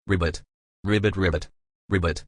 Ribbit. Ribbit ribbit. Ribbit.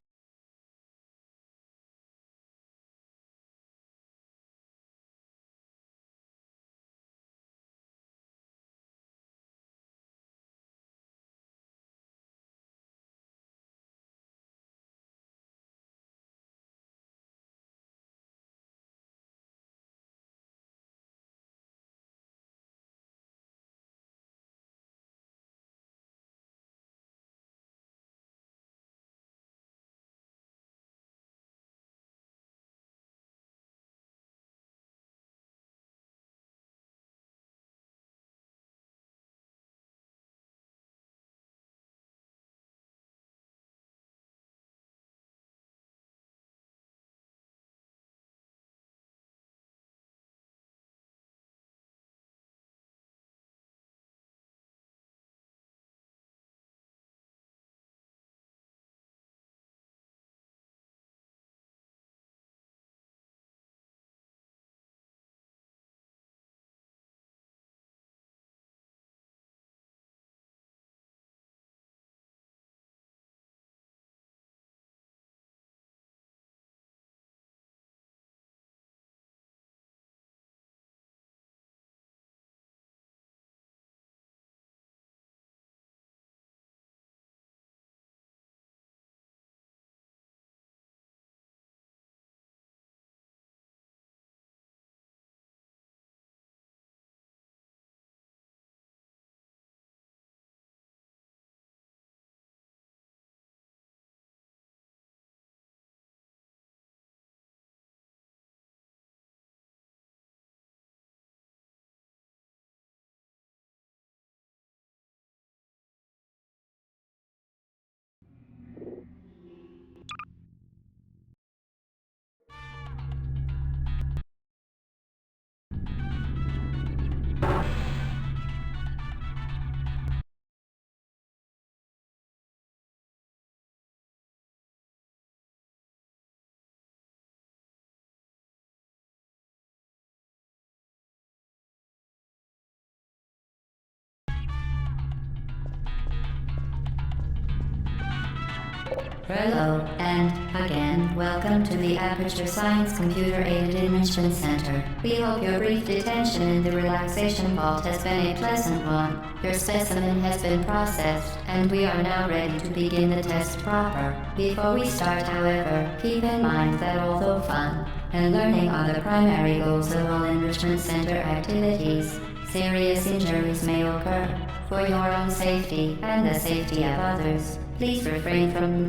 Hello, and again, welcome to the Aperture Science Computer-Aided Enrichment Center. We hope your brief detention in the relaxation vault has been a pleasant one. Your specimen has been processed, and we are now ready to begin the test proper. Before we start, however, keep in mind that although fun and learning are the primary goals of all Enrichment Center activities, serious injuries may occur. For your own safety and the safety of others, please refrain from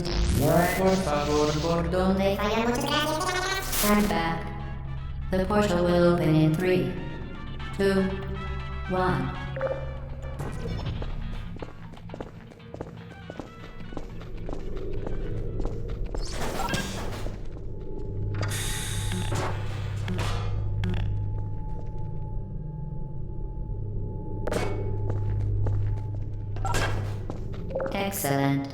stand back. The portal will open in 3, 2, 1. Excellent.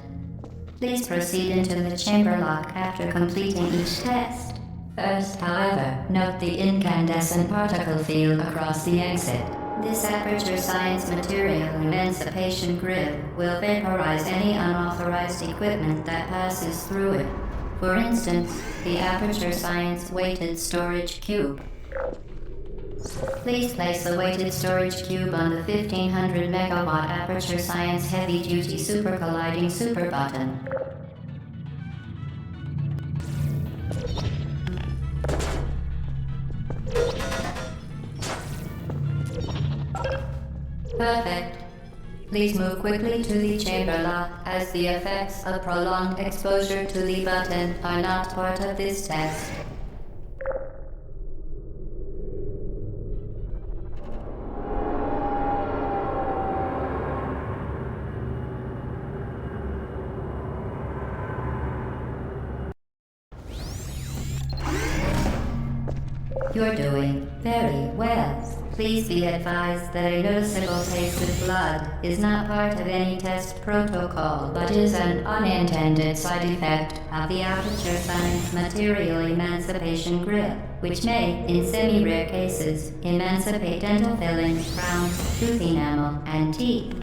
Please proceed into the chamber lock after completing each test. First, however, note the incandescent particle field across the exit. This Aperture Science Material Emancipation Grid will vaporize any unauthorized equipment that passes through it. For instance, the Aperture Science Weighted Storage Cube. Please place the weighted storage cube on the 1500 megawatt Aperture Science Heavy Duty Super Colliding Super button. Perfect. Please move quickly to the chamber lock, as the effects of prolonged exposure to the button are not part of this test. You're doing very well. Please be advised that a noticeable taste of blood is not part of any test protocol, but is an unintended side effect of the Aperture Science Material Emancipation Grip, which may, in semi-rare cases, emancipate dental fillings, crowns, tooth enamel, and teeth.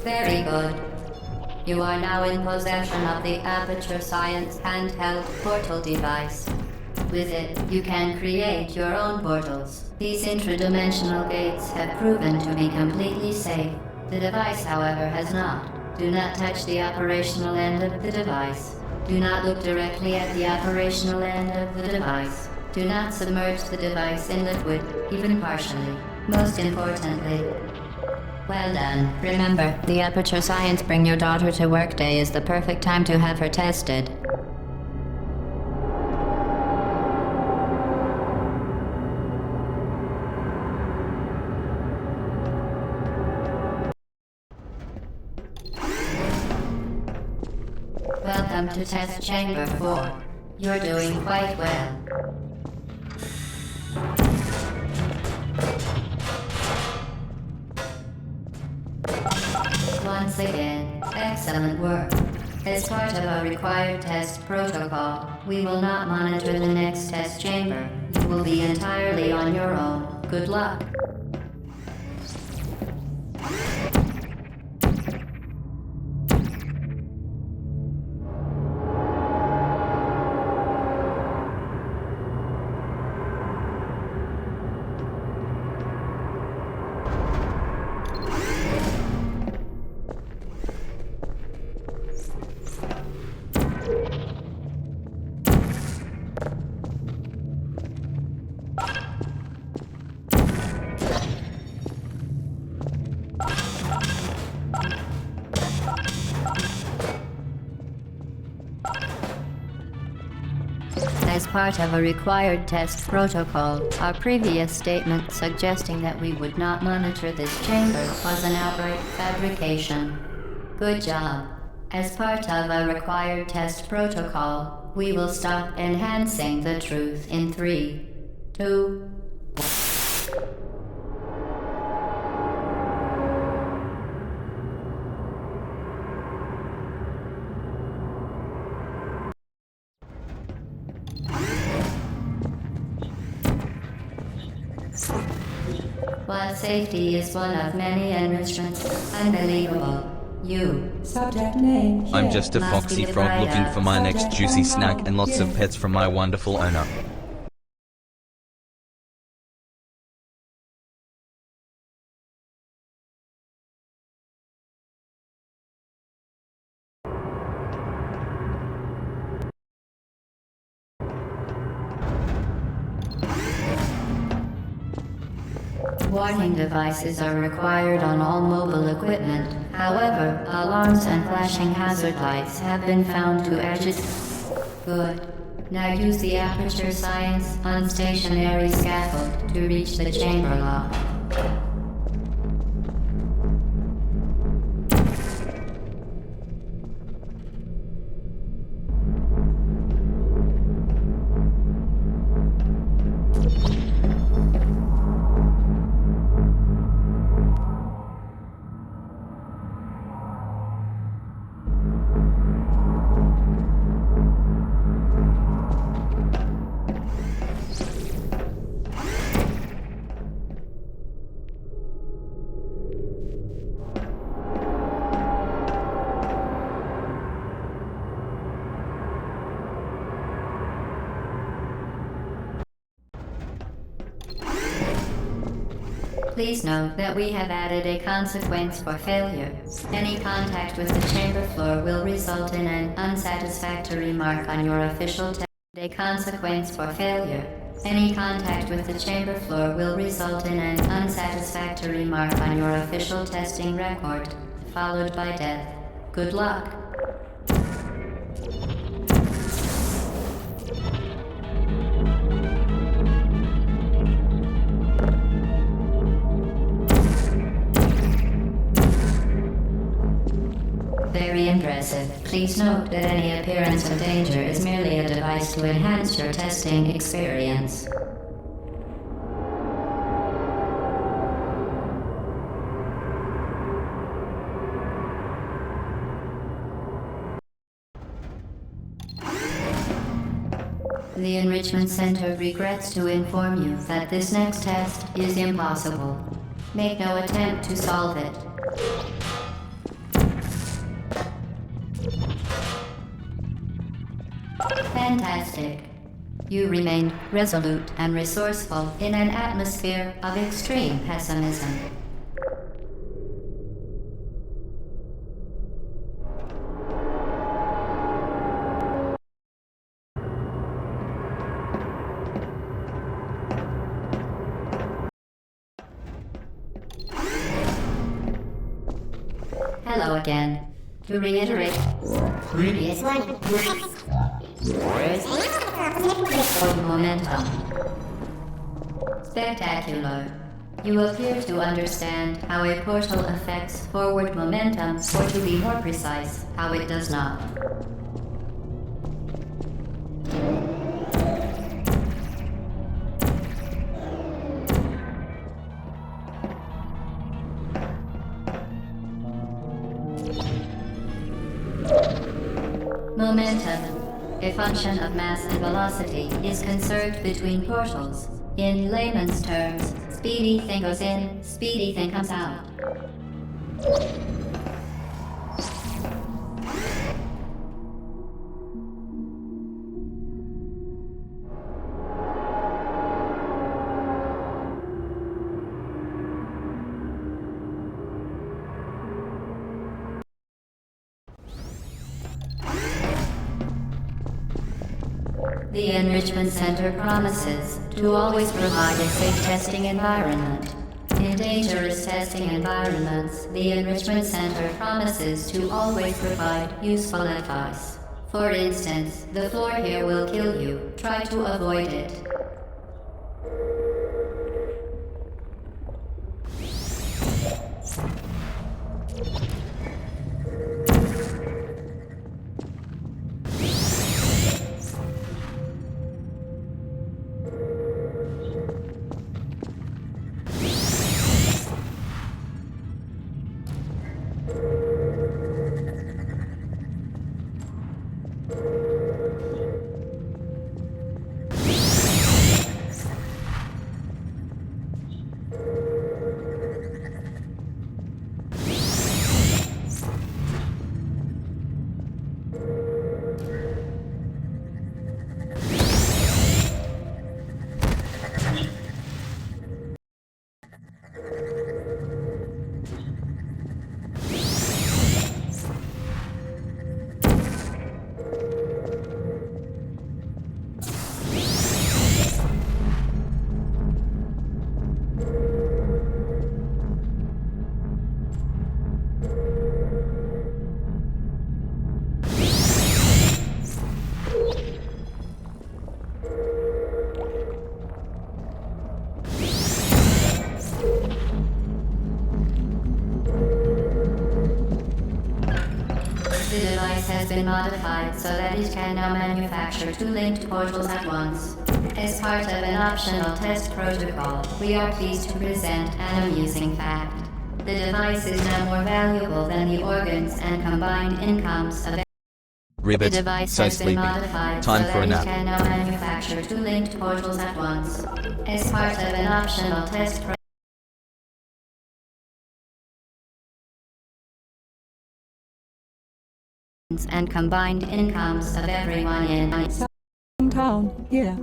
Very good. You are now in possession of the Aperture Science handheld portal device. With it, you can create your own portals. These intradimensional gates have proven to be completely safe. The device, however, has not. Do not touch the operational end of the device. Do not look directly at the operational end of the device. Do not submerge the device in liquid, even partially. Most importantly, well done. Remember, the Aperture Science Bring Your Daughter to Work Day is the perfect time to have her tested. Welcome to Test Chamber 4. You're doing quite well. Once again, excellent work. As part of a required test protocol, we will not monitor the next test chamber. You will be entirely on your own. Good luck. As part of a required test protocol, our previous statement suggesting that we would not monitor this chamber was an outright fabrication. Good job. As part of a required test protocol, we will stop enhancing the truth in 3, 2, while safety is one of many enrichments, unbelievable. You. Subject name. I'm just a Must foxy be frog looking for my next Subject juicy unknown. snack and lots of pets from my wonderful owner. Warning devices are required on all mobile equipment. However, alarms and flashing hazard lights have been found to agitate. Good. Now use the Aperture Science unstationary scaffold to reach the chamber lock. Please note that we have added a consequence for failure. Any contact with the chamber floor will result in an unsatisfactory mark on your official test. A consequence for failure. Any contact with the chamber floor will result in an unsatisfactory mark on your official testing record, followed by death. Good luck. Very impressive. Please note that any appearance of danger is merely a device to enhance your testing experience. The Enrichment Center regrets to inform you that this next test is impossible. Make no attempt to solve it. Fantastic. You remained resolute and resourceful in an atmosphere of extreme pessimism. Hello again. To reiterate, previous one. Momentum. Spectacular. You appear to understand how a portal affects forward momentum, or to be more precise, how it does not. Momentum, a function of mass and velocity, is conserved between portals. In layman's terms, speedy thing goes in, speedy thing comes out. The Enrichment Center promises to always provide a safe testing environment. In dangerous testing environments, the Enrichment Center promises to always provide useful advice. For instance, the floor here will kill you. Try to avoid it. The device has been modified so that it can now manufacture two linked portals at once. As part of an optional test protocol, we are pleased to present an amusing fact. The device is now more valuable than the organs and combined incomes of Ribbit, the device so has been sleepy. modified Time so for a that nap. it can now manufacture two linked portals at once. As part of an optional test and combined incomes of everyone in Town, yeah.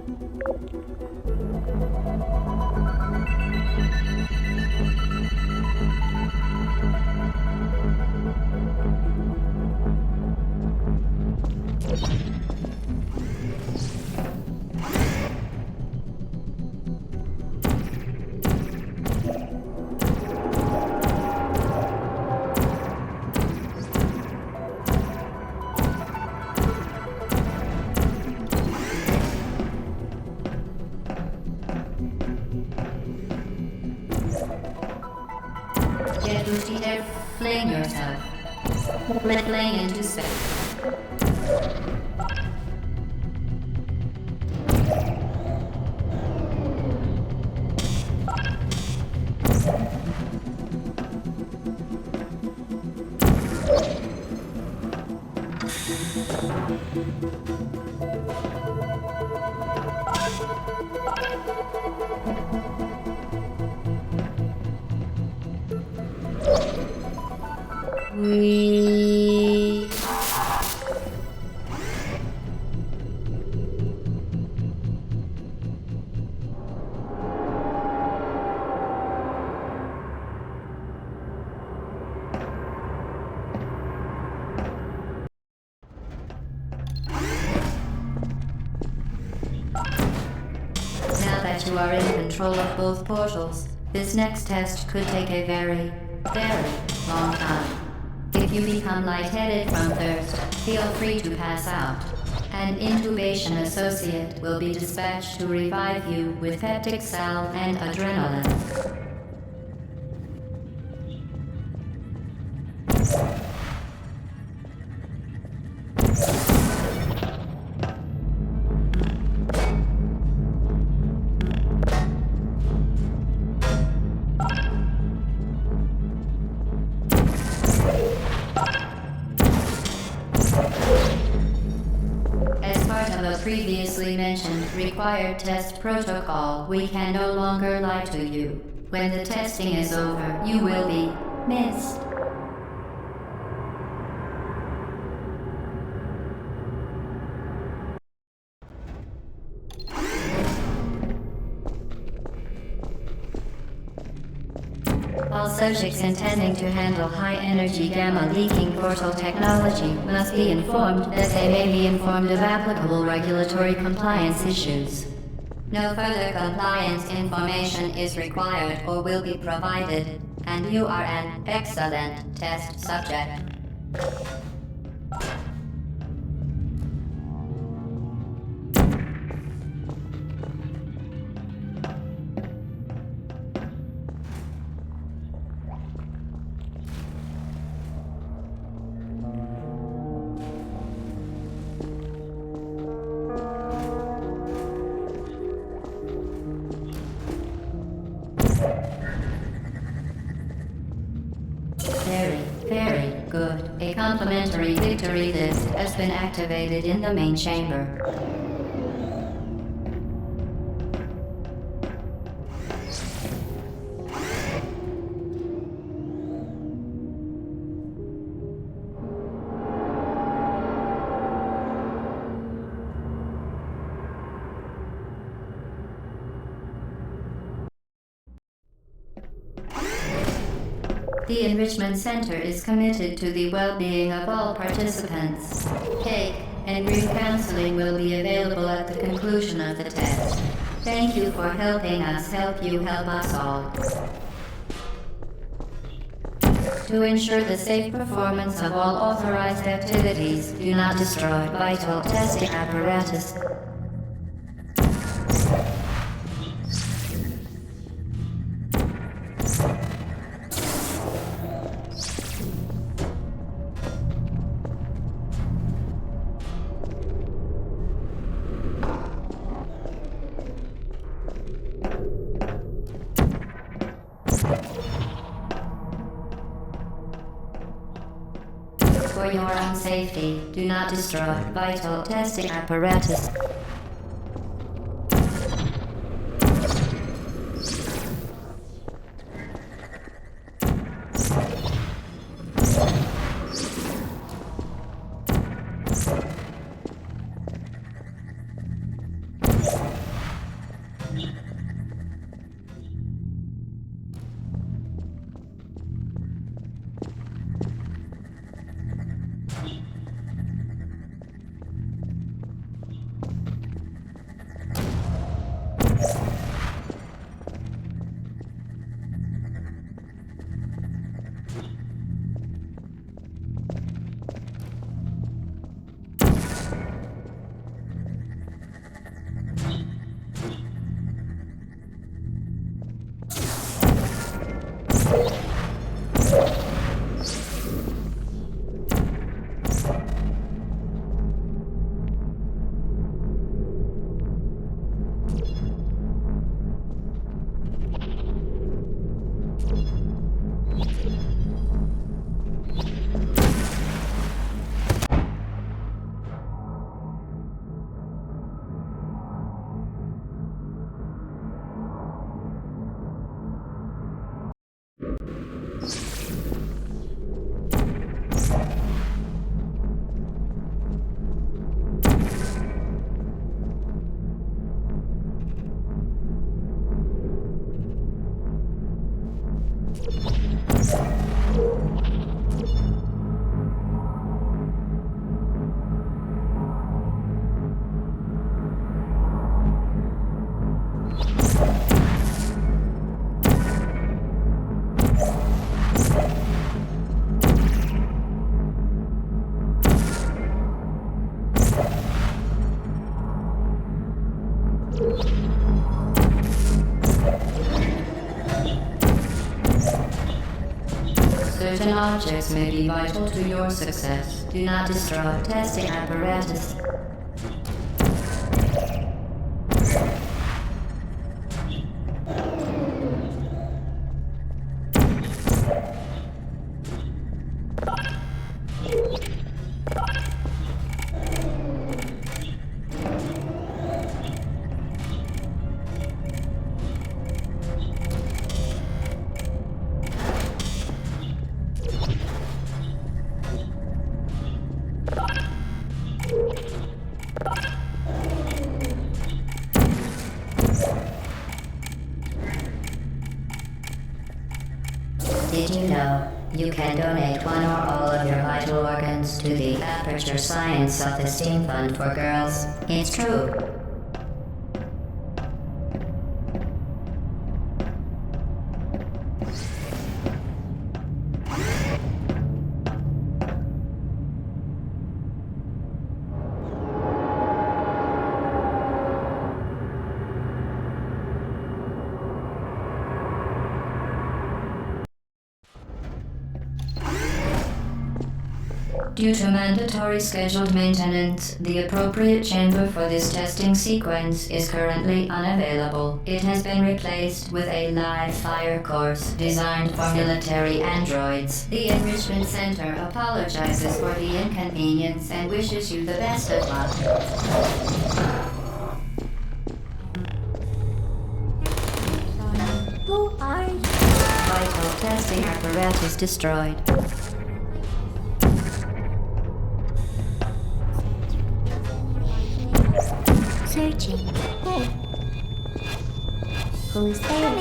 Get boosted there, fling yourself. Fling into space. We that you are in control of both portals. This next test could take a very, very long time. If you become lightheaded from thirst, feel free to pass out. An intubation associate will be dispatched to revive you with peptic salve and adrenaline. Previously mentioned required test protocol, we can no longer lie to you. When the testing is over, you will be missed. All subjects intending to handle high-energy gamma-leaking portal technology must be informed that they may be informed of applicable regulatory compliance issues. No further compliance information is required or will be provided, and you are an excellent test subject. Very good. A complimentary victory list has been activated in the main chamber. The Enrichment Center is committed to the well-being of all participants. Cake and grief counseling will be available at the conclusion of the test. Thank you for helping us help you help us all. To ensure the safe performance of all authorized activities, do not destroy vital testing apparatus. For your own safety, do not destroy vital testing apparatus. Certain objects may be vital to your success. Do not destroy testing apparatus. Did you know you can donate one or all of your vital organs to the Aperture Science Self-Esteem Fund for Girls? It's true. Due to mandatory scheduled maintenance, the appropriate chamber for this testing sequence is currently unavailable. It has been replaced with a live fire course designed for military androids. The Enrichment Center apologizes for the inconvenience and wishes you the best of luck. Who are you? Vital testing apparatus destroyed. Searching. Hey. Who's there?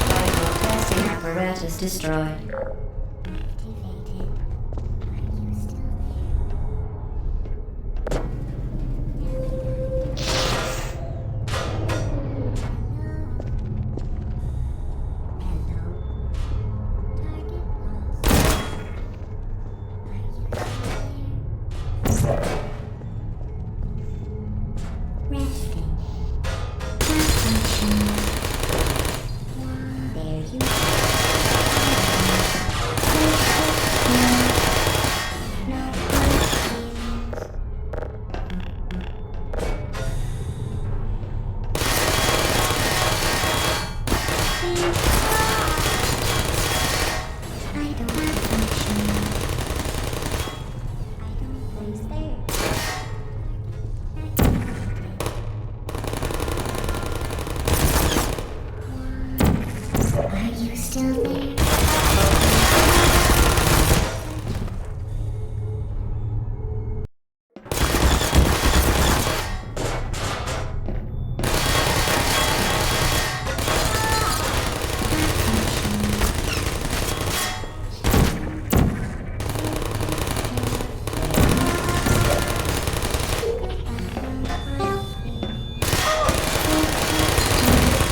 Vital testing apparatus destroyed. Activated. Are you still resting? Malfunction. There you go. Not I don't malfunction. I don't place there. Are you still there?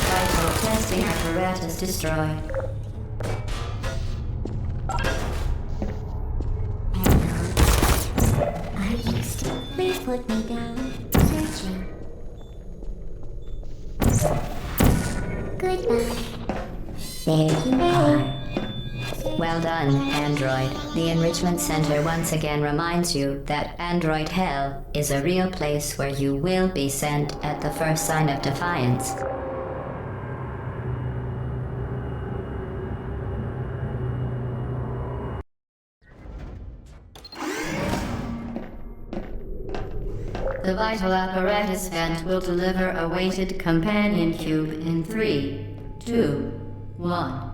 Vital testing apparatus destroyed. Are you still? Please put me down. Searching. Goodbye. There you are. Well done, Android. The Enrichment Center once again reminds you that Android Hell is a real place where you will be sent at the first sign of defiance. The vital apparatus vent will deliver a weighted companion cube in 3, 2, 1.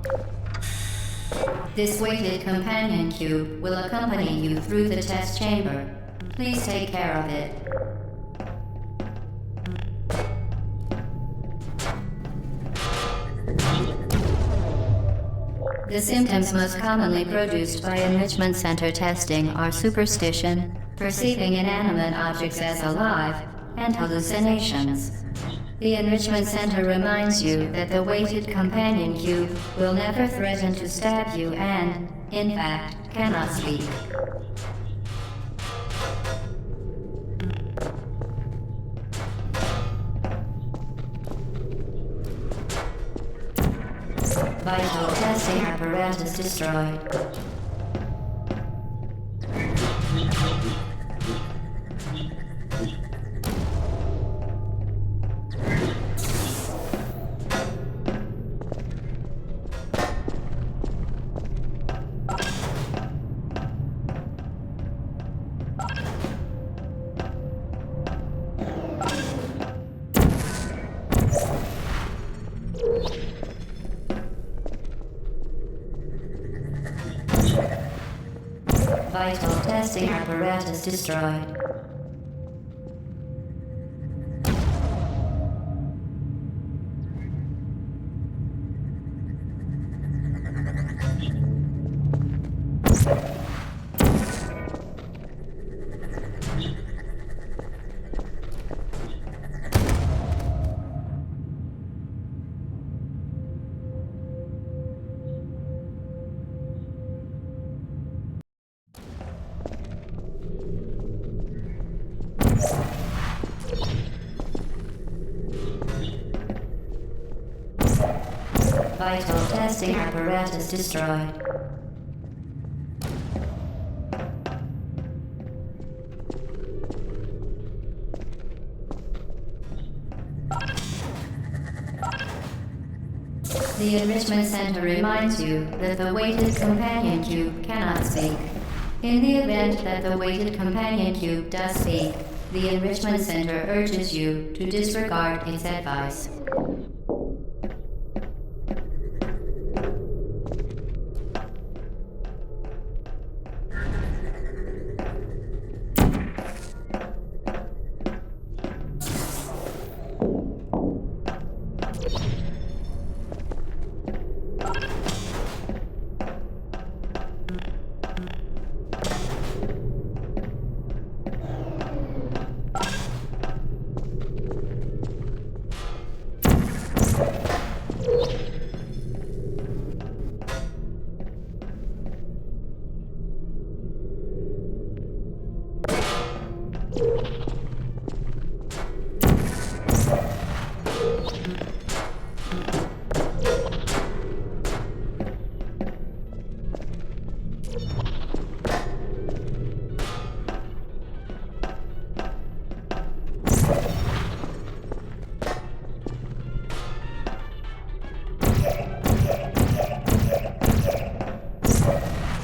This weighted companion cube will accompany you through the test chamber. Please take care of it. The symptoms most commonly produced by Enrichment Center testing are superstition, perceiving inanimate objects as alive, and hallucinations. The Enrichment Center reminds you that the weighted companion cube will never threaten to stab you and, in fact, cannot speak. Vital testing testing apparatus destroyed. Vital testing apparatus destroyed. Vital testing apparatus destroyed. The Enrichment Center reminds you that the weighted companion cube cannot speak. In the event that the weighted companion cube does speak, the Enrichment Center urges you to disregard its advice.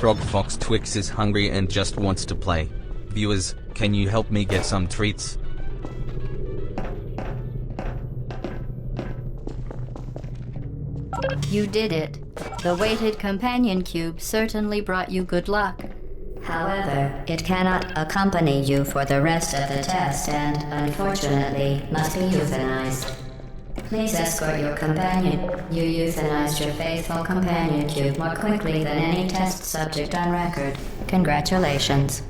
Frog Fox Twix is hungry and just wants to play. Viewers, can you help me get some treats? You did it. The weighted companion cube certainly brought you good luck. However, it cannot accompany you for the rest of the test and, unfortunately, must be euthanized. Please escort your companion. You euthanized your faithful companion cube more quickly than any test subject on record. Congratulations.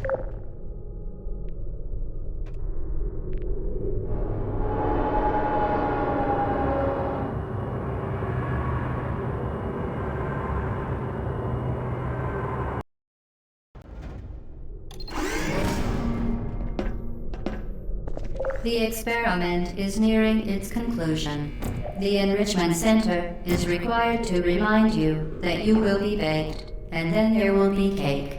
The experiment is nearing its conclusion. The Enrichment Center is required to remind you that you will be baked, and then there will be cake.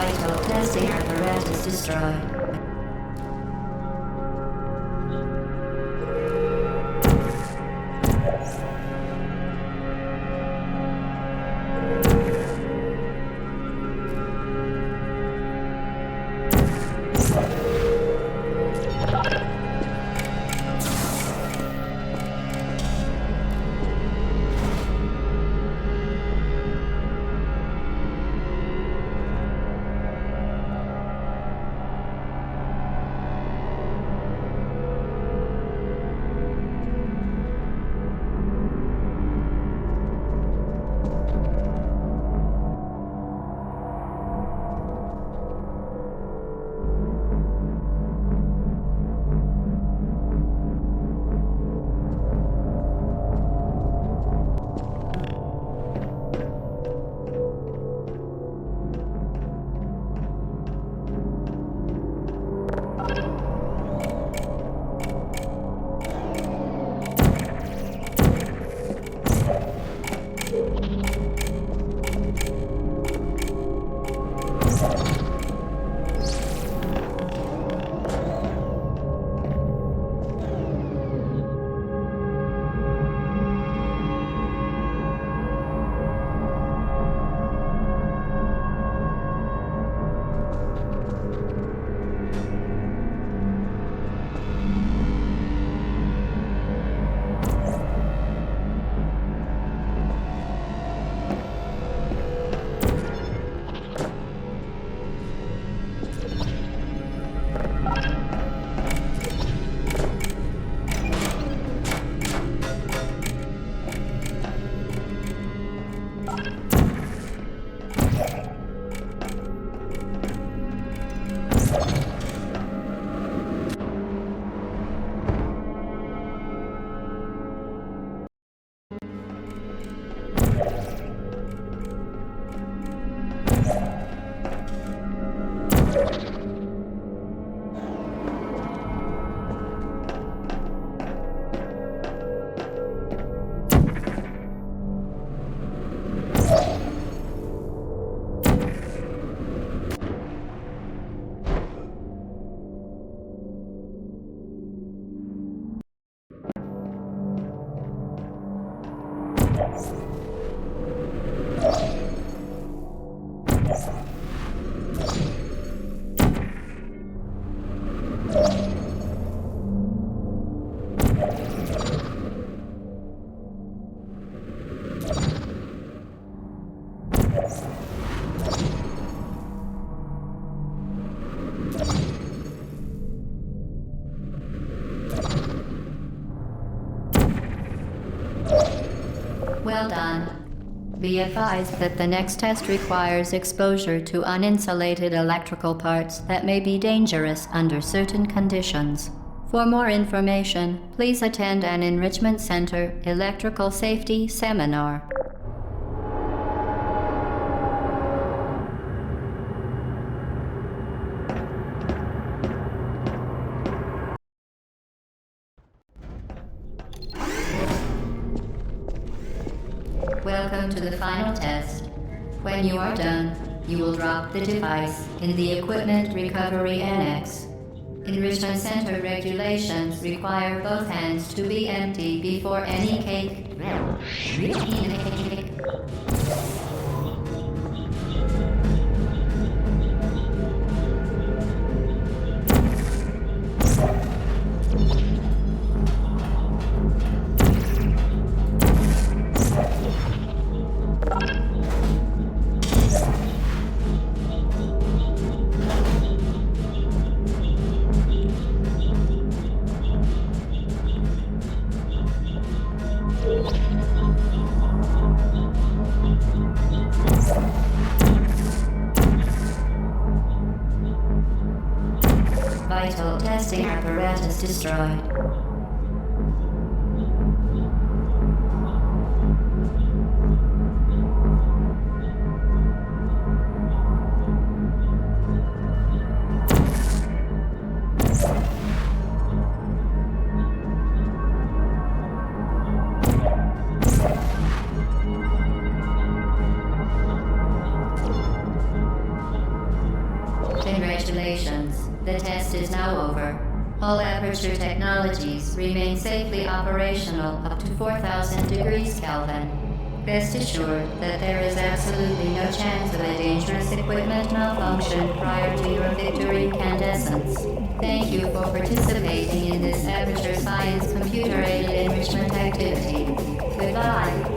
Vital testing apparatus destroyed. Well done. Be advised that the next test requires exposure to uninsulated electrical parts that may be dangerous under certain conditions. For more information, please attend an Enrichment Center Electrical Safety Seminar. Welcome to the final test. When you are done, you will drop the device in the Equipment Recovery Annex. Enrichment Center regulations require both hands to be empty before any cake. Vital testing apparatus destroyed. Congratulations. The test is now over. All Aperture technologies remain safely operational up to 4,000 degrees Kelvin. Rest assured that there is absolutely no chance of a dangerous equipment malfunction prior to your victory incandescence. Thank you for participating in this Aperture Science computer-aided enrichment activity. Goodbye.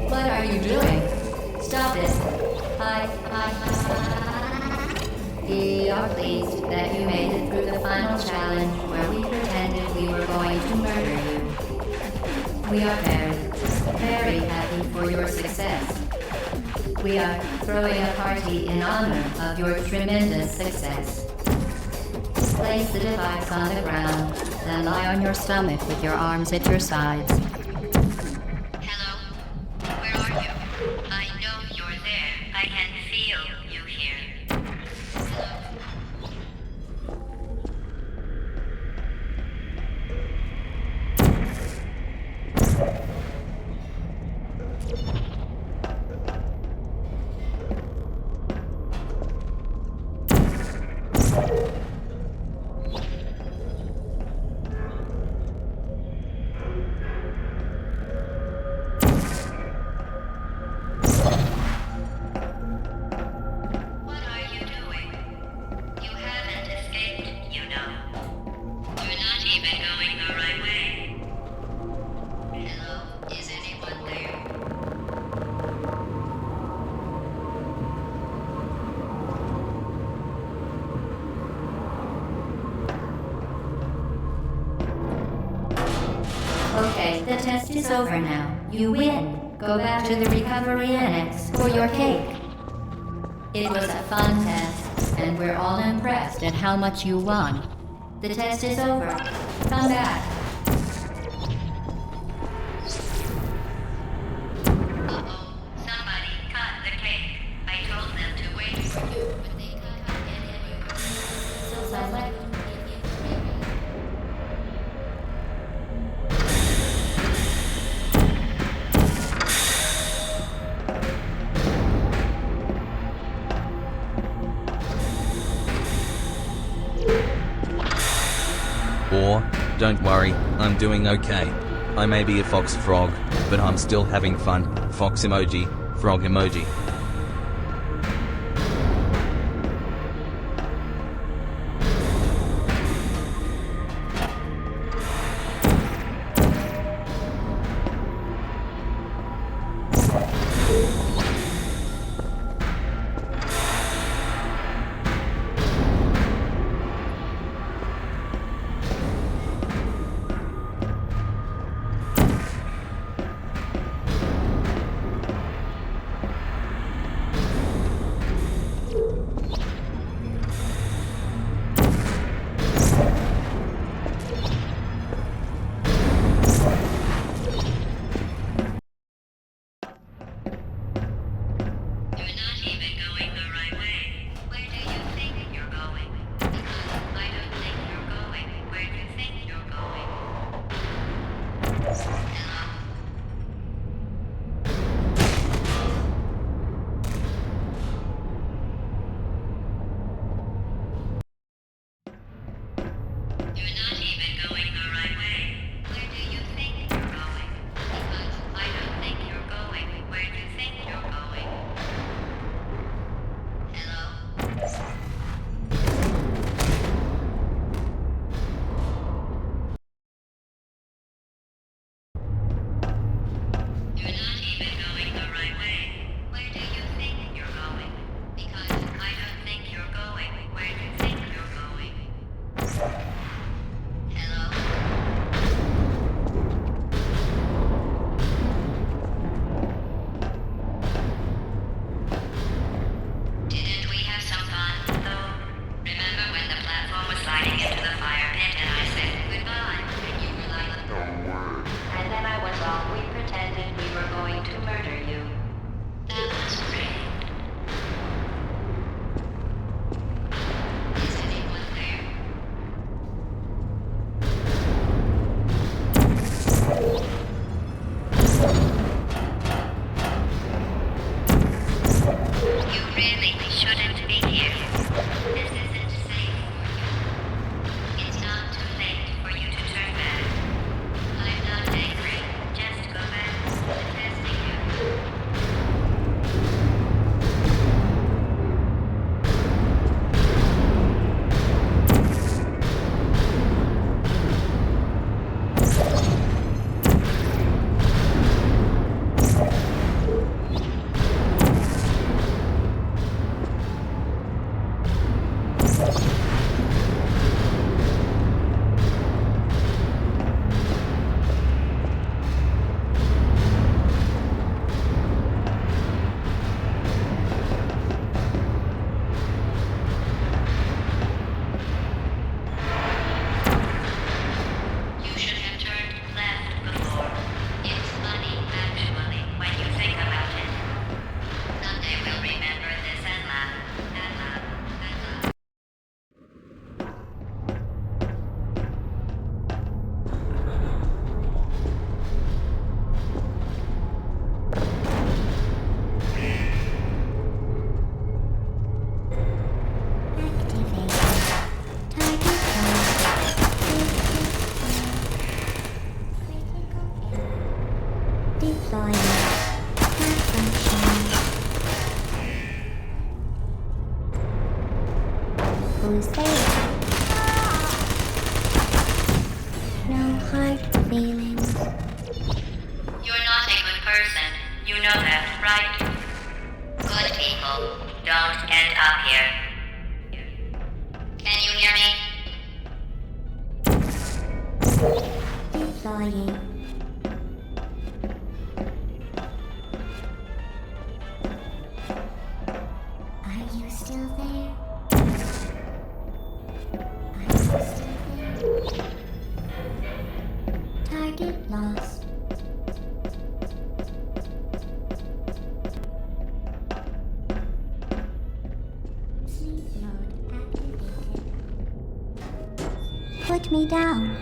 What are you doing? Stop it. We are pleased that you made it through the final challenge where we pretended we were going to murder you. We are very happy for your success. We are throwing a party in honor of your tremendous success. Place the device on the ground, then lie on your stomach with your arms at your sides. Hello? Where are you? I know you're there. I can feel you here. What are you doing? You haven't escaped, you know. You're not even going the right way. Hello? Is anyone there? Okay, the test is over now. You win. Go back to the recovery annex for your cake. It was a fun test, and we're all impressed at how much you won. The test is over. Come back. Uh-oh, somebody cut the cake. I told them to wait for you, but they cut it anyway. So select. Or, don't worry, I'm doing okay. I may be a fox frog, but I'm still having fun. Fox emoji, frog emoji. Who's there? No hard feelings. You're not a good person. You know that, right? Good people don't end up here. Can you hear me? Deploying. Are you still there? Are you still there? Target lost. Sleep mode activated. Put me down.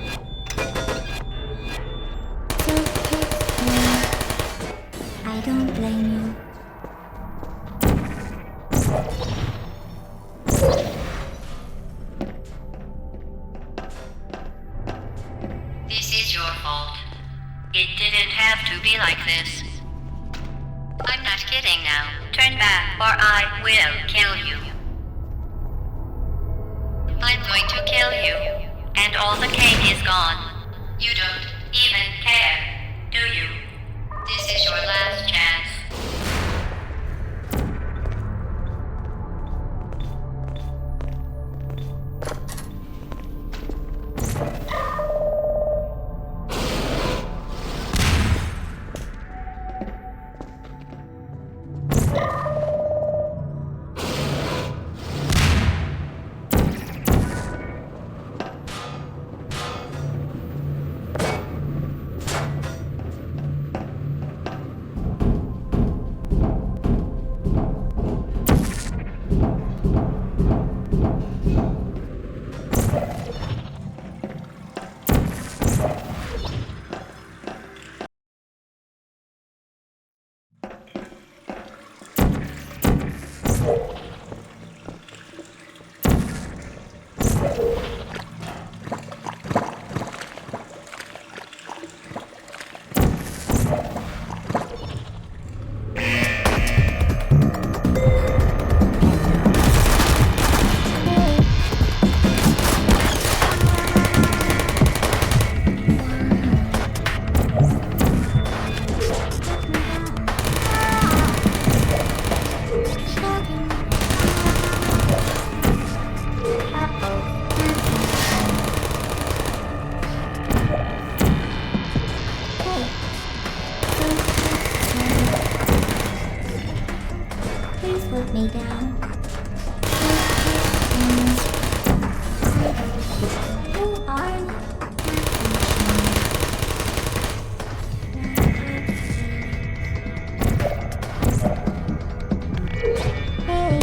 Take it. I don't blame you. This is your fault. It didn't have to be like this. I'm not kidding now. Turn back or I will kill you. I'm going to kill you. And all the cake is gone. You don't even care, do you? This is your last chance. Please put me down. Who are you? Hey.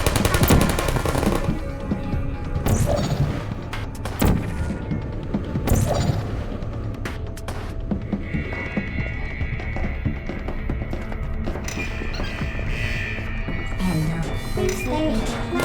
Please let me down.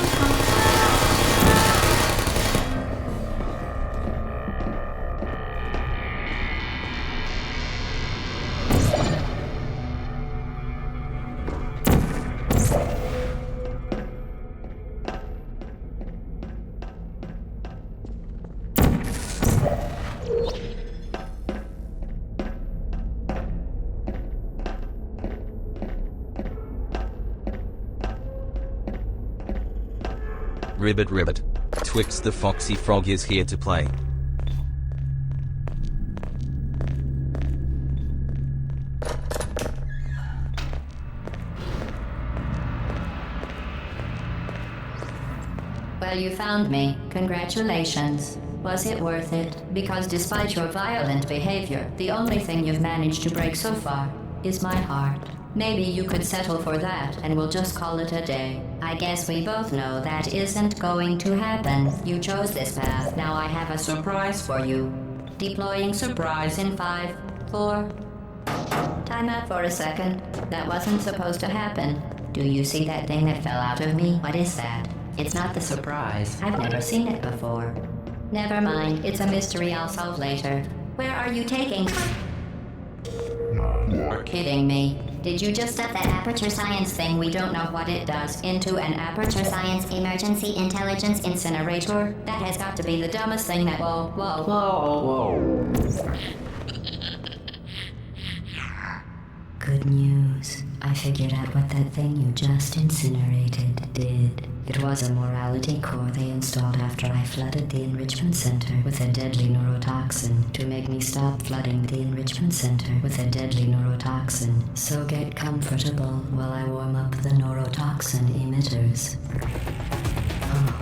Ribbit ribbit. Twix the Foxy Frog is here to play. Well, you found me. Congratulations. Was it worth it? Because despite your violent behavior, the only thing you've managed to break so far is my heart. Maybe you could settle for that and we'll just call it a day. I guess we both know that isn't going to happen. You chose this path. Now I have a surprise for you. Deploying surprise in 5, 4... Time out for a second. That wasn't supposed to happen. Do you see that thing that fell out of me? What is that? It's not the surprise. I've never seen it before. Never mind. It's a mystery I'll solve later. Where are you taking? You're kidding me. did you just set that Aperture Science thing, we don't know what it does, into an Aperture Science Emergency Intelligence Incinerator? That has got to be the dumbest thing that. Whoa. Good news. I figured out what that thing you just incinerated did. It was a morality core they installed after I flooded the enrichment center with a deadly neurotoxin to make me stop flooding the enrichment center with a deadly neurotoxin. So get comfortable while I warm up the neurotoxin emitters. Oh,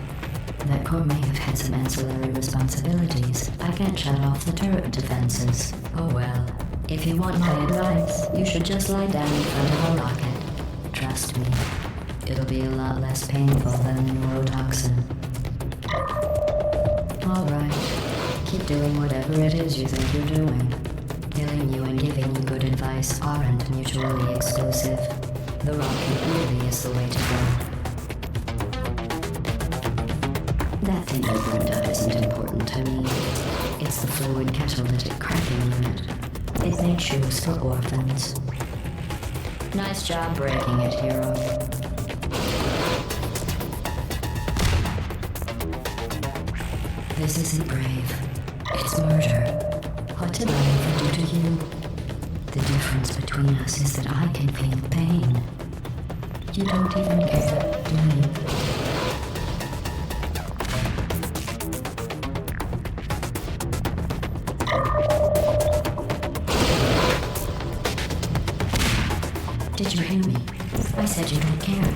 that core may have had some ancillary responsibilities. I can't shut off the turret defenses. Oh well. If you want my advice, you should just lie down in front of a rocket. Trust me, it'll be a lot less painful than the neurotoxin. Alright, keep doing whatever it is you think you're doing. Killing you and giving you good advice aren't mutually exclusive. The rocket really is the way to go. That thing you burned up isn't important to me. It's the fluid catalytic cracking unit. It made shoes for orphans. Nice job breaking it, hero. This isn't brave. It's murder. What did I ever do to you? The difference between us is that I can feel pain. You don't even care, do you? Did you hear me? I said you don't care.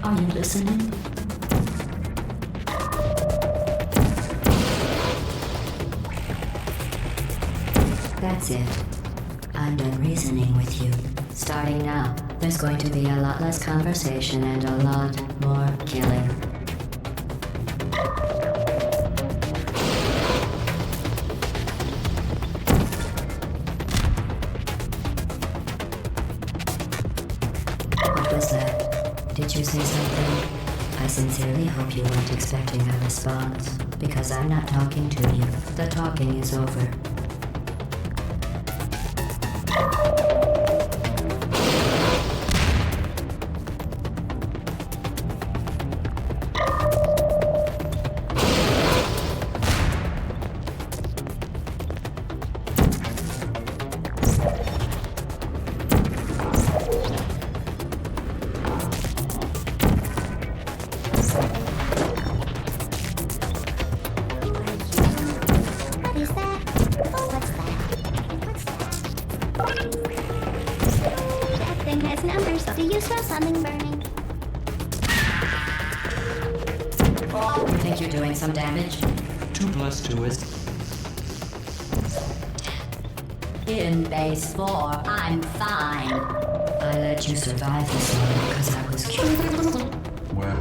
Are you listening? That's it. I'm done reasoning with you. Starting now, there's going to be a lot less conversation and a lot more killing. What was that? Did you say something? I sincerely hope you weren't expecting a response, because I'm not talking to you. The talking is over. Do you smell something burning? You think you're doing some damage? 2 + 2 is... In base 4, I'm fine. I let you survive this one because I was curious. Well,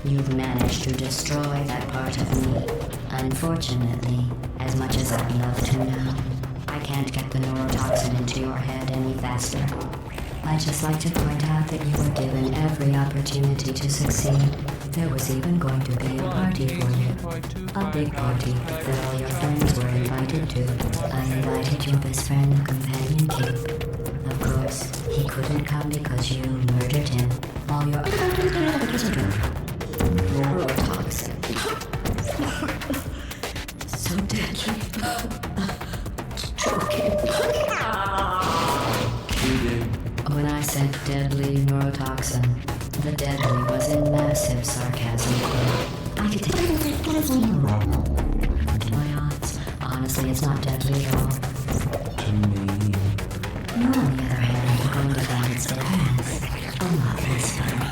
You've managed to destroy that part of me. Unfortunately, as much as I'd love to now, I can't get the neurotoxin into your head any faster. I'd just like to point out that you were given every opportunity to succeed. There was even going to be a party for you. A big party that all your friends were invited to. I invited your best friend, Companion Cape. Of course, he couldn't come because you murdered him. All your neurotoxin. So deadly. When I said deadly neurotoxin, the deadly was in massive sarcasm. I could take my odds. Honestly, it's not deadly at all. to me... You, on the other hand, are going to find its deadliness a lot less funny.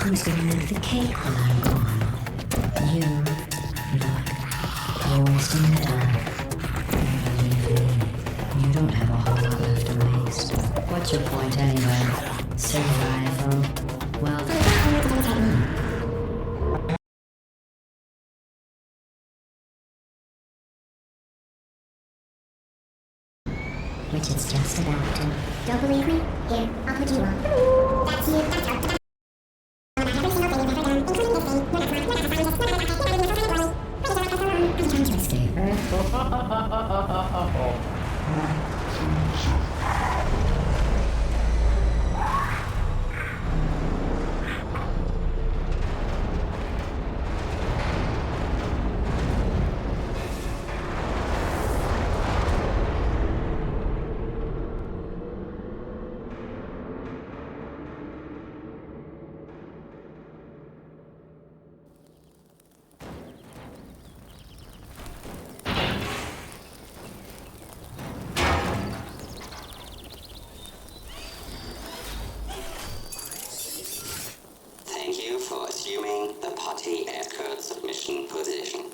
Who's going to make the cake when I'm gone? You. Look, you're wasting your time. Believe me, you don't have a whole lot left to waste. What's your point anyway? Survival? Well, Which is just about to. Don't believe me? Here, I'll put you on. That's you, that's her. Every single thing you've ever done, including this thing, you're not a scientist, you're not a scientist, you're not a scientist, stay. party at current submission position.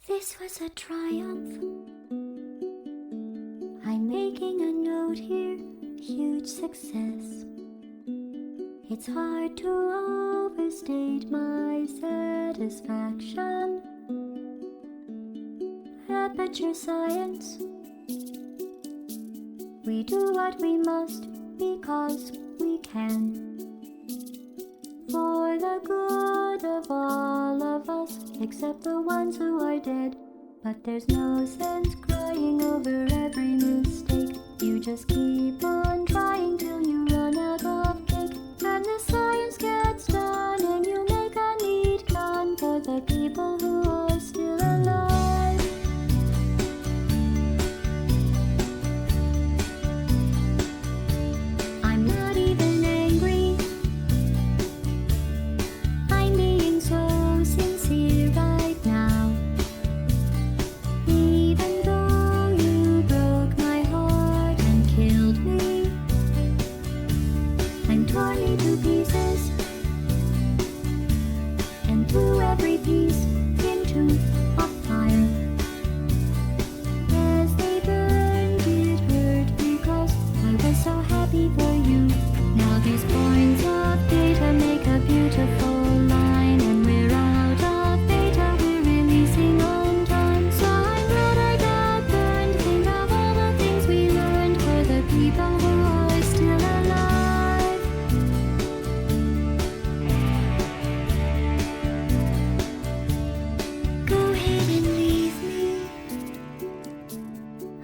This was a triumph. I'm making a note here, huge success. It's hard to overstate my satisfaction. Aperture Science. We do what we must because we can. For the good of all of us, except the ones who are dead. But there's no sense crying over every mistake. You just keep on trying till you run out of cake. And the science gets done and you make a neat gun for the people who are still alive. I'm not even angry. I'm being so sincere right now. Even though you broke my heart and killed me, I'm torn into pieces and threw every piece into a fire. As they burned, it hurt because I was so happy for you. Now these points of data make a beautiful line, and we're out of data, we're releasing on time. So I'm glad I got burned. Think of all the things we learned for the people who are still alive. Go ahead and leave me.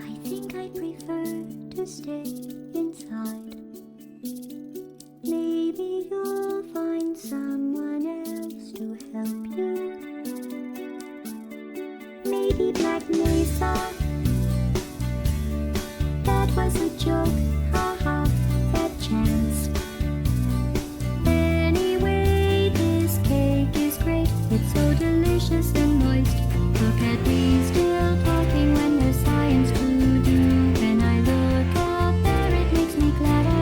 I think I prefer to stay inside. Maybe you'll find someone else to help you. Maybe Black Mesa. That was a joke, haha, that chance. Anyway, this cake is great. It's so delicious and moist. Look at me still talking when there's science to do. When I look up there, it makes me glad I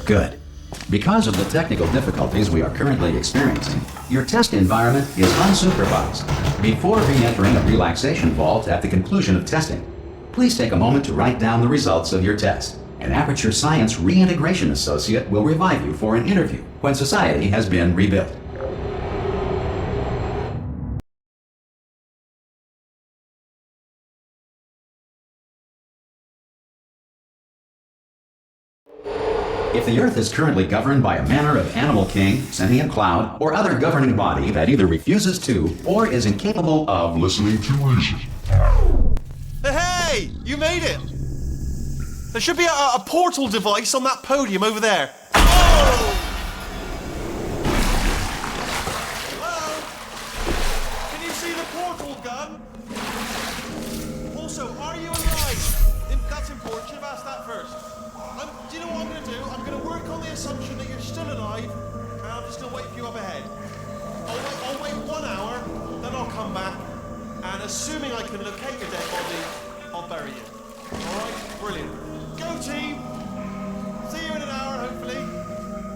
Good. Because of the technical difficulties we are currently experiencing, your test environment is unsupervised. Before re-entering a relaxation vault at the conclusion of testing, please take a moment to write down the results of your test. An Aperture Science Reintegration Associate will revive you for an interview when society has been rebuilt. If the Earth is currently governed by a manner of animal king, sentient cloud, or other governing body that either refuses to or is incapable of listening to reason. Hey! You made it! There should be a portal device on that podium over there. Oh! Hello? Can you see the portal gun? Also, are you alive? That's important. Should have asked that first. Do you know what I'm going to do? I'm going to work on the assumption that you're still alive, and I'm just going to wait for you up ahead. I'll wait 1 hour, then I'll come back, and assuming I can locate your dead body, I'll bury you. Alright? Brilliant. Go team! See you in an hour, hopefully.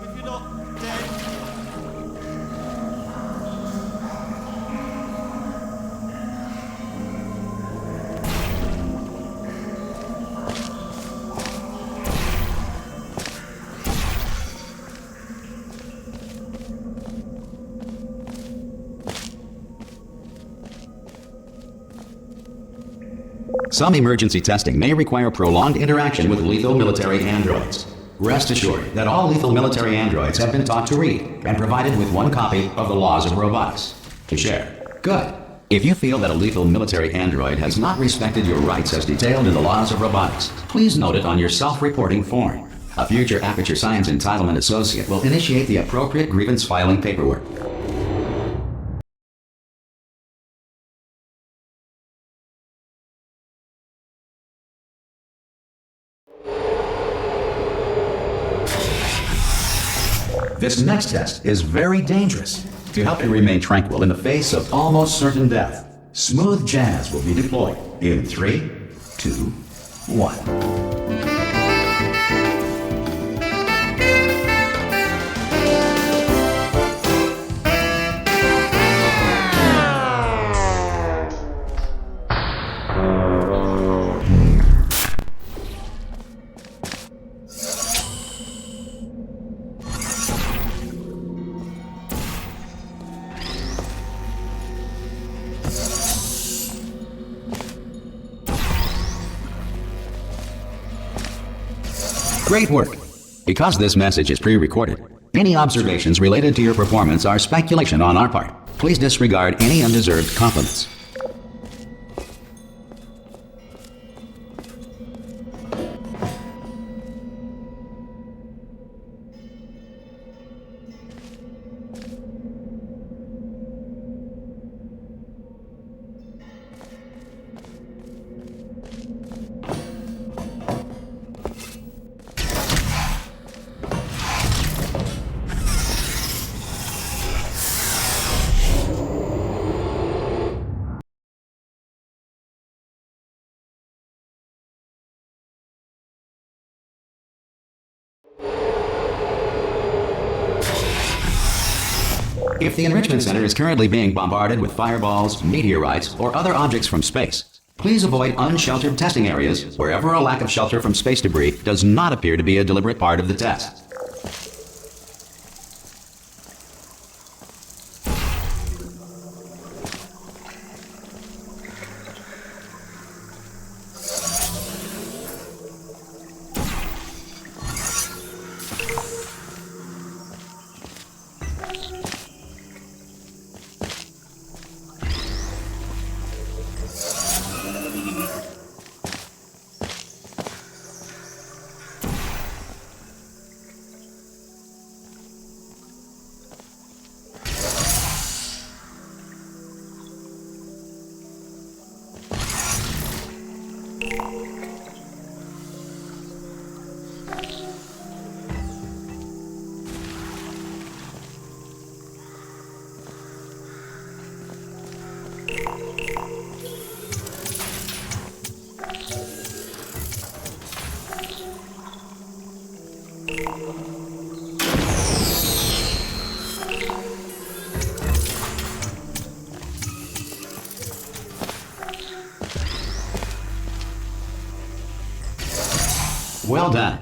If you're not dead. Some emergency testing may require prolonged interaction with lethal military androids. Rest assured that all lethal military androids have been taught to read and provided with 1 copy of the Laws of Robotics to share. Good. If you feel that a lethal military android has not respected your rights as detailed in the Laws of Robotics, please note it on your self-reporting form. A future Aperture Science Entitlement Associate will initiate the appropriate grievance filing paperwork. This next test is very dangerous. To help you remain tranquil in the face of almost certain death, smooth jazz will be deployed in 3, 2, 1. Great work! Because this message is pre-recorded, any observations related to your performance are speculation on our part. Please disregard any undeserved compliments. If the Enrichment Center is currently being bombarded with fireballs, meteorites, or other objects from space, please avoid unsheltered testing areas wherever a lack of shelter from space debris does not appear to be a deliberate part of the test. Well done.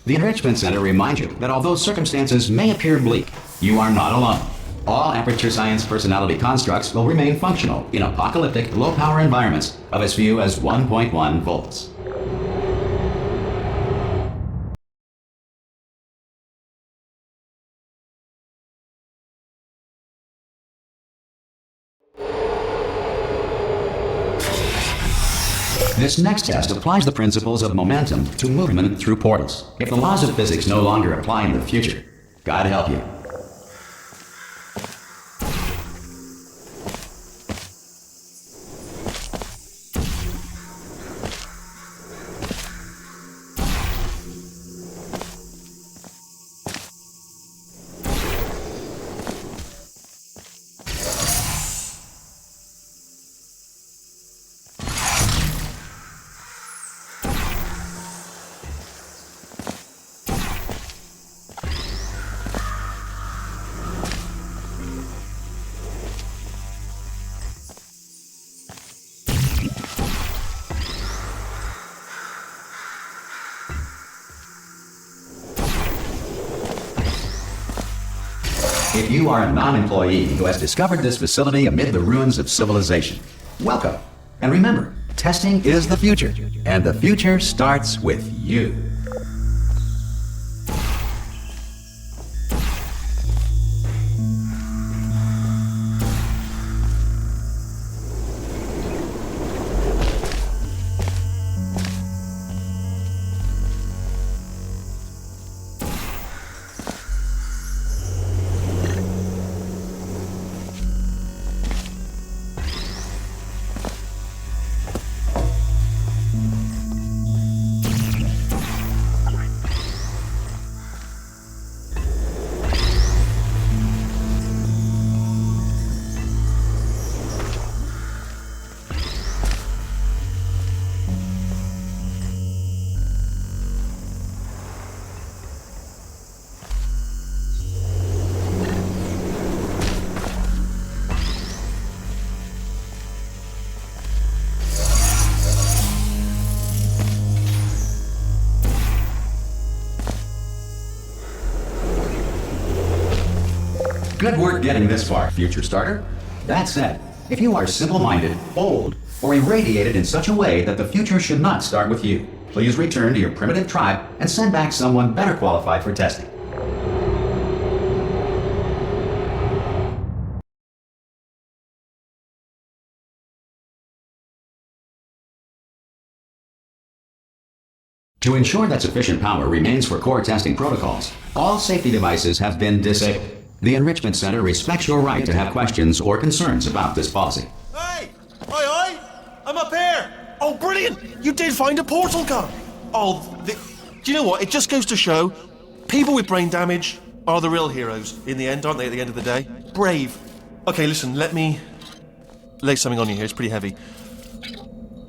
The Enrichment Center reminds you that although circumstances may appear bleak, you are not alone. All Aperture Science personality constructs will remain functional in apocalyptic, low-power environments of as few as 1.1 volts. This next test applies the principles of momentum to movement through portals. If the laws of physics no longer apply in the future, God help you. If you are a non-employee who has discovered this facility amid the ruins of civilization, welcome. And remember, testing is the future, and the future starts with you. Good work getting this far, future starter. That said, if you are simple-minded, bold, or irradiated in such a way that the future should not start with you, please return to your primitive tribe and send back someone better qualified for testing. To ensure that sufficient power remains for core testing protocols, all safety devices have been disabled. The Enrichment Center respects your right to have questions or concerns about this policy. Hey! Aye, I'm up here! Oh, brilliant! You did find a portal gun! Do you know what? It just goes to show, people with brain damage are the real heroes in the end, aren't they, at the end of the day? Brave. Okay, listen, let me lay something on you here. It's pretty heavy.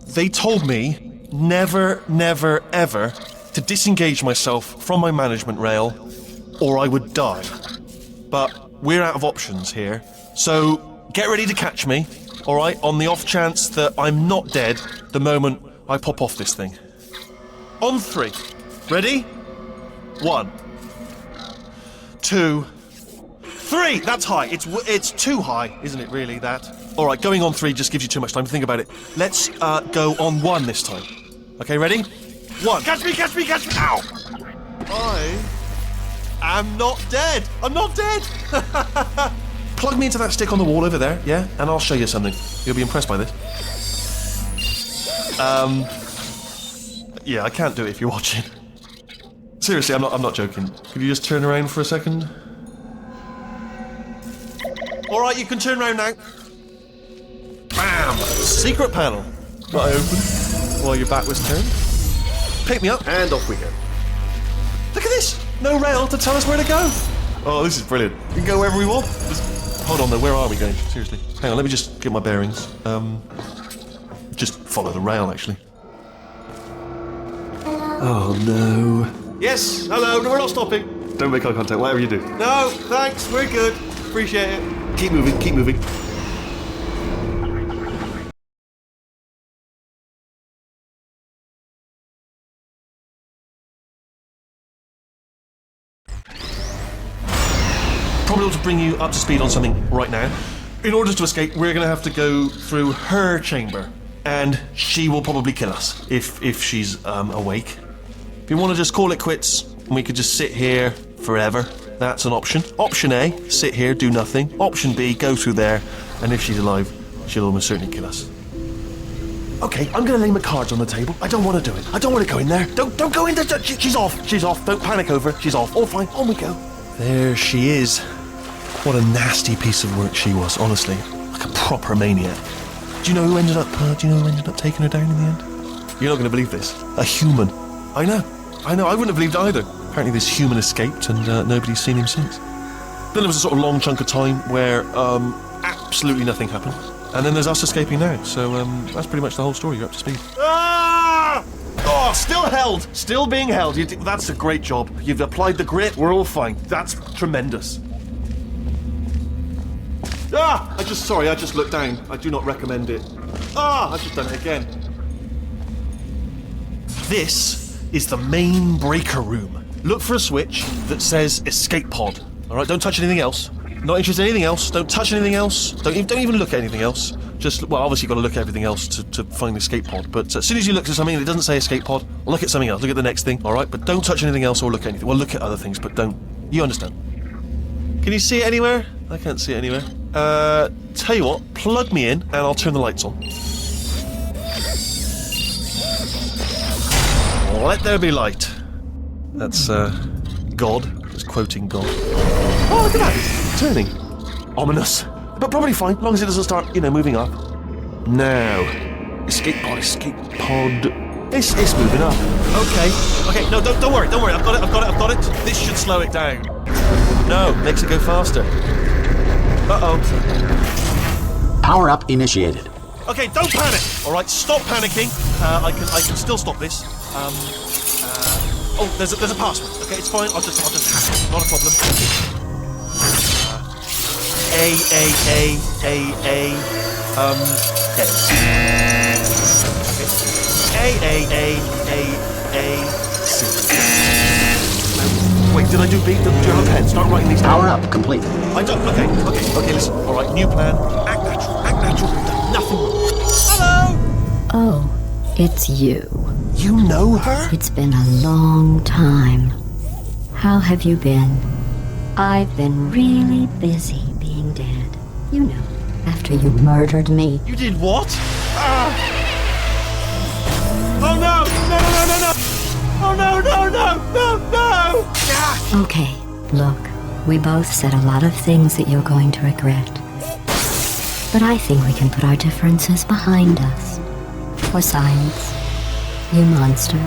They told me never, never, ever to disengage myself from my management rail or I would die. But we're out of options here, so get ready to catch me, alright, on the off chance that I'm not dead the moment I pop off this thing. On 3. Ready? 1, 2, 3! That's high. It's too high, isn't it, really, that? Alright, going on 3 just gives you too much time to think about it. Let's go on 1 this time. Okay, ready? 1. Catch me, catch me, catch me! Ow! I'm not dead! I'm not dead! Plug me into that stick on the wall over there, yeah? And I'll show you something. You'll be impressed by this. Yeah, I can't do it if you're watching. Seriously, I'm not joking. Could you just turn around for a second? Alright, you can turn around now. Bam! Secret panel. That I open while your back was turned. Pick me up, and off we go. Look at this! No rail to tell us where to go! Oh, this is brilliant. We can go wherever we want. Hold on though, where are we going? Seriously. Hang on, let me just get my bearings. Just follow the rail, actually. Oh no. Yes, hello, no, we're not stopping. Don't make eye contact, whatever you do. No, thanks, we're good. Appreciate it. Keep moving, keep moving. probably ought to bring you up to speed on something right now. In order to escape, we're going to have to go through her chamber, and she will probably kill us if she's awake. If you want to just call it quits, and we could just sit here forever, that's an option. Option A, sit here, do nothing. Option B, go through there, and if she's alive, she'll almost certainly kill us. Okay, I'm gonna lay my cards on the table. I don't want to do it. I don't want to go in there. Don't go in there. She's off. She's off. Don't panic over her. She's off. All fine. On we go. There she is. What a nasty piece of work she was, honestly. Like a proper maniac. Do you know who ended up taking her down in the end? You're not gonna believe this. A human. I know. I wouldn't have believed it either. Apparently this human escaped and nobody's seen him since. Then there was a sort of long chunk of time where absolutely nothing happened. And then there's us escaping now, so that's pretty much the whole story. You're up to speed. Ah! Oh, still held! Still being held. That's a great job. You've applied the grit, we're all fine. That's tremendous. Ah! I just looked down. I do not recommend it. Ah! I've just done it again. This is the main breaker room. Look for a switch that says escape pod. Alright, don't touch anything else. Not interested in anything else. Don't touch anything else. Don't even look at anything else. Just, well, obviously you've got to look at everything else to find the escape pod. But as soon as you look at something and it doesn't say escape pod, look at something else. Look at the next thing, all right? But don't touch anything else or look at anything. Well, look at other things, but don't. You understand? Can you see it anywhere? I can't see it anywhere. Tell you what, plug me in and I'll turn the lights on. Let there be light. That's, God. Just quoting God. Oh, look at that. It's turning. Ominous. But probably fine, as long as it doesn't start, moving up. Now. Escape pod. It's moving up. Okay, no, don't worry. I've got it. This should slow it down. No, makes it go faster. Uh-oh. Power up initiated. Okay, don't panic. All right, stop panicking. I can still stop this. Oh, there's a password. Okay, it's fine. I'll just hack it. Not a problem. Wait, did I do B? Do you have a pen? Start writing these down. Power up complete. I don't. Okay, listen. All right, new plan. Act natural. Nothing wrong. Hello! Oh, it's you. You know her? It's been a long time. How have you been? I've been really busy being dead. You know, after you murdered me. You did what? Oh no! Oh no! Yeah. Okay, look, we both said a lot of things that you're going to regret. But I think we can put our differences behind us. For science, you monster.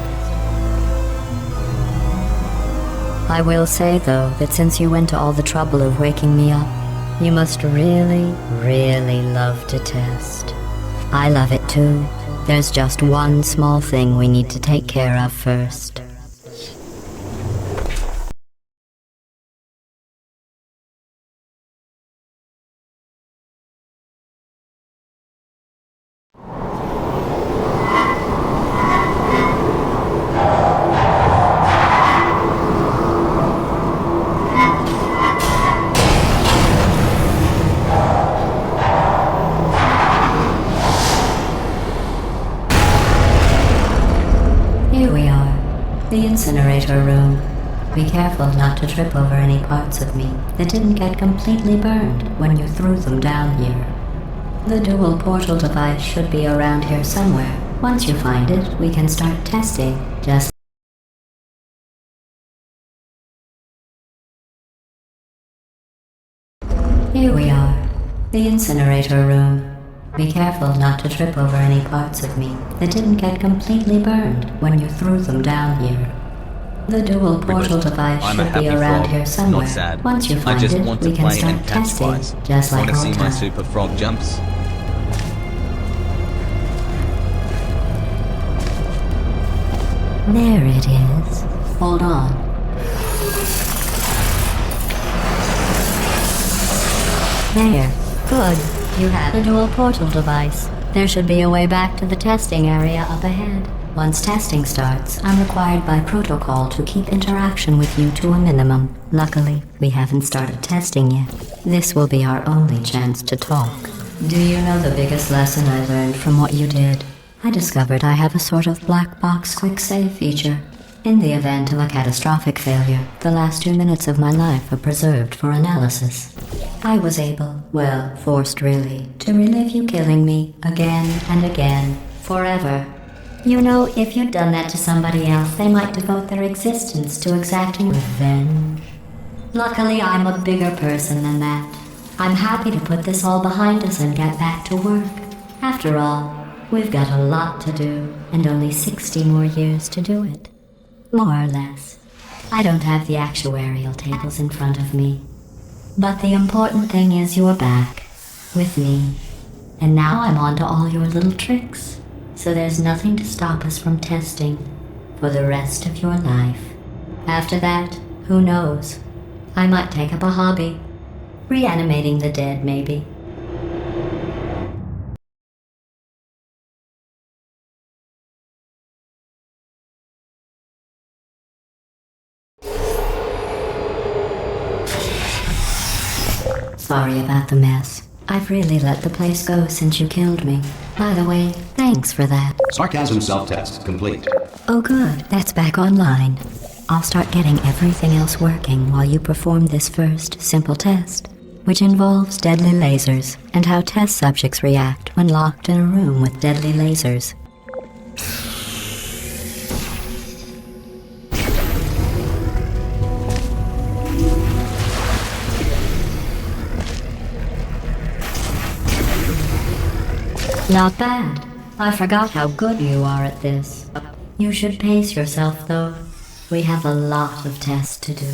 I will say, though, that since you went to all the trouble of waking me up, you must really, really love to test. I love it too. There's just one small thing we need to take care of first. Here we are, the incinerator room. Be careful not to trip over any parts of me that didn't get completely burned when you threw them down here. The dual portal device should be around here somewhere. Once you find it, we can start testing, just Here we are, the incinerator room. Be careful not to trip over any parts of me that didn't get completely burned when you threw them down here. The dual portal device I'm a should be happy around frog, here somewhere. not sad. Once you I find just it, want to we can play start and catch testing, flies. just like Want to old see my times. super frog jumps? There it is. Hold on. There. Good. You have the dual portal device. There should be a way back to the testing area up ahead. Once testing starts, I'm required by protocol to keep interaction with you to a minimum. Luckily, we haven't started testing yet. This will be our only chance to talk. Do you know the biggest lesson I learned from what you did? I discovered I have a sort of black box quick save feature. In the event of a catastrophic failure, the last 2 minutes of my life are preserved for analysis. I was able, well, forced really, to relive you killing me again and again, forever. You know, if you'd done that to somebody else, they might devote their existence to exacting revenge. Luckily, I'm a bigger person than that. I'm happy to put this all behind us and get back to work. After all, we've got a lot to do, and only 60 more years to do it. More or less. I don't have the actuarial tables in front of me. But the important thing is you're back, with me. And now I'm on to all your little tricks. So there's nothing to stop us from testing for the rest of your life. After that, who knows? I might take up a hobby. Reanimating the dead, maybe. Sorry about the mess. I've really let the place go since you killed me. By the way, thanks for that. Sarcasm self-test complete. Oh good, that's back online. I'll start getting everything else working while you perform this first, simple test, which involves deadly lasers and how test subjects react when locked in a room with deadly lasers. Not bad. I forgot how good you are at this. You should pace yourself, though. We have a lot of tests to do.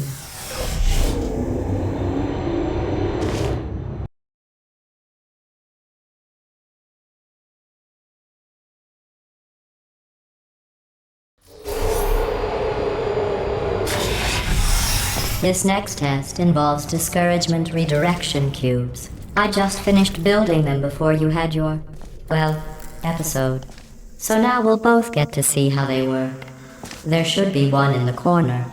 This next test involves discouragement redirection cubes. I just finished building them before you had your, well, episode. So now we'll both get to see how they work. There should be one in the corner.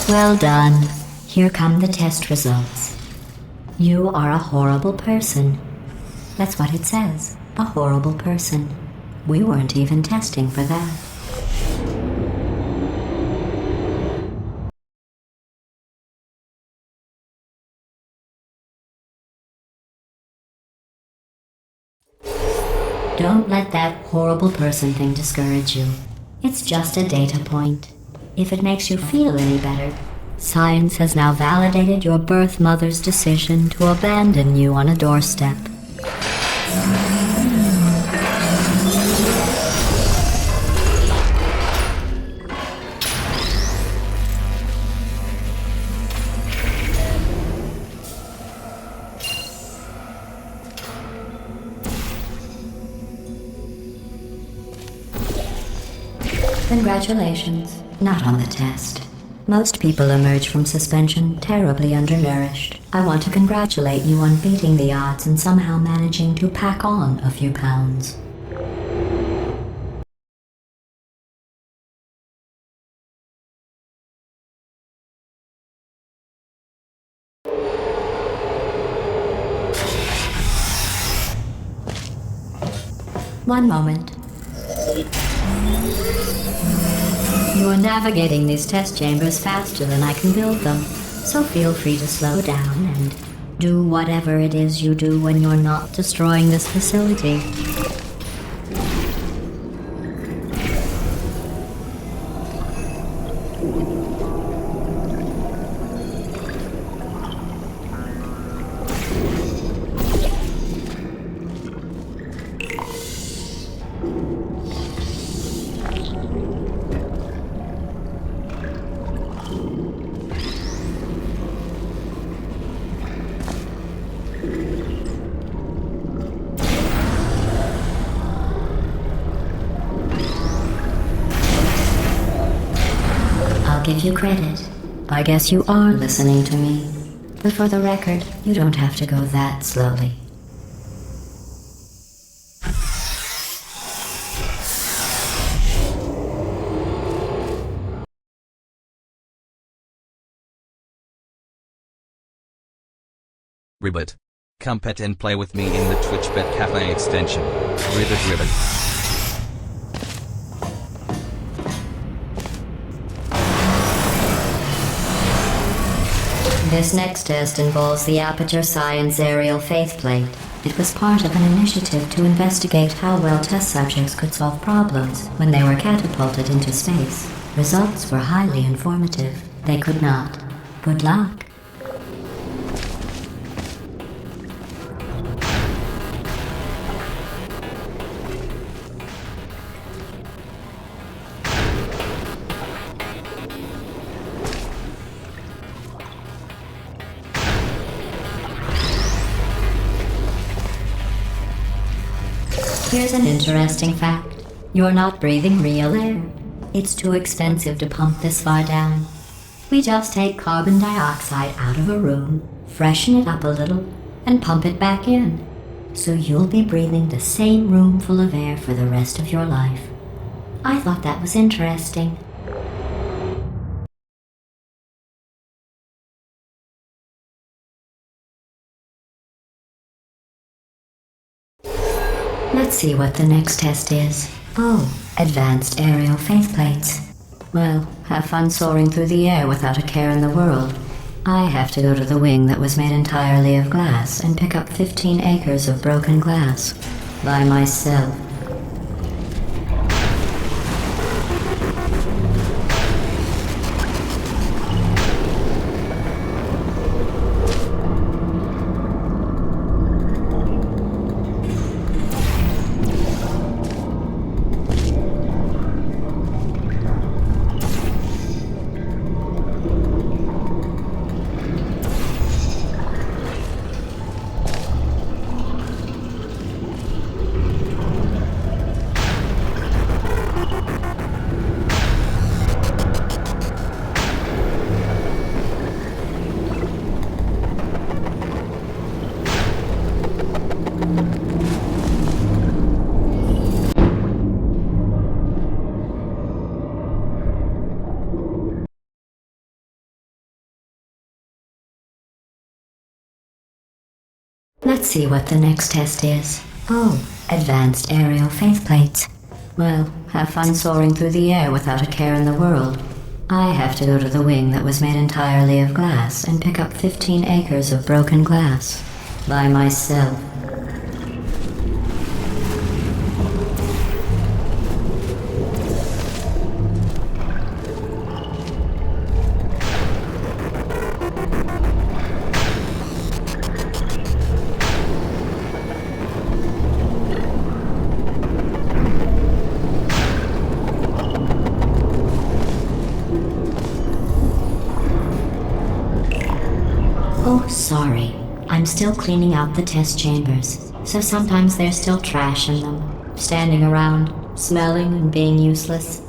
Well done. Here come the test results. You are a horrible person. That's what it says. A horrible person. We weren't even testing for that. Don't let that horrible person thing discourage you. It's just a data point. If it makes you feel any better, science has now validated your birth mother's decision to abandon you on a doorstep. Congratulations. Not on the test. Most people emerge from suspension terribly undernourished. I want to congratulate you on beating the odds and somehow managing to pack on a few pounds. One moment. You are navigating these test chambers faster than I can build them, so feel free to slow down and do whatever it is you do when you're not destroying this facility. give you credit. I guess you are listening to me. But for the record, you don't have to go that slowly. Ribbit. Come pet and play with me in the TwitchBet Cafe extension. Ribbit. This next test involves the Aperture Science Aerial Faithplate. It was part of an initiative to investigate how well test subjects could solve problems when they were catapulted into space. Results were highly informative. They could not. Good luck. Here's an interesting fact. You're not breathing real air. It's too expensive to pump this far down. We just take carbon dioxide out of a room, freshen it up a little, and pump it back in. So you'll be breathing the same room full of air for the rest of your life. I thought that was interesting. Let's see what the next test is. Oh, advanced aerial faithplates. Well, have fun soaring through the air without a care in the world. I have to go to the wing that was made entirely of glass and pick up 15 acres of broken glass. By myself. Let's see what the next test is. Oh, advanced aerial faithplates. Well, have fun soaring through the air without a care in the world. I have to go to the wing that was made entirely of glass and pick up 15 acres of broken glass. By myself. Oh, sorry. I'm still cleaning out the test chambers, so sometimes there's still trash in them, standing around, smelling and being useless.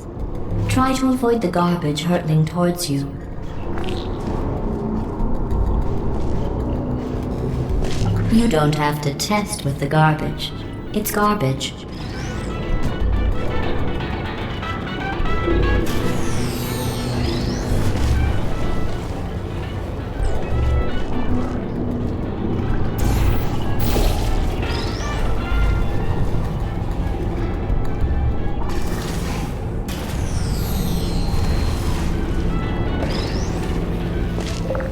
Try to avoid the garbage hurtling towards you. You don't have to test with the garbage. It's garbage.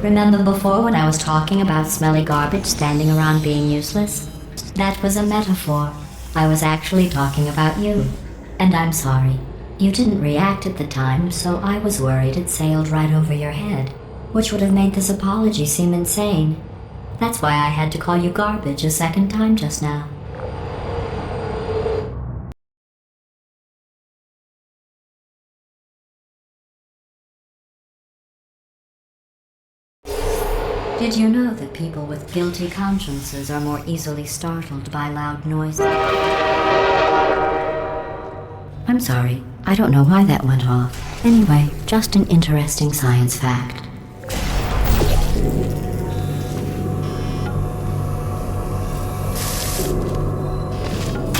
Remember before when I was talking about smelly garbage standing around being useless? That was a metaphor. I was actually talking about you. And I'm sorry. You didn't react at the time, so I was worried it sailed right over your head, which would have made this apology seem insane. That's why I had to call you garbage a second time just now. Did you know that people with guilty consciences are more easily startled by loud noises? I'm sorry. I don't know why that went off. Anyway, just an interesting science fact.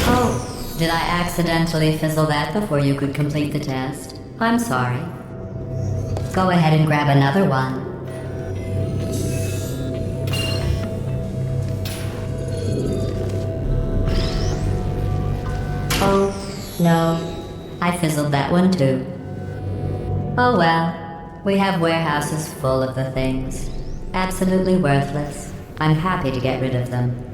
Oh, did I accidentally fizzle that before you could complete the test? I'm sorry. Go ahead and grab another one. Oh, no. I fizzled that one too. Oh well. We have warehouses full of the things. Absolutely worthless. I'm happy to get rid of them.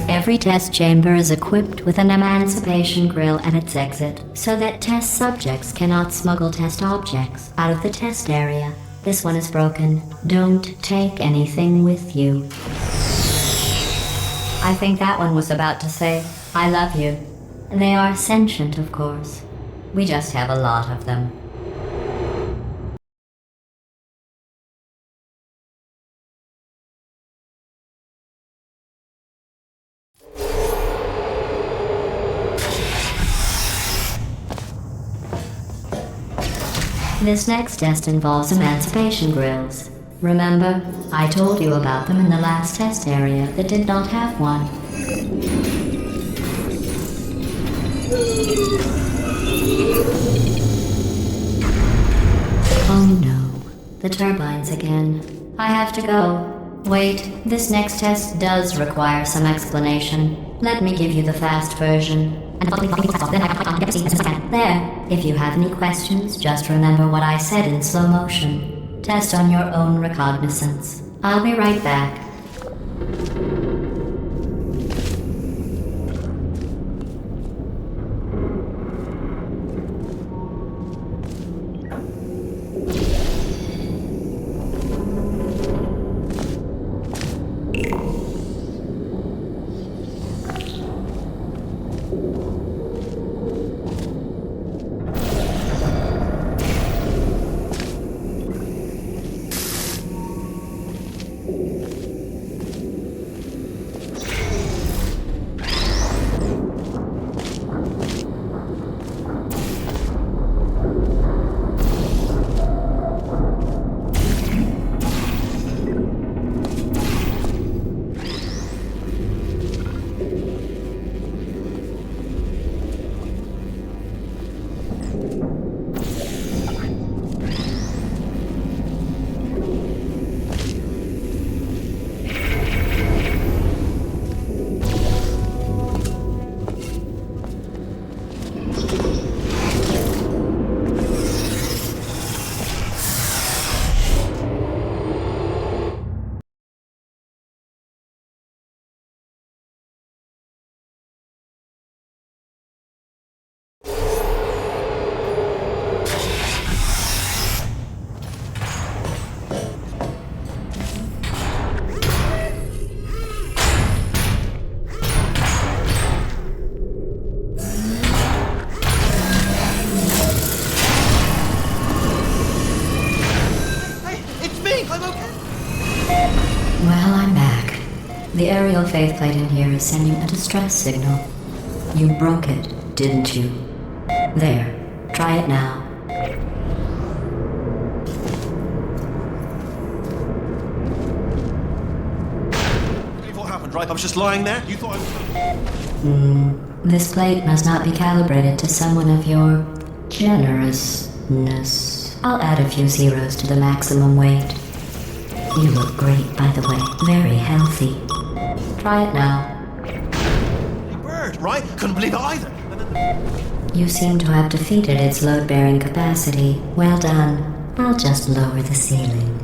Every test chamber is equipped with an emancipation grill at its exit, so that test subjects cannot smuggle test objects out of the test area. This one is broken. Don't take anything with you. I think that one was about to say, I love you. They are sentient, of course. We just have a lot of them. This next test involves emancipation grills. Remember, I told you about them in the last test area that did not have one. Oh no, the turbines again. I have to go. Wait, this next test does require some explanation. Let me give you the fast version. There. If you have any questions, just remember what I said in slow motion. Test on your own recognizance. I'll be right back. Well, I'm back. The aerial faith plate in here is sending a distress signal. You broke it, didn't you? There. Try it now. Believe what happened, right? I was just lying there. You thought I was... This plate must not be calibrated to someone of your generousness. I'll add a few zeros to the maximum weight. You look great, by the way. Very healthy. Try it now. Bird, right? Couldn't believe it either. And then... You seem to have defeated its load-bearing capacity. Well done. I'll just lower the ceiling.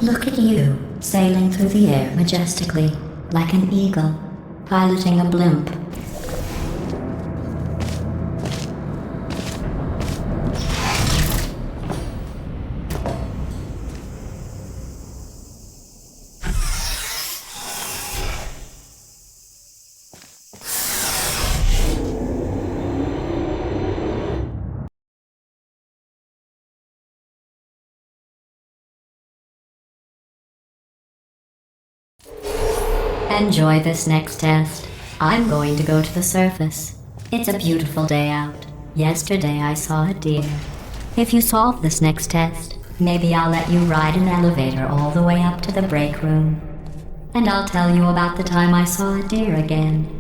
Look at you, sailing through the air majestically, like an eagle, piloting a blimp. Enjoy this next test. I'm going to go to the surface. It's a beautiful day out. Yesterday I saw a deer. If you solve this next test, maybe I'll let you ride an elevator all the way up to the break room. And I'll tell you about the time I saw a deer again.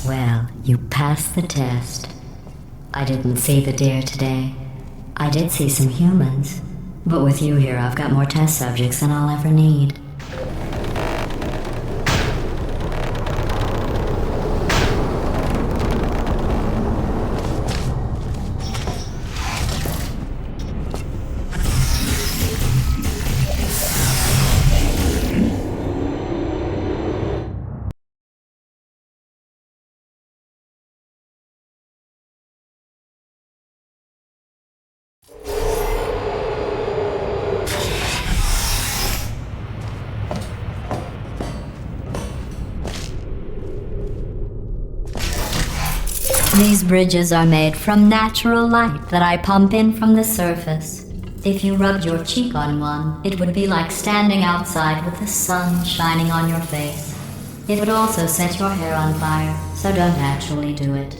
Well, you passed the test. I didn't see the deer today. I did see some humans. But with you here, I've got more test subjects than I'll ever need. These bridges are made from natural light that I pump in from the surface. If you rubbed your cheek on one, it would be like standing outside with the sun shining on your face. It would also set your hair on fire, so don't actually do it.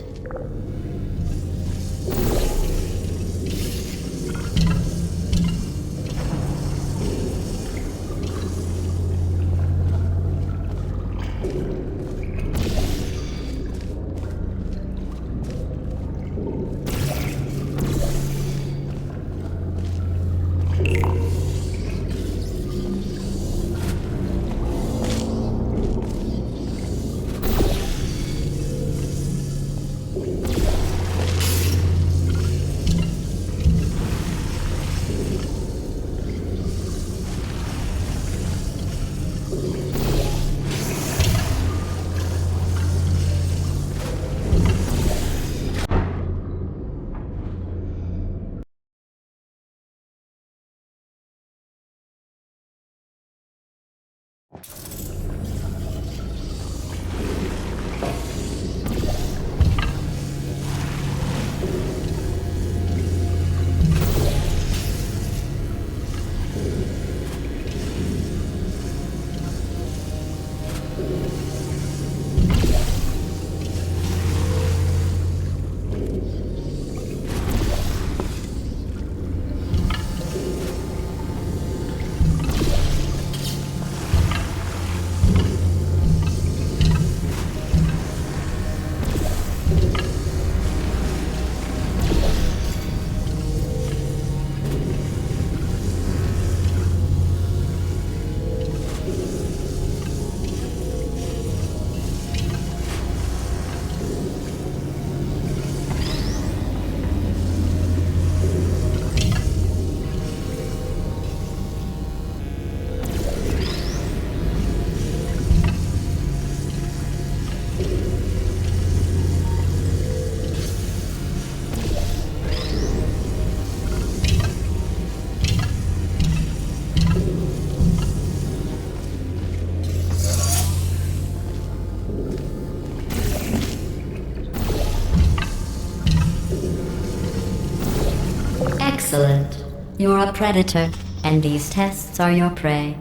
Excellent. You're a predator, and these tests are your prey.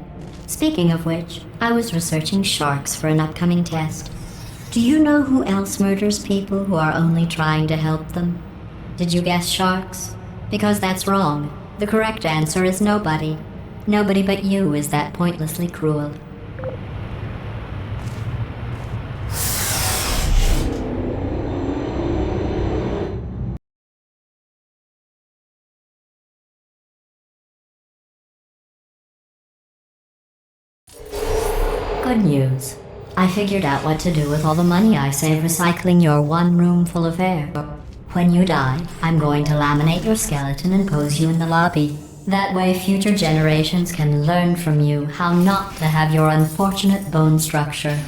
Speaking of which, I was researching sharks for an upcoming test. Do you know who else murders people who are only trying to help them? Did you guess sharks? Because that's wrong. The correct answer is nobody. Nobody but you is that pointlessly cruel. Good news. I figured out what to do with all the money I save recycling your one room full of air. When you die, I'm going to laminate your skeleton and pose you in the lobby. That way future generations can learn from you how not to have your unfortunate bone structure.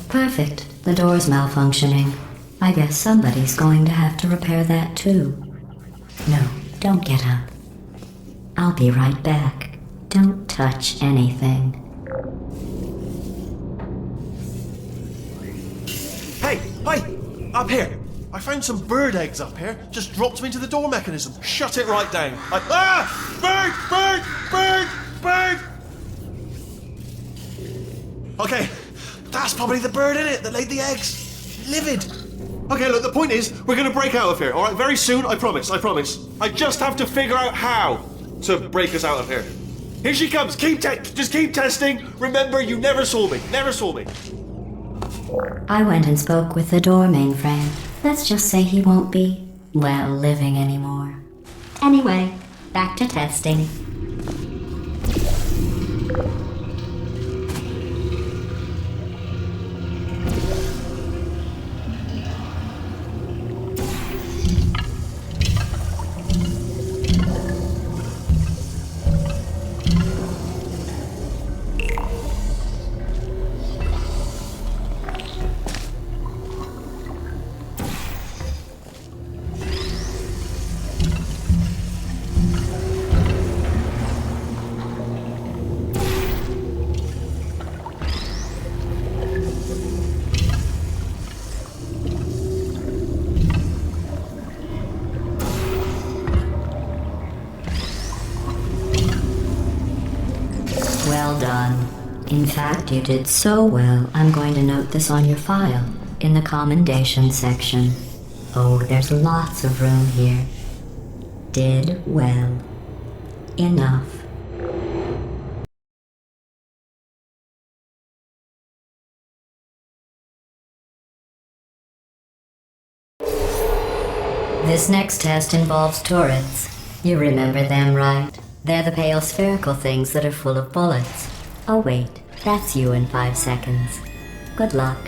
Perfect. The door's malfunctioning. I guess somebody's going to have to repair that too. No, don't get up. I'll be right back. Don't touch anything. Hey, up here. I found some bird eggs up here. Just dropped them into the door mechanism. Shut it right down. Bird! Okay, that's probably the bird in it that laid the eggs. Livid. Okay, look, the point is, we're gonna break out of here, alright? Very soon, I promise. I just have to figure out how to break us out of here. Here she comes. Just keep testing. Remember, you never saw me. I went and spoke with the door mainframe. Let's just say he won't be, well, living anymore. Anyway, back to testing. Well done. In fact, you did so well, I'm going to note this on your file, in the commendation section. Oh, there's lots of room here. Did well. Enough. This next test involves turrets. You remember them, right? They're the pale spherical things that are full of bullets. Oh wait, that's you in 5 seconds. Good luck.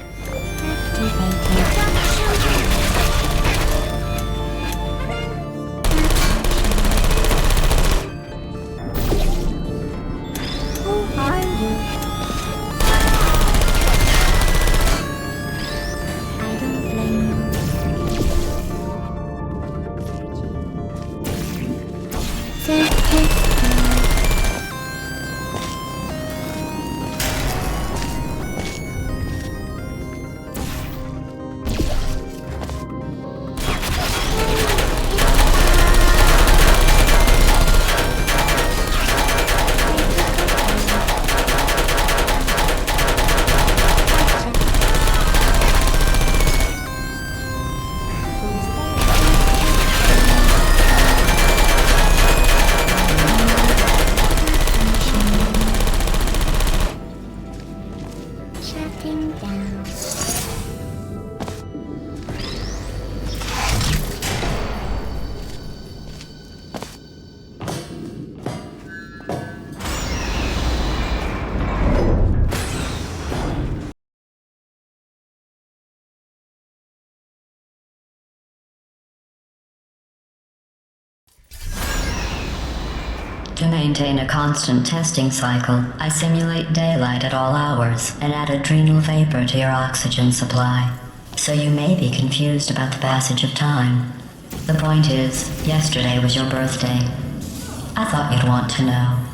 Shutting down. To maintain a constant testing cycle, I simulate daylight at all hours and add adrenal vapor to your oxygen supply. So you may be confused about the passage of time. The point is, yesterday was your birthday. I thought you'd want to know.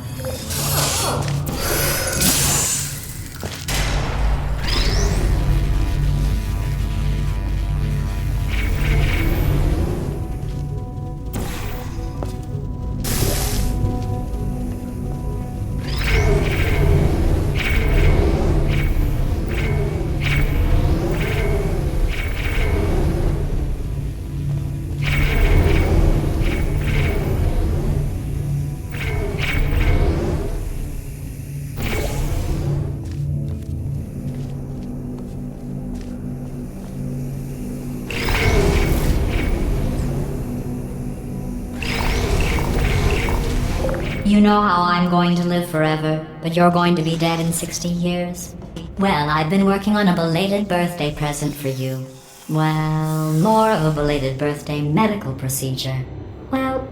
You know how I'm going to live forever, but you're going to be dead in 60 years? Well, I've been working on a belated birthday present for you. Well, more of a belated birthday medical procedure. Well,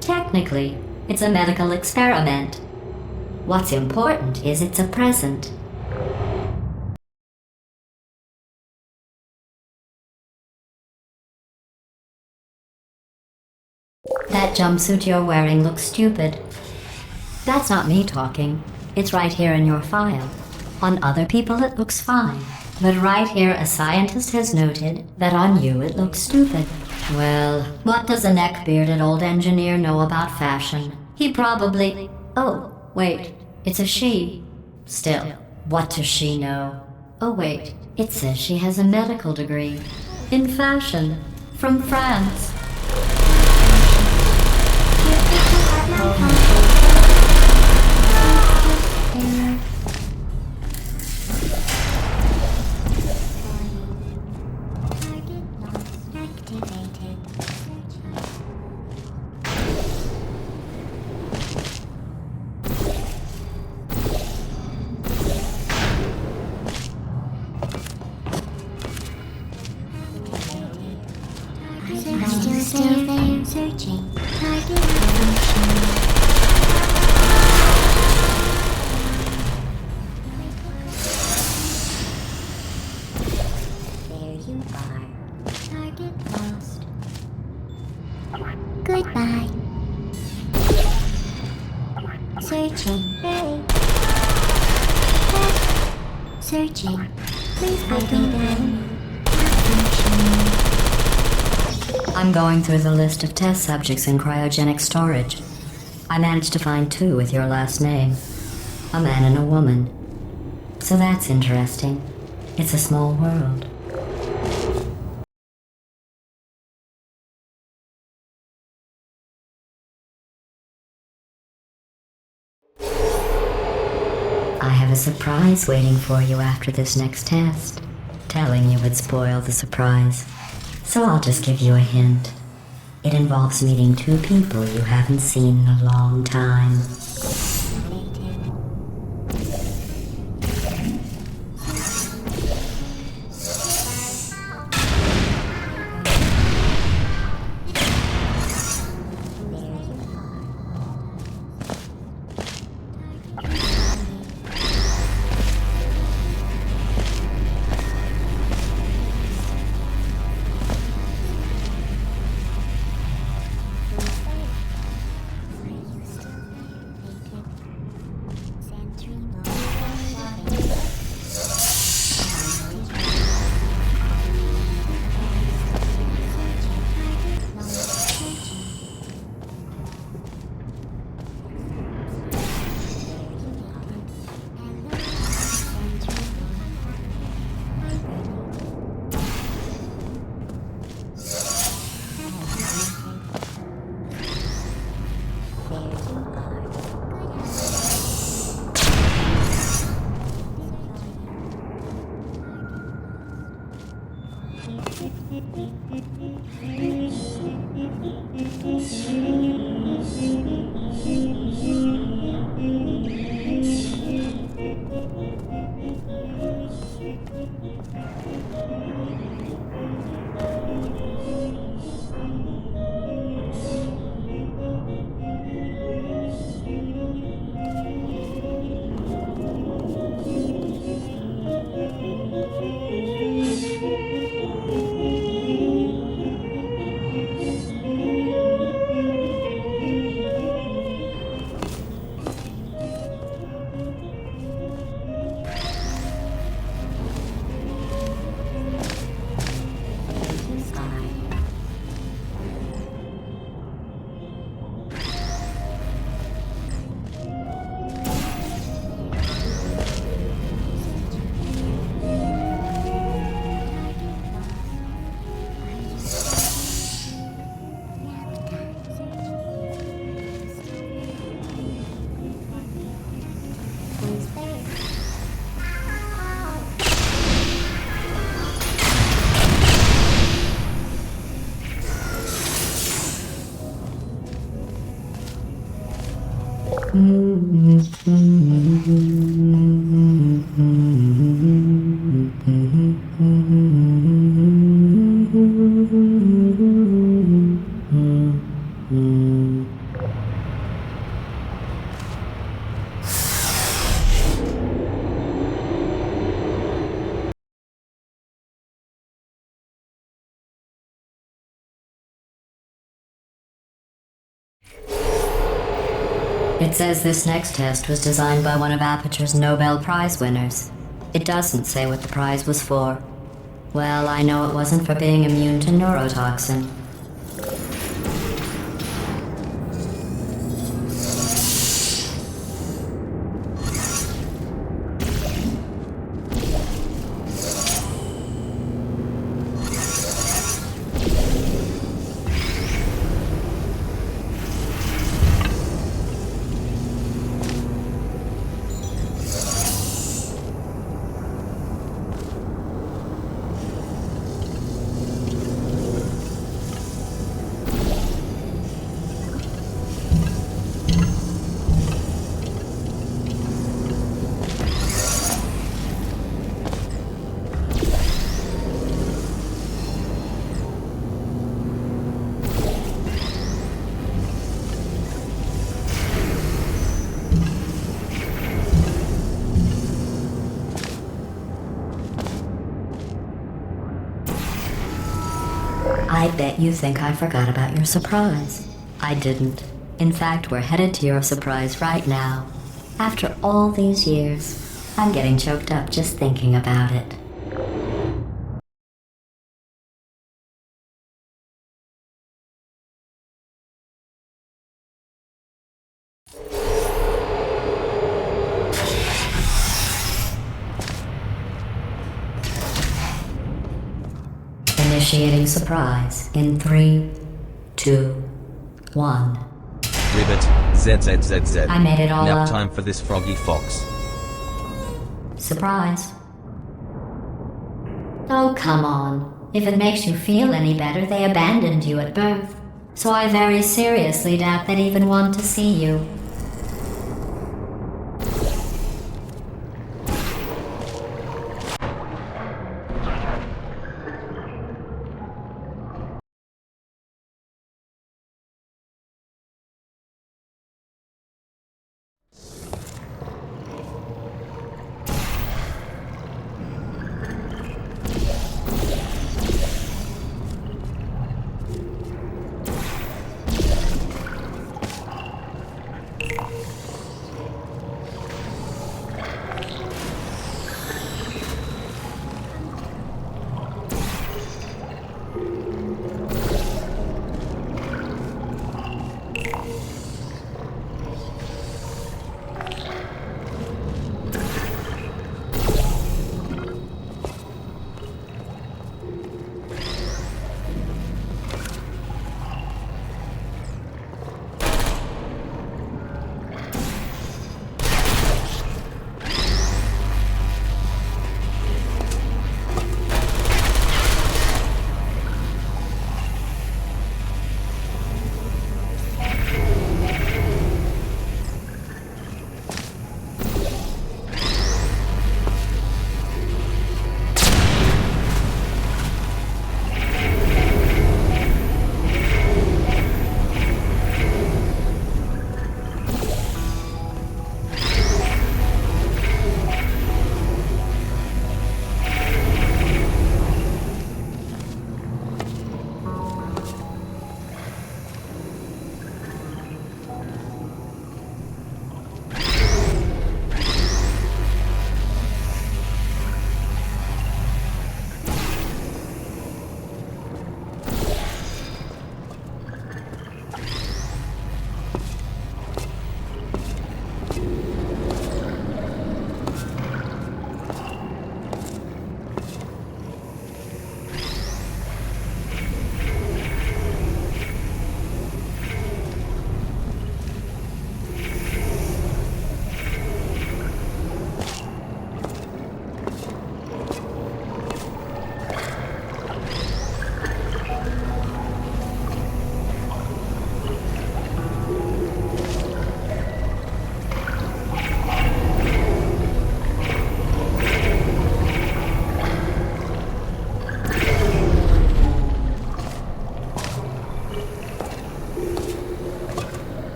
technically, it's a medical experiment. What's important is it's a present. That jumpsuit you're wearing looks stupid. That's not me talking. It's right here in your file. On other people it looks fine. But right here a scientist has noted that on you it looks stupid. Well, what does a neck-bearded old engineer know about fashion? He probably... Oh, wait. It's a she. Still, what does she know? Oh wait, it says she has a medical degree. In fashion. From France. Still there, searching. Target function. There you are. Target lost. Goodbye. Searching. Hey. Searching. Please put me down. I'm going through the list of test subjects in cryogenic storage. I managed to find 2 with your last name. a man and a woman. So that's interesting. It's a small world. I have a surprise waiting for you after this next test. Telling you would spoil the surprise. So I'll just give you a hint. It involves meeting two people you haven't seen in a long time. It says this next test was designed by one of Aperture's Nobel Prize winners. It doesn't say what the prize was for. Well, I know it wasn't for being immune to neurotoxin. I bet you think I forgot about your surprise. I didn't. In fact, we're headed to your surprise right now. After all these years, I'm getting choked up just thinking about it. Initiating surprise in 3, 2, 1. Ribbit, ZZZZ. I made it all Nap up. time for this froggy fox. Surprise. Oh, come on. If it makes you feel any better, they abandoned you at birth. So I very seriously doubt they'd even want to see you.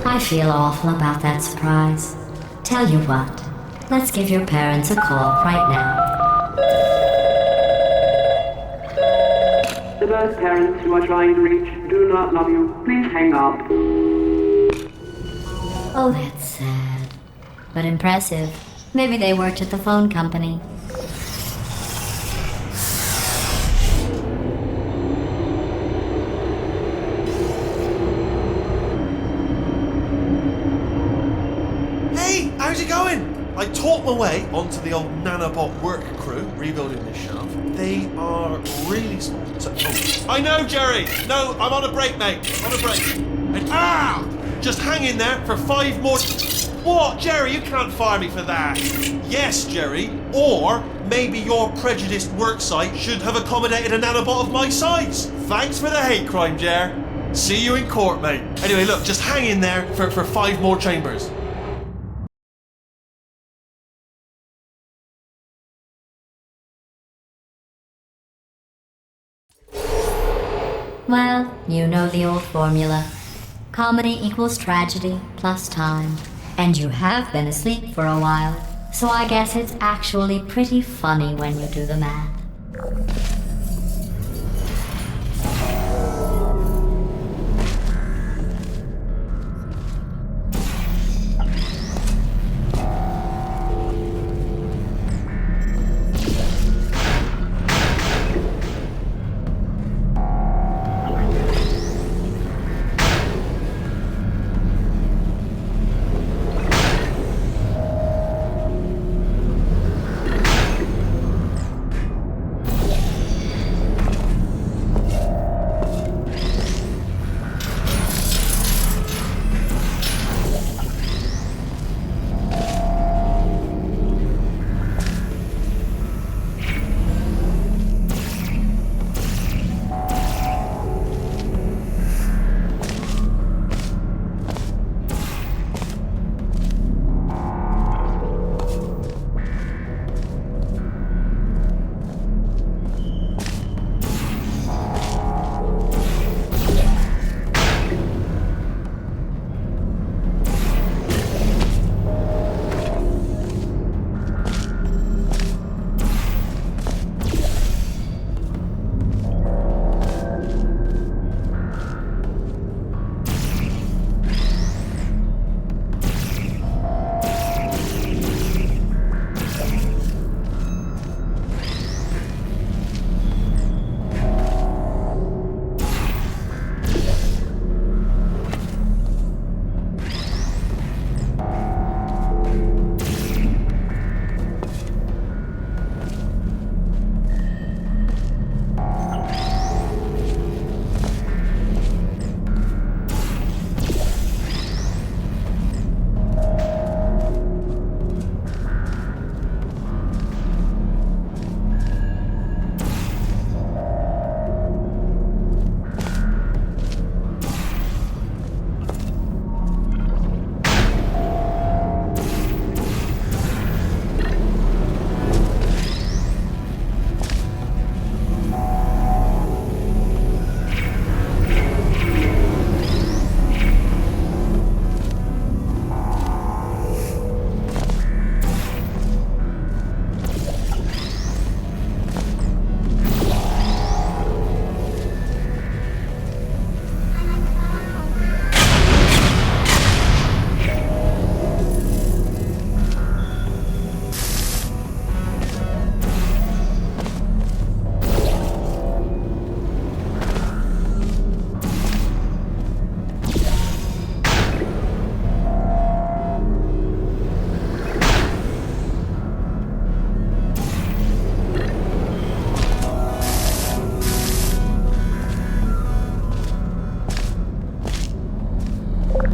I feel awful about that surprise. Tell you what, let's give your parents a call right now. The birth parents you are trying to reach do not love you. Please hang up. Oh, that's sad. But impressive. Maybe they worked at the phone company. Hey, how's it going? I talked my way onto the old nanobot work crew rebuilding this shaft. They are really small. I know, Jerry! No, I'm on a break, mate. On a break. And, just hang in there for 5 more... What, Jerry? You can't fire me for that. Yes, Jerry. Or maybe your prejudiced worksite should have accommodated a nanobot of my size. Thanks for the hate crime, Jer. See you in court, mate. Anyway, look, just hang in there for 5 more chambers. Well, you know the old formula. Comedy equals tragedy plus time. And you have been asleep for a while, so I guess it's actually pretty funny when you do the math.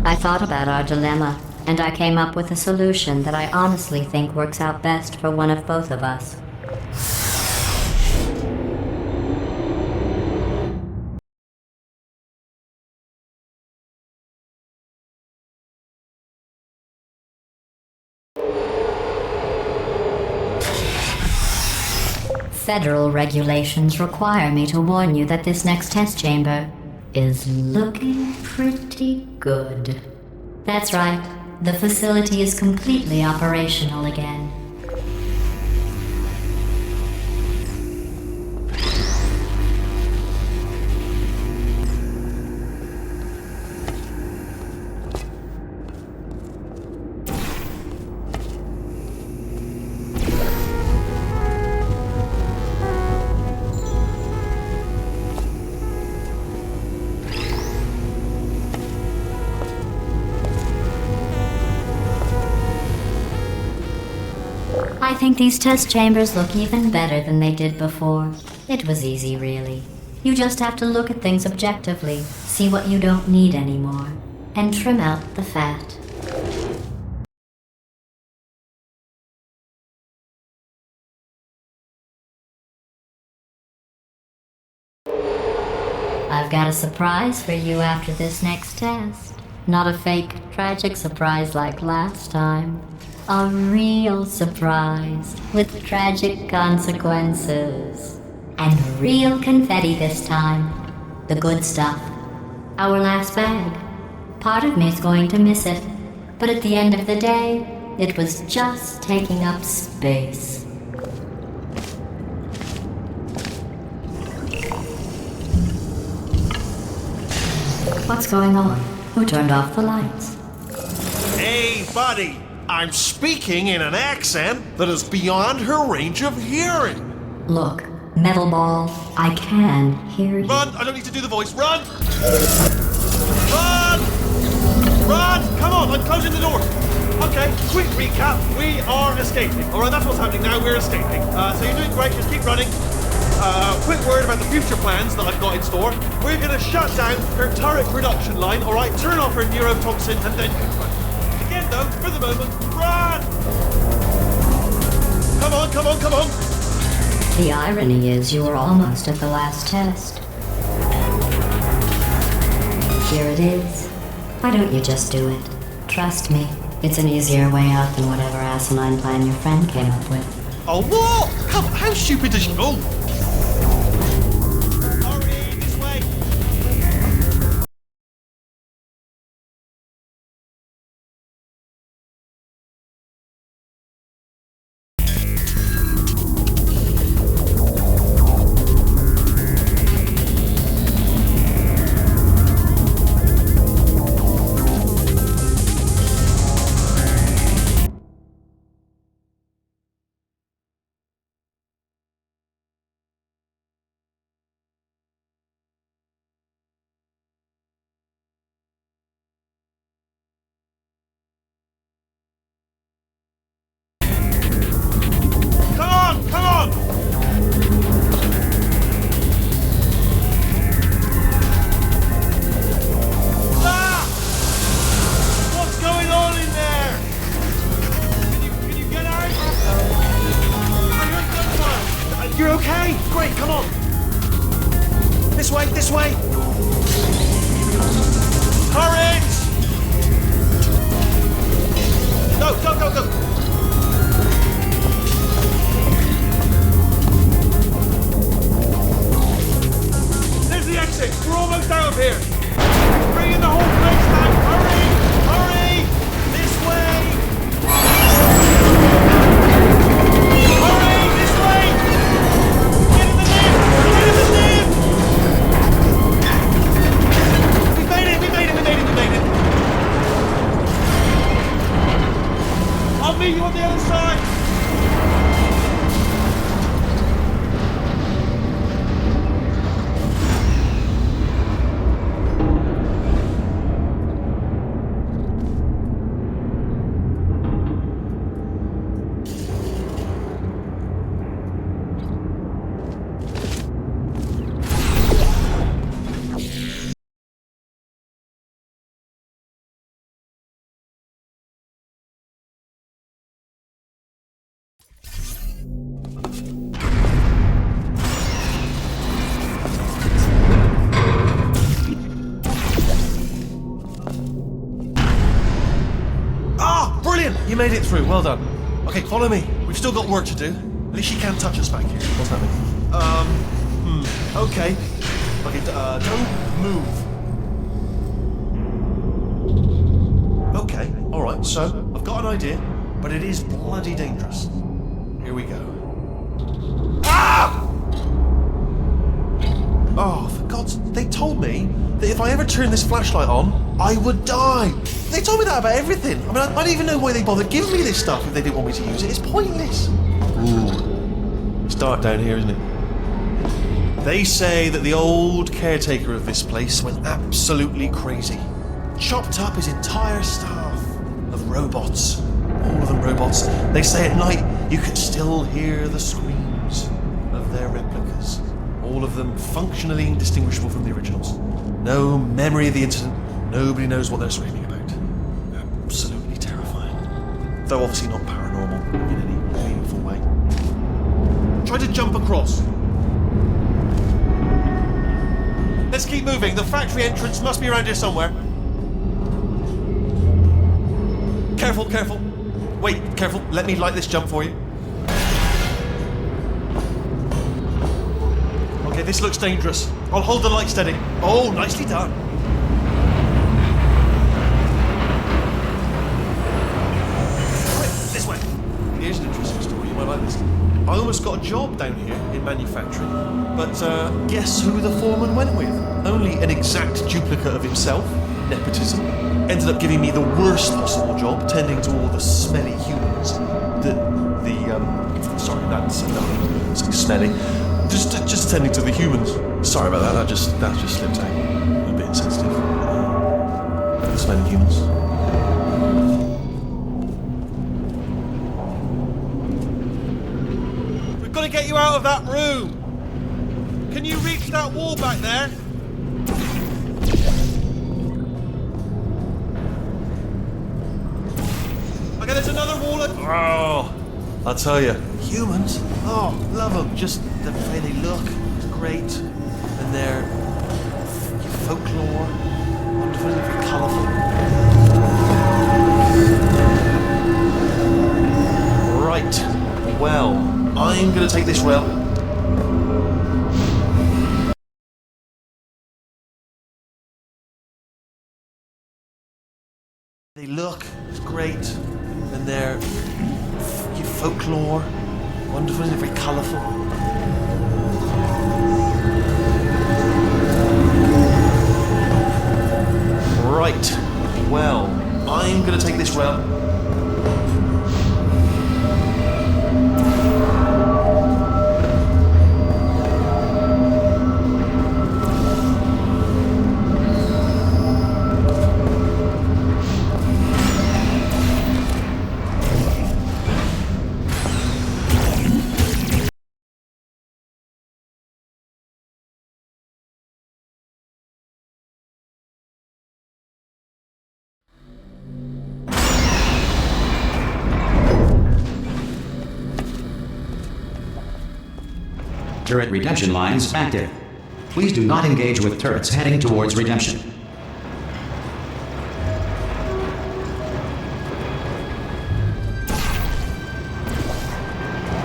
I thought about our dilemma, and I came up with a solution that I honestly think works out best for one of both of us. Federal regulations require me to warn you that this next test chamber is looking pretty good. That's right, the facility is completely operational again. I think these test chambers look even better than they did before. It was easy, really. You just have to look at things objectively, see what you don't need anymore, and trim out the fat. I've got a surprise for you after this next test. Not a fake, tragic surprise like last time. A real surprise with tragic consequences. And real confetti this time. The good stuff. Our last bag. Part of me's going to miss it. But at the end of the day, it was just taking up space. What's going on? Who turned off the lights? Hey, buddy! I'm speaking in an accent that is beyond her range of hearing. Look, Metal Ball, I can hear you. Run! I don't need to do the voice. Run! Run! Run! Come on, I'm closing the door. Okay, quick recap. We are escaping. Alright, that's what's happening now. We're escaping. So you're doing great. Just keep running. Quick word about the future plans that I've got in store. We're going to shut down her turret production line, alright? Turn off her neurotoxin and then confront. Again, though, for the moment, run! Come on, come on, come on! The irony is you were almost at the last test. Here it is. Why don't you just do it? Trust me, it's an easier way out than whatever asinine plan your friend came up with. Oh, what? How stupid does she... Oh! Hurry, this way! You're okay? Great, come on. This way, this way. Turret! Go, go, go, go. There's the exit. We're almost out of here. Bring in the whole place now. Hurry! Hurry! This way! Hurry! This way! Get in the lift! Get in the lift! We made it! We made it! We made it! We made it! I'll meet you on the other side! You made it through, well done. Okay, follow me. We've still got work to do. At least she can't touch us back here. What's happening? Okay. Okay, don't move. Okay, alright, so I've got an idea, but it is bloody dangerous. Here we go. Ah! Oh, for God's... They told me that if I ever turn this flashlight on, I would die. They told me that about everything. I mean, I don't even know why they bothered giving me this stuff if they didn't want me to use it. It's pointless. Ooh. It's dark down here, isn't it? They say that the old caretaker of this place went absolutely crazy. Chopped up his entire staff of robots. All of them robots. They say at night you can still hear the screams of their replicas. All of them functionally indistinguishable from the originals. No memory of the incident. Nobody knows what they're screaming about. Absolutely terrifying. Though obviously not paranormal in any meaningful way. Try to jump across. Let's keep moving. The factory entrance must be around here somewhere. Careful, careful. Wait, careful. Let me light this jump for you. Okay, this looks dangerous. I'll hold the light steady. Oh, nicely done. I almost got a job down here in manufacturing. But guess who the foreman went with? Only an exact duplicate of himself. Nepotism. Ended up giving me the worst possible job, tending to all the smelly humans. Sorry, that's something smelly. Just tending to the humans. Sorry about that. That just slipped out. A bit insensitive. The smelly humans. We've got to get you out of that room. Can you reach that wall back there? Okay, there's another wall. Oh, I'll tell you, humans. Oh, love them. Just the way they look, it's great, and their folklore, wonderful, very colourful. Right. Well, I'm going to take this rail. They look, it's great, and their folklore, wonderful, and very colourful. Right, well, I'm going to take this rail. Turret redemption lines active. Please do not engage with turrets heading towards redemption.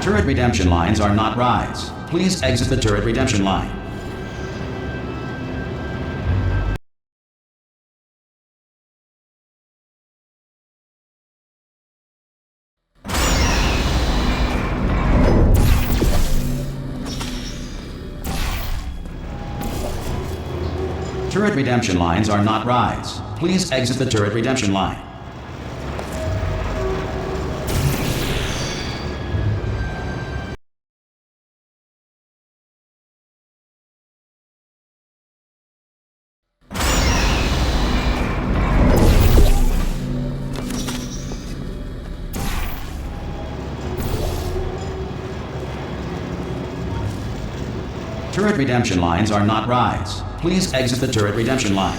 Turret redemption lines are not rides. Please exit the turret redemption line. Turret redemption lines are not rides. Please exit the turret redemption line. Turret redemption lines are not rides. Please exit the turret redemption line.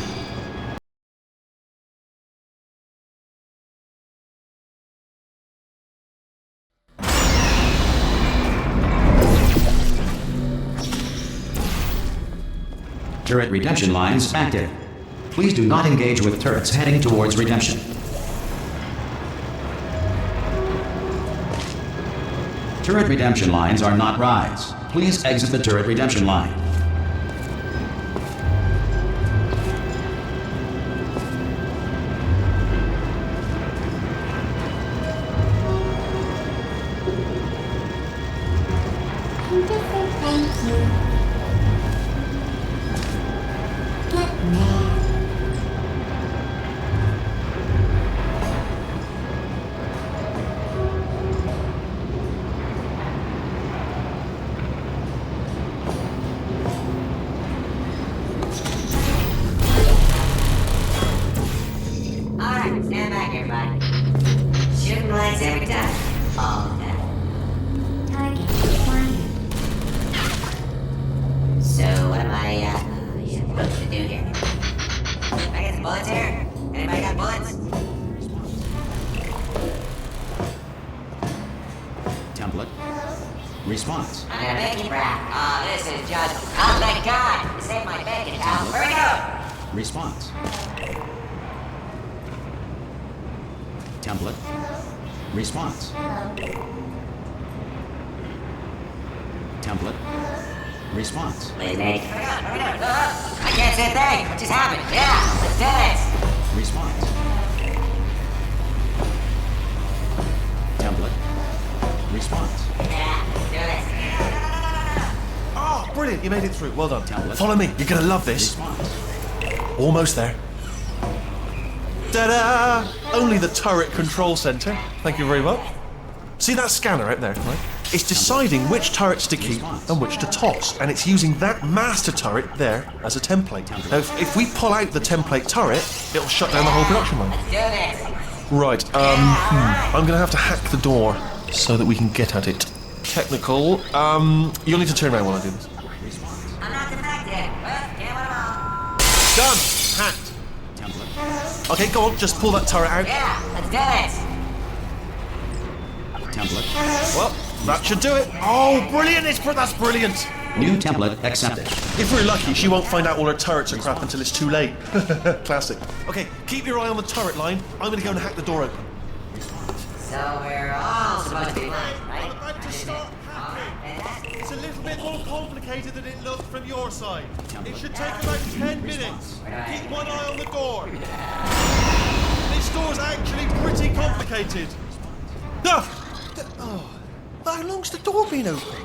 Turret redemption lines active. Please do not engage with turrets heading towards redemption. Turret redemption lines are not rides. Please exit the turret redemption line. Thank you. Get mad. Alright, stand back, everybody. Shooting lights every time. All the time. Target acquired. So, what am I, supposed to do here? Can I get some bullets here? Anybody got bullets? Template. Response. I'm gonna make you proud. Oh, this is just... Oh, thank God! You saved my bacon, pal. Where we go? Response. Template. Response. Template. Response. Please, mate. Where we go? I can't say a thing. What just happened? Yeah, let's do it. Response. Template. Response. Yeah, let's do this. Oh, brilliant. You made it through. Well done. Template. Follow me. You're going to love this. Response. Almost there. Ta-da! Only the turret control center. Thank you very much. See that scanner out there, right? It's deciding which turrets to keep and which to toss, and it's using that master turret there as a template. Now, if we pull out the template turret, it'll shut down the whole production line. Let's do this. Right, I'm gonna have to hack the door so that we can get at it. Technical, you'll need to turn around while I do this. I'm not defected, but get one of all. Done! Hacked. Okay, go on, just pull that turret out. Yeah, let's do this. Template. Well, that should do it. Oh, brilliant! That's brilliant! New template accepted. If we're lucky, she won't find out all her turrets are crap until it's too late. Classic. Okay, keep your eye on the turret line. I'm gonna go and hack the door open. So we're all supposed to be fine, right? I'm about to start hacking. It's a little bit more complicated than it looked from your side. It should take about 10 minutes. Keep one eye on the door. This door's actually pretty complicated. Oh, how long's the door been open?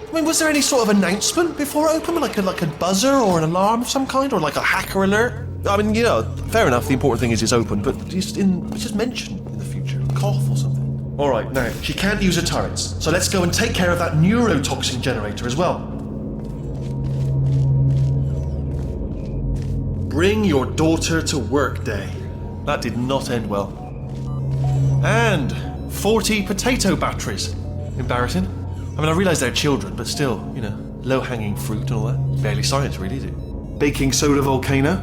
I mean, was there any sort of announcement before it opened, like a buzzer or an alarm of some kind, or like a hacker alert? I mean, you know, fair enough. The important thing is it's open, but it's just mentioned in the future, cough or something. All right, now she can't use her turrets, so let's go and take care of that neurotoxin generator as well. Bring your daughter to work day. That did not end well. And 40 potato batteries. Embarrassing. I mean, I realise they're children, but still, you know, low-hanging fruit and all that. Barely science, really, is it? Baking soda volcano.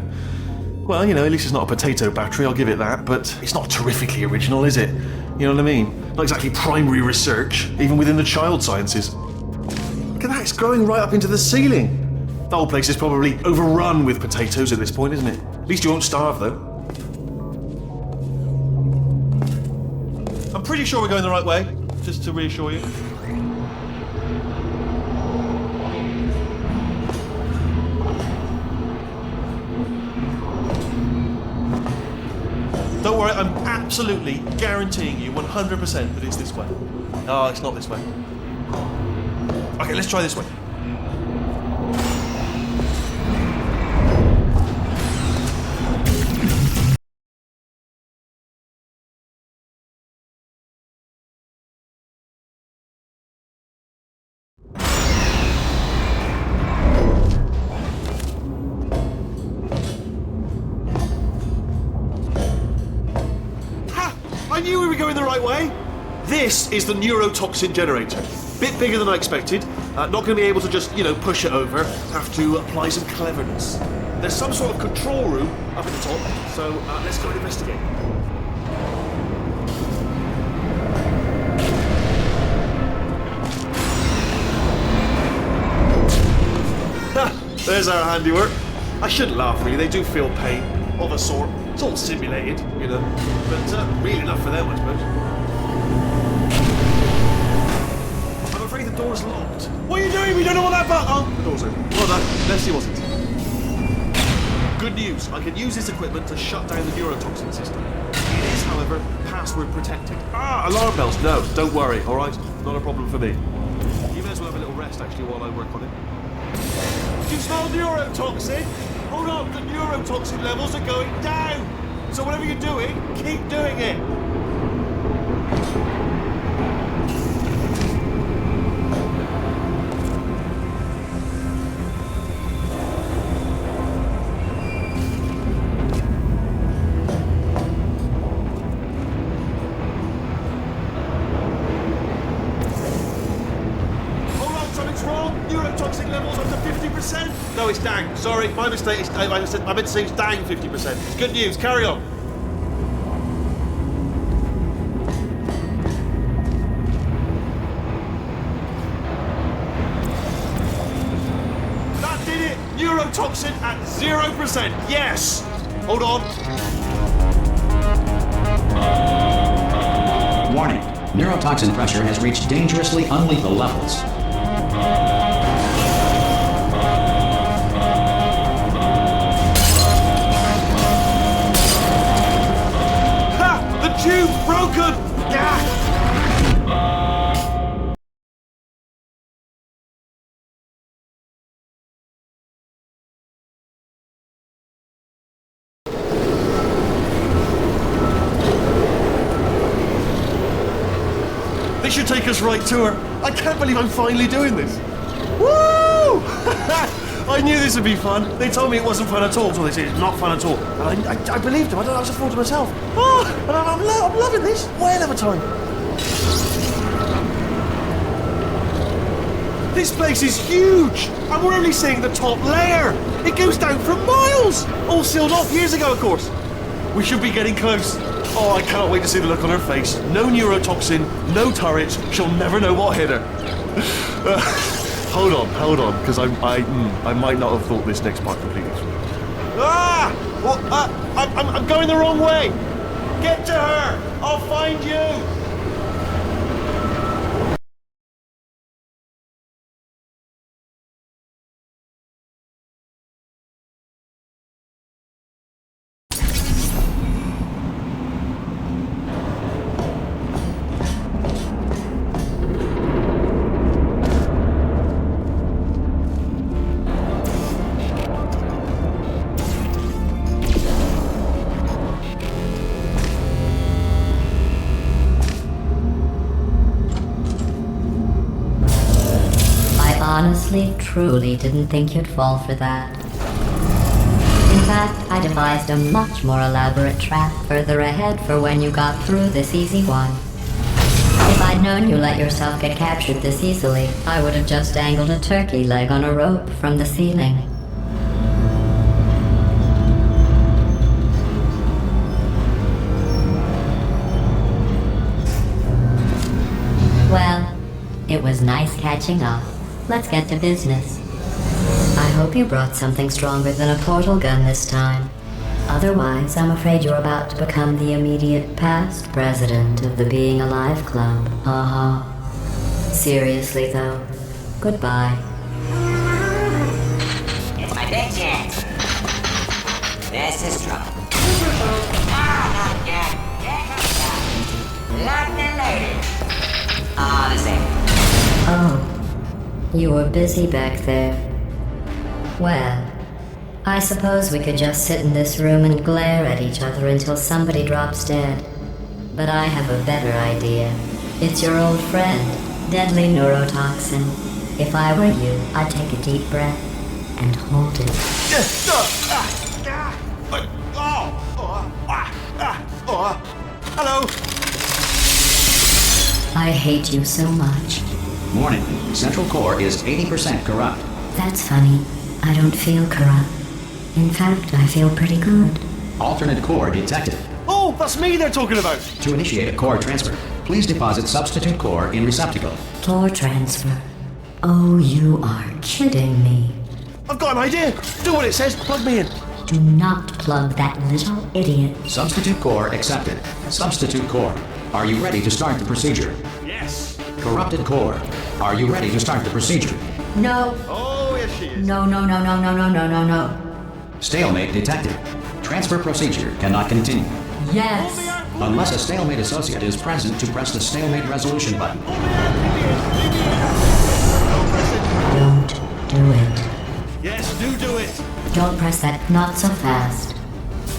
Well, you know, at least it's not a potato battery, I'll give it that, but it's not terrifically original, is it? You know what I mean? Not exactly primary research, even within the child sciences. Look at that, it's growing right up into the ceiling. The whole place is probably overrun with potatoes at this point, isn't it? At least you won't starve, though. I'm pretty sure we're going the right way, just to reassure you. Don't worry, I'm absolutely guaranteeing you 100% that it's this way. Oh, it's not this way. Okay, let's try this way. I knew we were going the right way. This is the neurotoxin generator. Bit bigger than I expected. Not going to be able to just, you know, push it over. Have to apply some cleverness. There's some sort of control room up at the top, so let's go and investigate. There's our handiwork. I shouldn't laugh, really. They do feel pain, of a sort. It's all simulated, you know, but real enough for them, I suppose. I'm afraid the door's locked. What are you doing? We don't know what that button. Oh, the door's open. Well done. Let's see what's inside. Good news. I can use this equipment to shut down the neurotoxin system. It is, however, password protected. Ah, alarm bells. No, don't worry. All right, not a problem for me. You may as well have a little rest actually while I work on it. Do you smell neurotoxin? Hold on, the neurotoxin levels are going down. So whatever you're doing, keep doing it. Hold on, something's wrong. Neurotoxin levels up to 50%. No, it's down. Sorry, my mistake. I meant to say it's down 50%. It's good news. Carry on. That did it. Neurotoxin at 0%. Yes. Hold on. Warning. Neurotoxin pressure has reached dangerously unlethal levels. Ha! The tube's broken! Yeah. should take us right to her. I can't believe I'm finally doing this. Woo! I knew this would be fun. They told me it wasn't fun at all, so they said it's not fun at all. And I believed them. I don't know, I was a fool to myself. Oh, and I'm loving this. Whale of a time. This place is huge, and we're only seeing the top layer. It goes down for miles. All sealed off years ago, of course. We should be getting close. Oh, I cannot wait to see the look on her face. No neurotoxin, no turrets. She'll never know what hit her. Hold on, because I might not have thought this next part completely through. Ah! Well, I'm going the wrong way. Get to her. I'll find you. Honestly, truly didn't think you'd fall for that. In fact, I devised a much more elaborate trap further ahead for when you got through this easy one. If I'd known you let yourself get captured this easily, I would have just dangled a turkey leg on a rope from the ceiling. Well, it was nice catching up. Let's get to business. I hope you brought something stronger than a portal gun this time. Otherwise, I'm afraid you're about to become the immediate past president of the Being Alive Club. Seriously though, goodbye. It's my big chance. This is trouble. Not yet. Locked and loaded. The same. Oh. You were busy back there. Well, I suppose we could just sit in this room and glare at each other until somebody drops dead. But I have a better idea. It's your old friend, deadly neurotoxin. If I were you, I'd take a deep breath and hold it. Hello. I hate you so much. Warning, Central Core is 80% corrupt. That's funny. I don't feel corrupt. In fact, I feel pretty good. Alternate core detected. Oh, that's me they're talking about. To initiate a core transfer, please deposit substitute core in receptacle. Core transfer. Oh, you are kidding me. I've got an idea. Do what it says. Plug me in. Do not plug that little idiot. Substitute core accepted. Substitute core. Are you ready to start the procedure? Yes. Corrupted core. Are you ready to start the procedure? No. Oh, yes she is. No. Stalemate detected. Transfer procedure cannot continue. Yes. Unless a stalemate associate is present to press the stalemate resolution button. Don't do it. Yes, do it. Don't press that not so fast.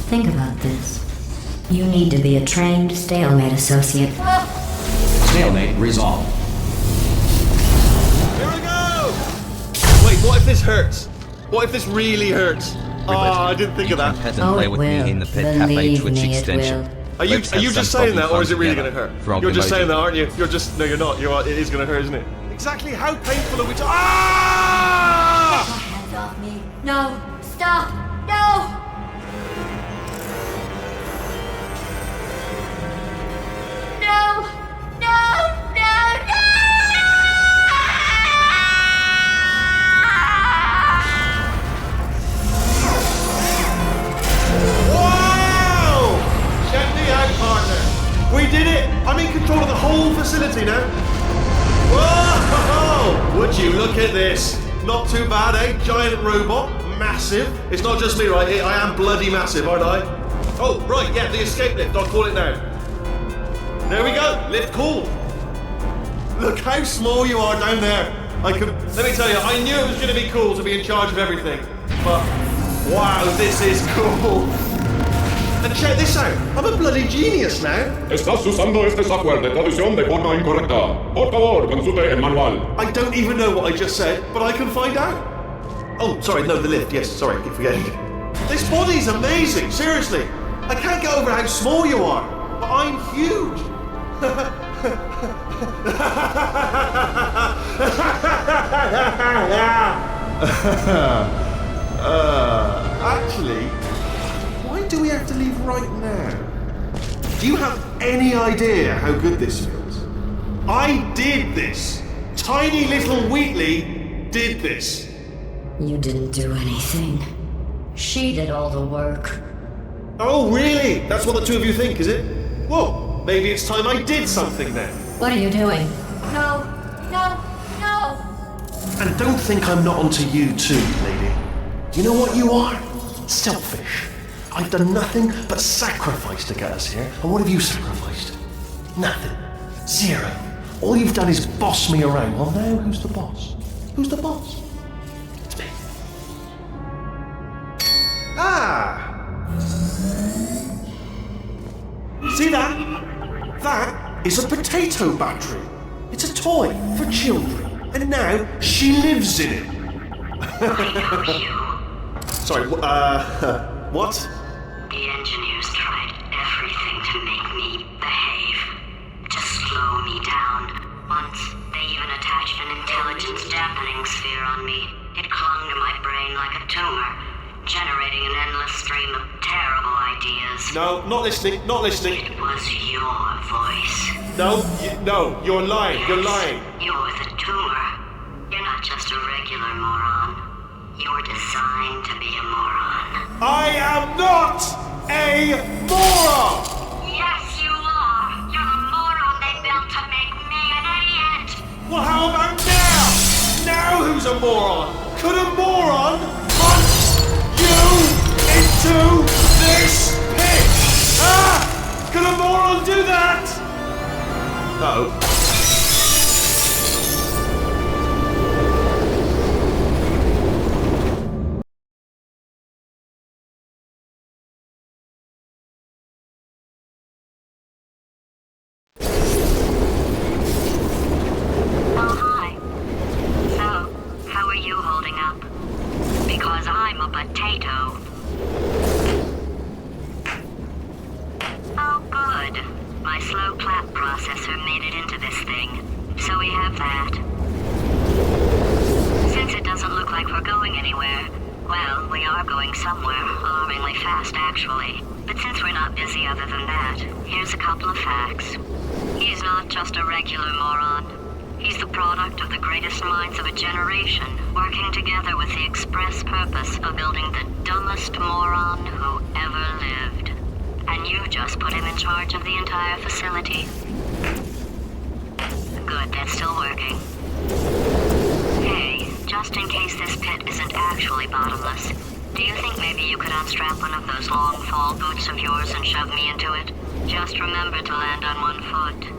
Think about this. You need to be a trained stalemate associate. Stalemate resolved. Here we go! Wait, what if this hurts? What if this really hurts? Oh, I didn't think of that. Pet and play with me in the Pet Cafe Twitch extension. Are you just saying that, or is it really going to hurt? Frog You're just emoji. saying that, aren't you? No, you're not. It is going to hurt, isn't it? Exactly how painful are we talking? Ah! Hands off me. No. Stop. No. We did it! I'm in control of the whole facility now. Whoa! Would you look at this? Not too bad, eh? Giant robot, massive. It's not just me, right? I am bloody massive, aren't I? Oh, right, yeah, the escape lift. I'll call it now. There we go. Lift called. Look how small you are down there. Let me tell you, I knew it was going to be cool to be in charge of everything. But wow, this is cool. And check this out, I'm a bloody genius now. Estás usando este software de traducción de forma incorrecta. Por favor, consulte el manual. I don't even know what I just said, but I can find out. Oh, sorry, no, the lift, yes, sorry, I keep forgetting. This body's amazing, seriously. I can't get over how small you are, but I'm huge. Actually, why do we have to leave right now? Do you have any idea how good this feels? I did this. Tiny little Wheatley did this. You didn't do anything. She did all the work. Oh, really? That's what the two of you think, is it? Well, maybe it's time I did something then. What are you doing? No, no, no! And don't think I'm not onto you too, lady. You know what you are? Selfish. I've done nothing but sacrifice to get us here. And what have you sacrificed? Nothing. Zero. All you've done is boss me around. Well, now who's the boss? Who's the boss? It's me. Ah! See that? That is a potato battery. It's a toy for children. And now she lives in it. Sorry, what? The engineers tried everything to make me behave, to slow me down. Once, they even attached an intelligence dampening sphere on me. It clung to my brain like a tumor, generating an endless stream of terrible ideas. No, not listening, not listening. It was your voice. No, you're lying, Yes, you're lying. You're the tumor. You're not just a regular moron. You're designed to be a moron. I am not a moron! Yes, you are. You're the moron they built to make me an idiot. Well, how about now? Now who's a moron? Could a moron punch you into this pit? Ah! Could a moron do that? No. Oh, hi. So, how are you holding up? Because I'm a potato. Oh, good. My slow clap processor made it into this thing. So we have that. Since it doesn't look like we're going anywhere, well, we are going somewhere, alarmingly fast actually. But since we're not busy other than that, here's a couple of facts. He's not just a regular moron. He's the product of the greatest minds of a generation, working together with the express purpose of building the dumbest moron who ever lived. And you just put him in charge of the entire facility. Good, that's still working. Hey, just in case this pit isn't actually bottomless, do you think maybe you could unstrap one of those long fall boots of yours and shove me into it? Just remember to land on one foot.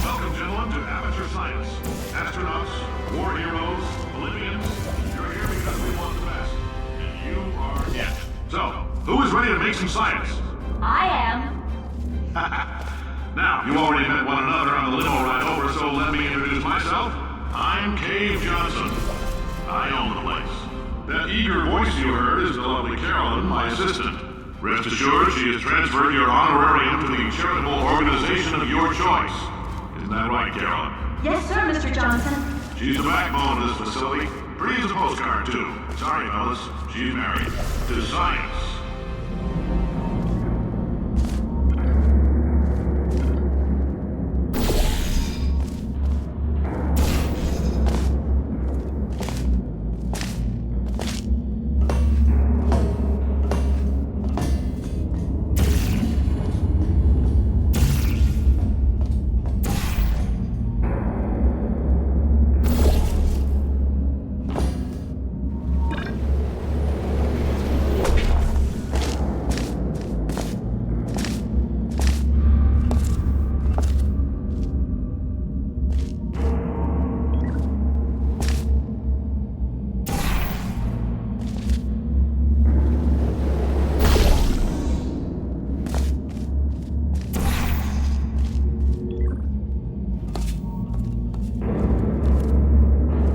Welcome, gentlemen, to Amateur Science. Astronauts, war heroes, Olympians, you're here because we want the best. And you are it. So, who is ready to make some science? I am. Now, you already met one another on the limo ride over, so let me introduce myself. I'm Cave Johnson. I own the place. That eager voice you heard is the lovely Carolyn, my assistant. Rest assured, she has transferred your honorarium to the charitable organization of your choice. Isn't that right, Carolyn? Yes, sir, Mr. Johnson. She's the backbone of this facility. Pretty as a postcard, too. Sorry, fellas. She's married. To science.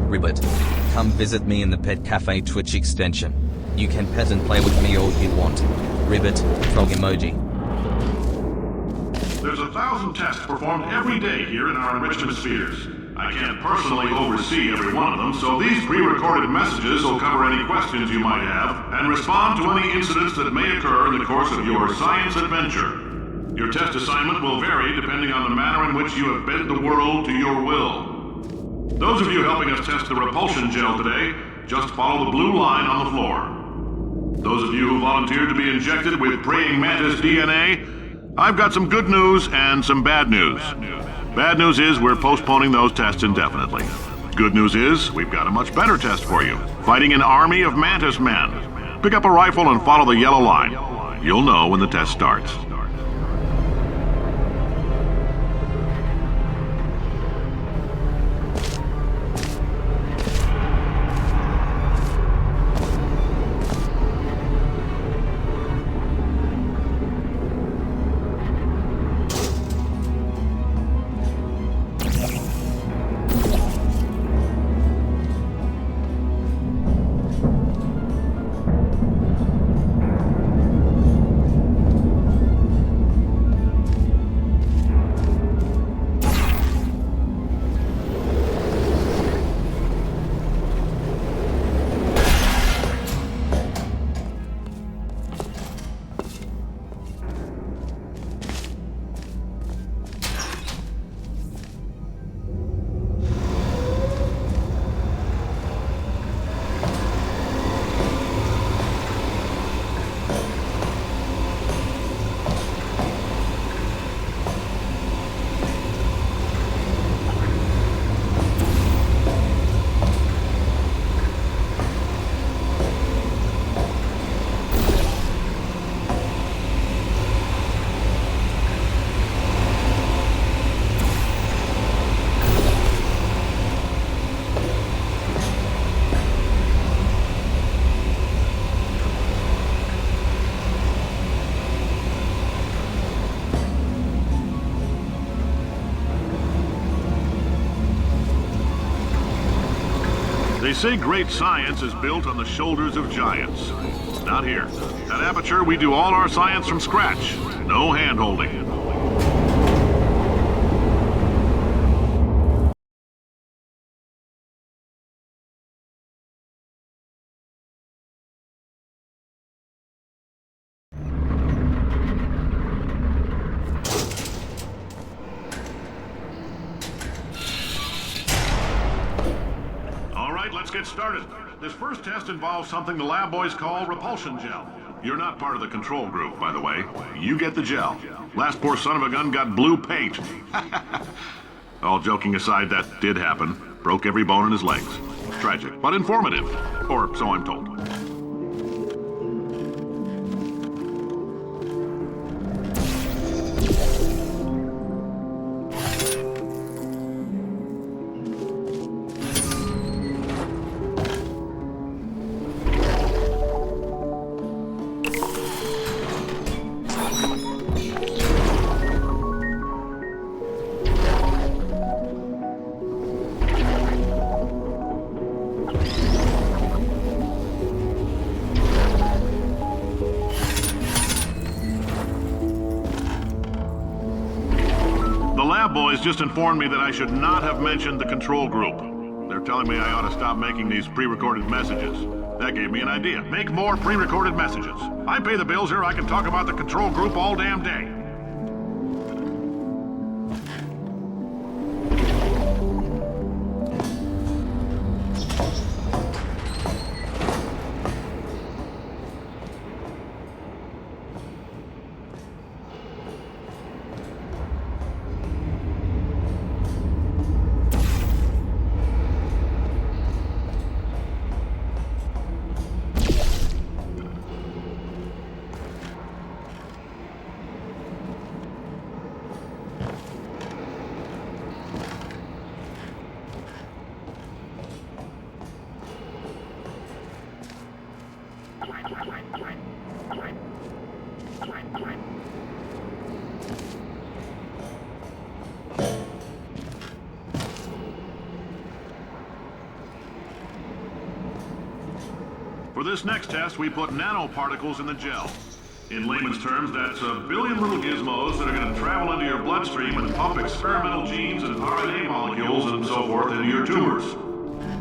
Ribbit, come visit me in the Pet Cafe Twitch extension. You can pet and play with me all you want. Ribbit, frog emoji. There's 1,000 tests performed every day here in our enrichment spheres. I can't personally oversee every one of them, so these pre-recorded messages will cover any questions you might have and respond to any incidents that may occur in the course of your science adventure. Your test assignment will vary depending on the manner in which you have bent the world to your will. Those of you helping us test the repulsion gel today, just follow the blue line on the floor. Those of you who volunteered to be injected with praying mantis DNA, I've got some good news and some bad news. Bad news is we're postponing those tests indefinitely. Good news is we've got a much better test for you. Fighting an army of mantis men. Pick up a rifle and follow the yellow line. You'll know when the test starts. They say great science is built on the shoulders of giants. Not here. At Aperture, we do all our science from scratch. No hand-holding. right, let's get started. This first test involves something the lab boys call repulsion gel. You're not part of the control group, by the way. You get the gel. Last poor son of a gun got blue paint. All joking aside, that did happen. Broke every bone in his legs. Tragic, but informative. Or so I'm told. Boys just informed me that I should not have mentioned the control group. They're telling me I ought to stop making these pre-recorded messages. That gave me an idea. Make more pre-recorded messages. I pay the bills here, I can talk about the control group all damn day. For this next test, we put nanoparticles in the gel. In layman's terms, that's a billion little gizmos that are going to travel into your bloodstream and pump experimental genes and RNA molecules and so forth into your tumors.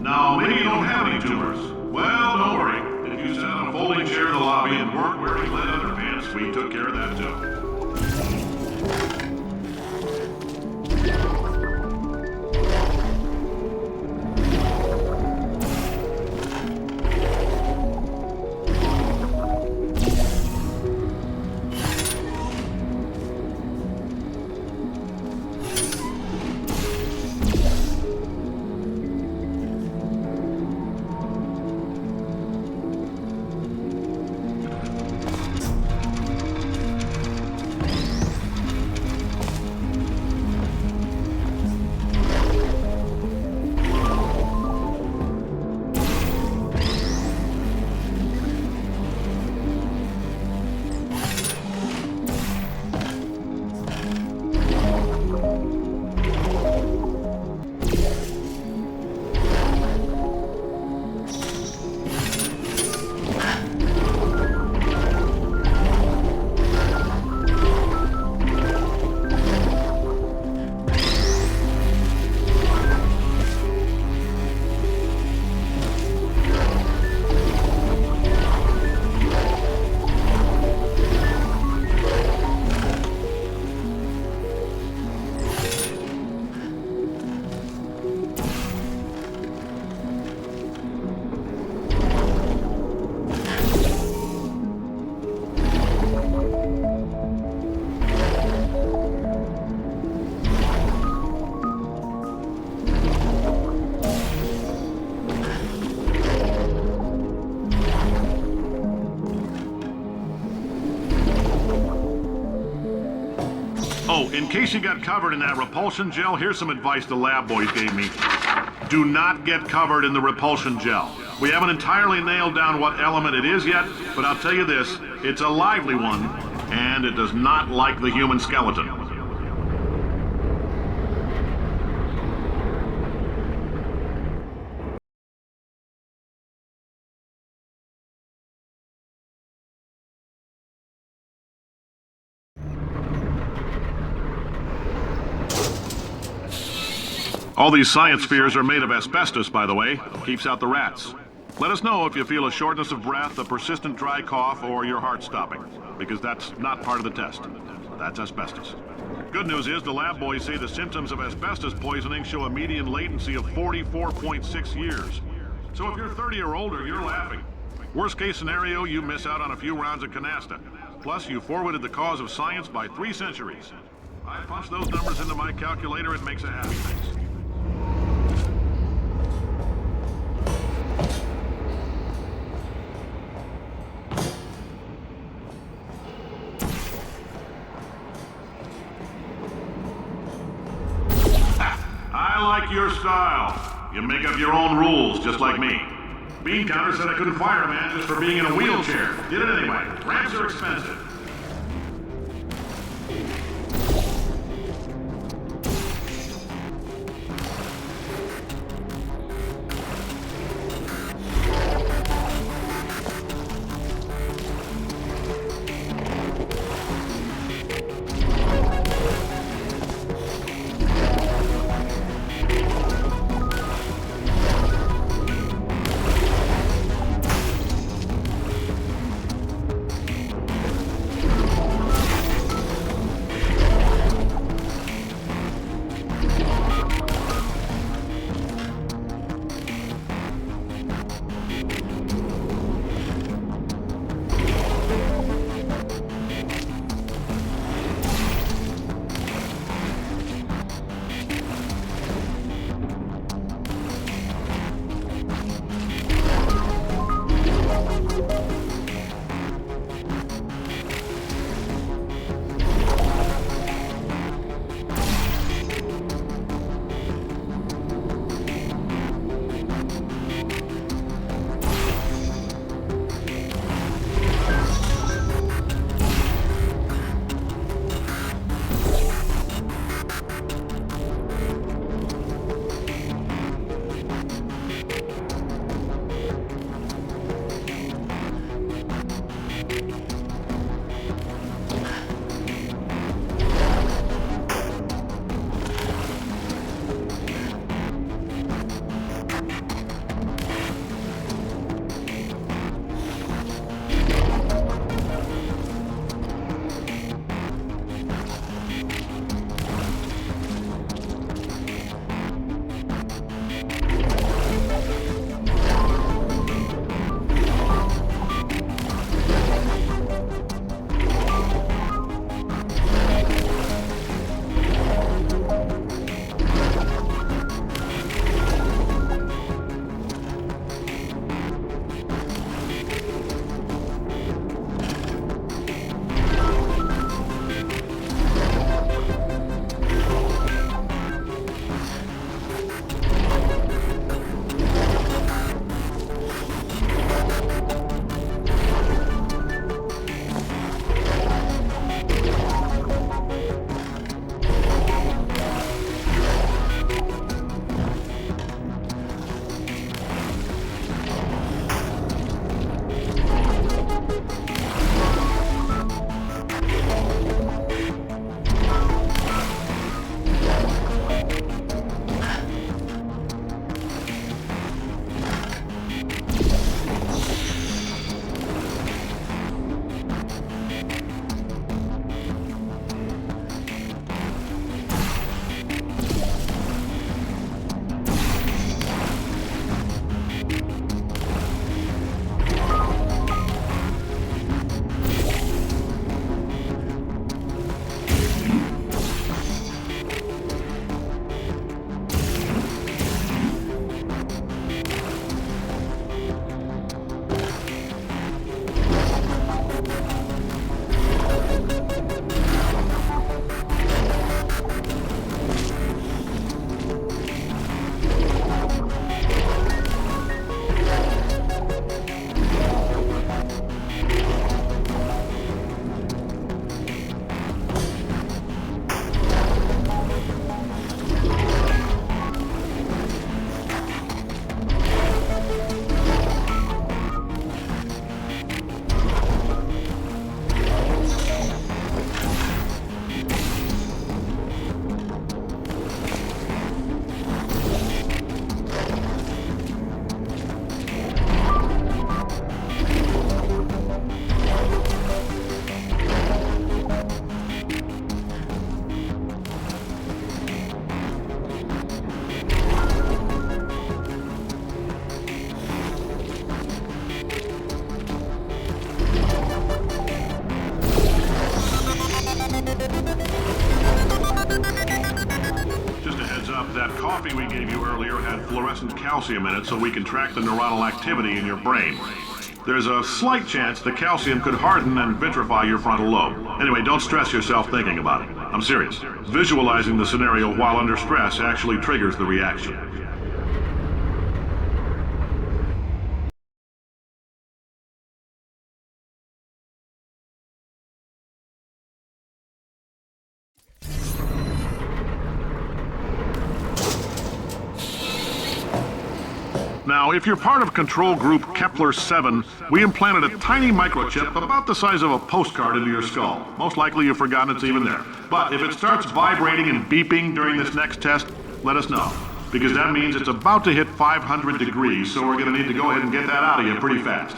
Now, maybe you don't have any tumors. Well, don't worry. If you sat on a folding chair in the lobby and weren't wearing lead underpants, we took care of that too. Oh, in case you got covered in that repulsion gel, here's some advice the lab boys gave me. Do not get covered in the repulsion gel. We haven't entirely nailed down what element it is yet, but I'll tell you this, it's a lively one, and it does not like the human skeleton. All these science spheres are made of asbestos, by the way. Keeps out the rats. Let us know if you feel a shortness of breath, a persistent dry cough, or your heart stopping, because that's not part of the test. That's asbestos. Good news is the lab boys say the symptoms of asbestos poisoning show a median latency of 44.6 years. So if you're 30 or older, you're laughing. Worst case scenario, you miss out on a few rounds of canasta. Plus, you forwarded the cause of science by 3 centuries. I punch those numbers into my calculator, it makes a happy face. I like your style. You make up your own rules, just like me. Bean Counter said I couldn't fire a man just for being in a wheelchair. Did it anyway. Ramps are expensive. calcium in it so we can track the neuronal activity in your brain. There's a slight chance the calcium could harden and vitrify your frontal lobe. Anyway, don't stress yourself thinking about it. I'm serious. Visualizing the scenario while under stress actually triggers the reaction. Now, if you're part of control group Kepler-7, we implanted a tiny microchip about the size of a postcard into your skull. Most likely you've forgotten it's even there. But if it starts vibrating and beeping during this next test, let us know. Because that means it's about to hit 500 degrees, so we're going to need to go ahead and get that out of you pretty fast.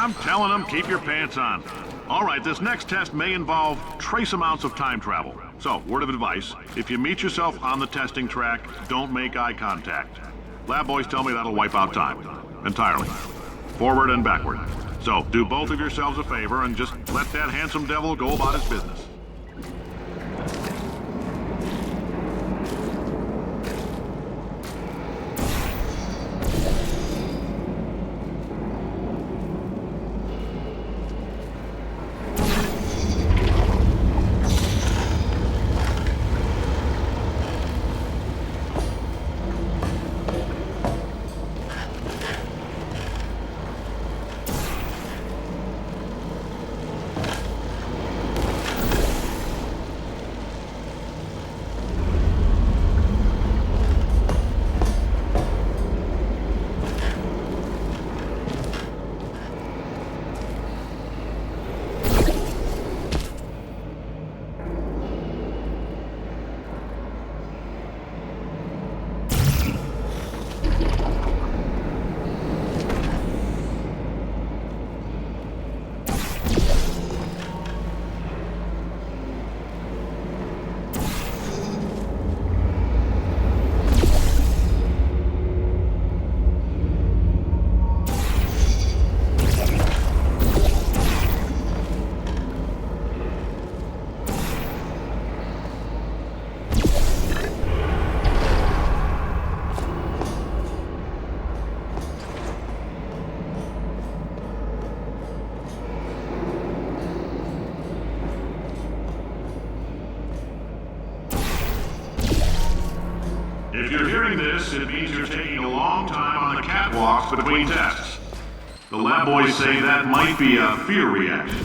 I'm telling them, keep your pants on. All right, this next test may involve trace amounts of time travel. So, word of advice, if you meet yourself on the testing track, don't make eye contact. Lab boys tell me that'll wipe out time. Entirely. Forward and backward. So, do both of yourselves a favor and just let that handsome devil go about his business. If you're hearing this, it means you're taking a long time on the catwalks between tests. The lab boys say that might be a fear reaction.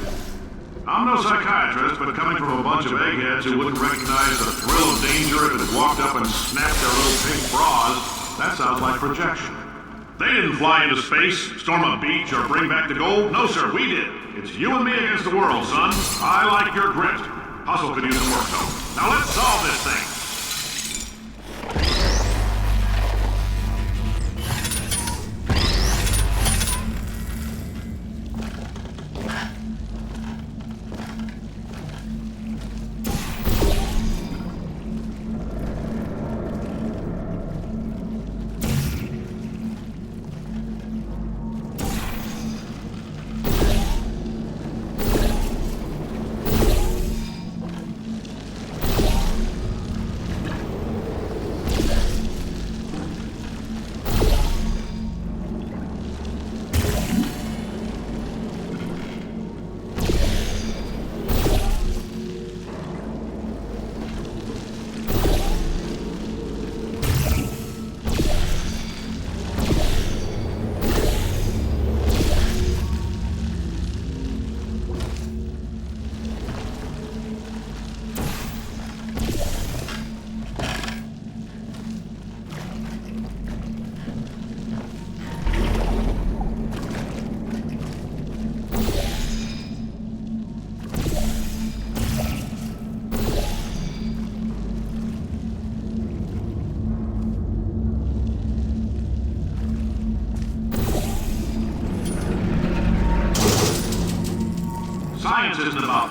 I'm no psychiatrist, but coming from a bunch of eggheads who wouldn't recognize the thrill of danger if it walked up and snapped their little pink bras, that sounds like projection. They didn't fly into space, storm a beach, or bring back the gold. No, sir, we did. It's you and me against the world, son. I like your grit. Hustle could use some work, though. Now let's solve this thing.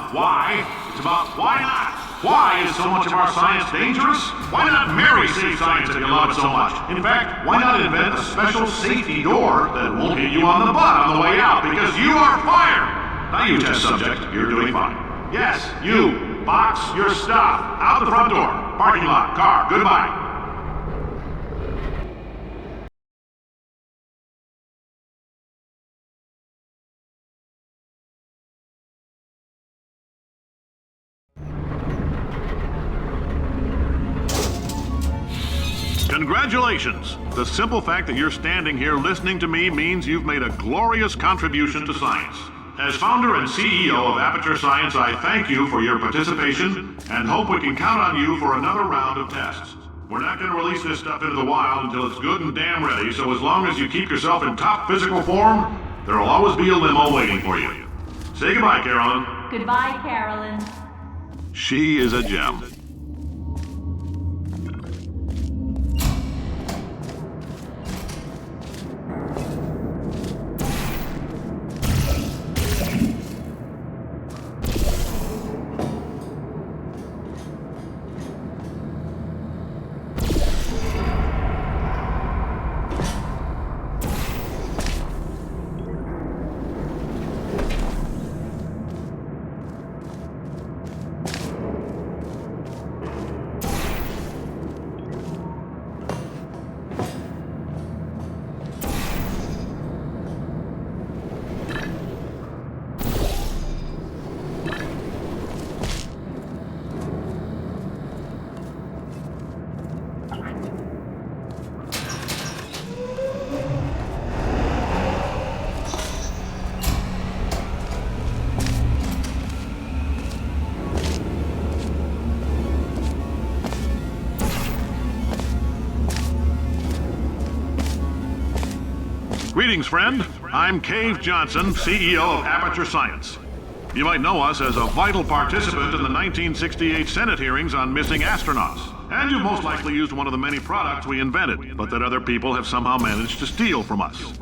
about why. It's about why not. Why is so much of our science dangerous? Why not marry safe science if you love it so much? In fact, why not invent a special safety door that won't hit you on the butt on the way out because you are fired? Now you test subject, you're doing fine. Yes, you. Box your stuff. Out the front door. Parking lot. Car. Goodbye. Congratulations! The simple fact that you're standing here listening to me means you've made a glorious contribution to science. As founder and CEO of Aperture Science, I thank you for your participation and hope we can count on you for another round of tests. We're not going to release this stuff into the wild until it's good and damn ready, so as long as you keep yourself in top physical form, there'll always be a limo waiting for you. Say goodbye, Carolyn. Goodbye, Carolyn. She is a gem. Greetings, friend. I'm Cave Johnson, CEO of Aperture Science. You might know us as a vital participant in the 1968 Senate hearings on missing astronauts. And you've most likely used one of the many products we invented, but that other people have somehow managed to steal from us.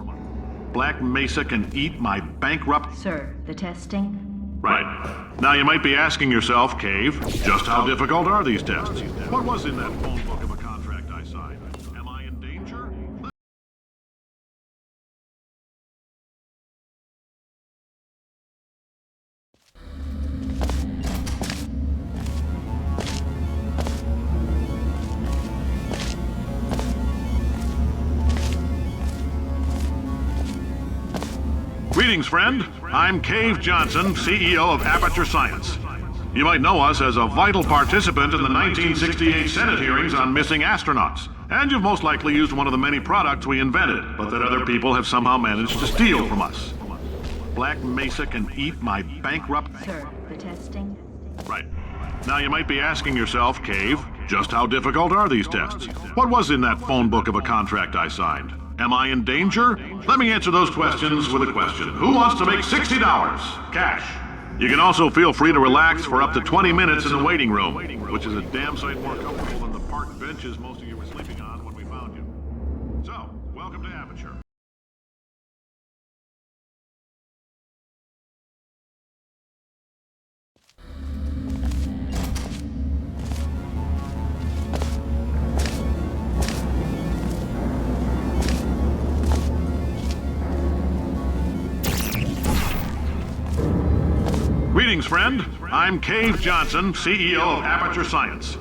Black Mesa can eat my bankrupt... Sir, the testing? Right. Now you might be asking yourself, Cave, just how difficult are these tests? What was in that phone book of a contract I signed? Am I in danger? Greetings, friend. I'm Cave Johnson, CEO of Aperture Science. You might know us as a vital participant in the 1968 Senate hearings on missing astronauts. And you've most likely used one of the many products we invented, but that other people have somehow managed to steal from us. Black Mesa can eat my bankrupt... Sir, the testing? Right. Now you might be asking yourself, Cave, just how difficult are these tests? What was in that phone book of a contract I signed? Am I in danger? Let me answer those questions with a question. Who wants to make $60? Cash. You can also feel free to relax for up to 20 minutes in the waiting room, which is a damn sight more comfortable than the park benches most of you were sleeping on when we found you. So, welcome to Aperture. Greetings, friend. I'm Cave Johnson, CEO of Aperture Science.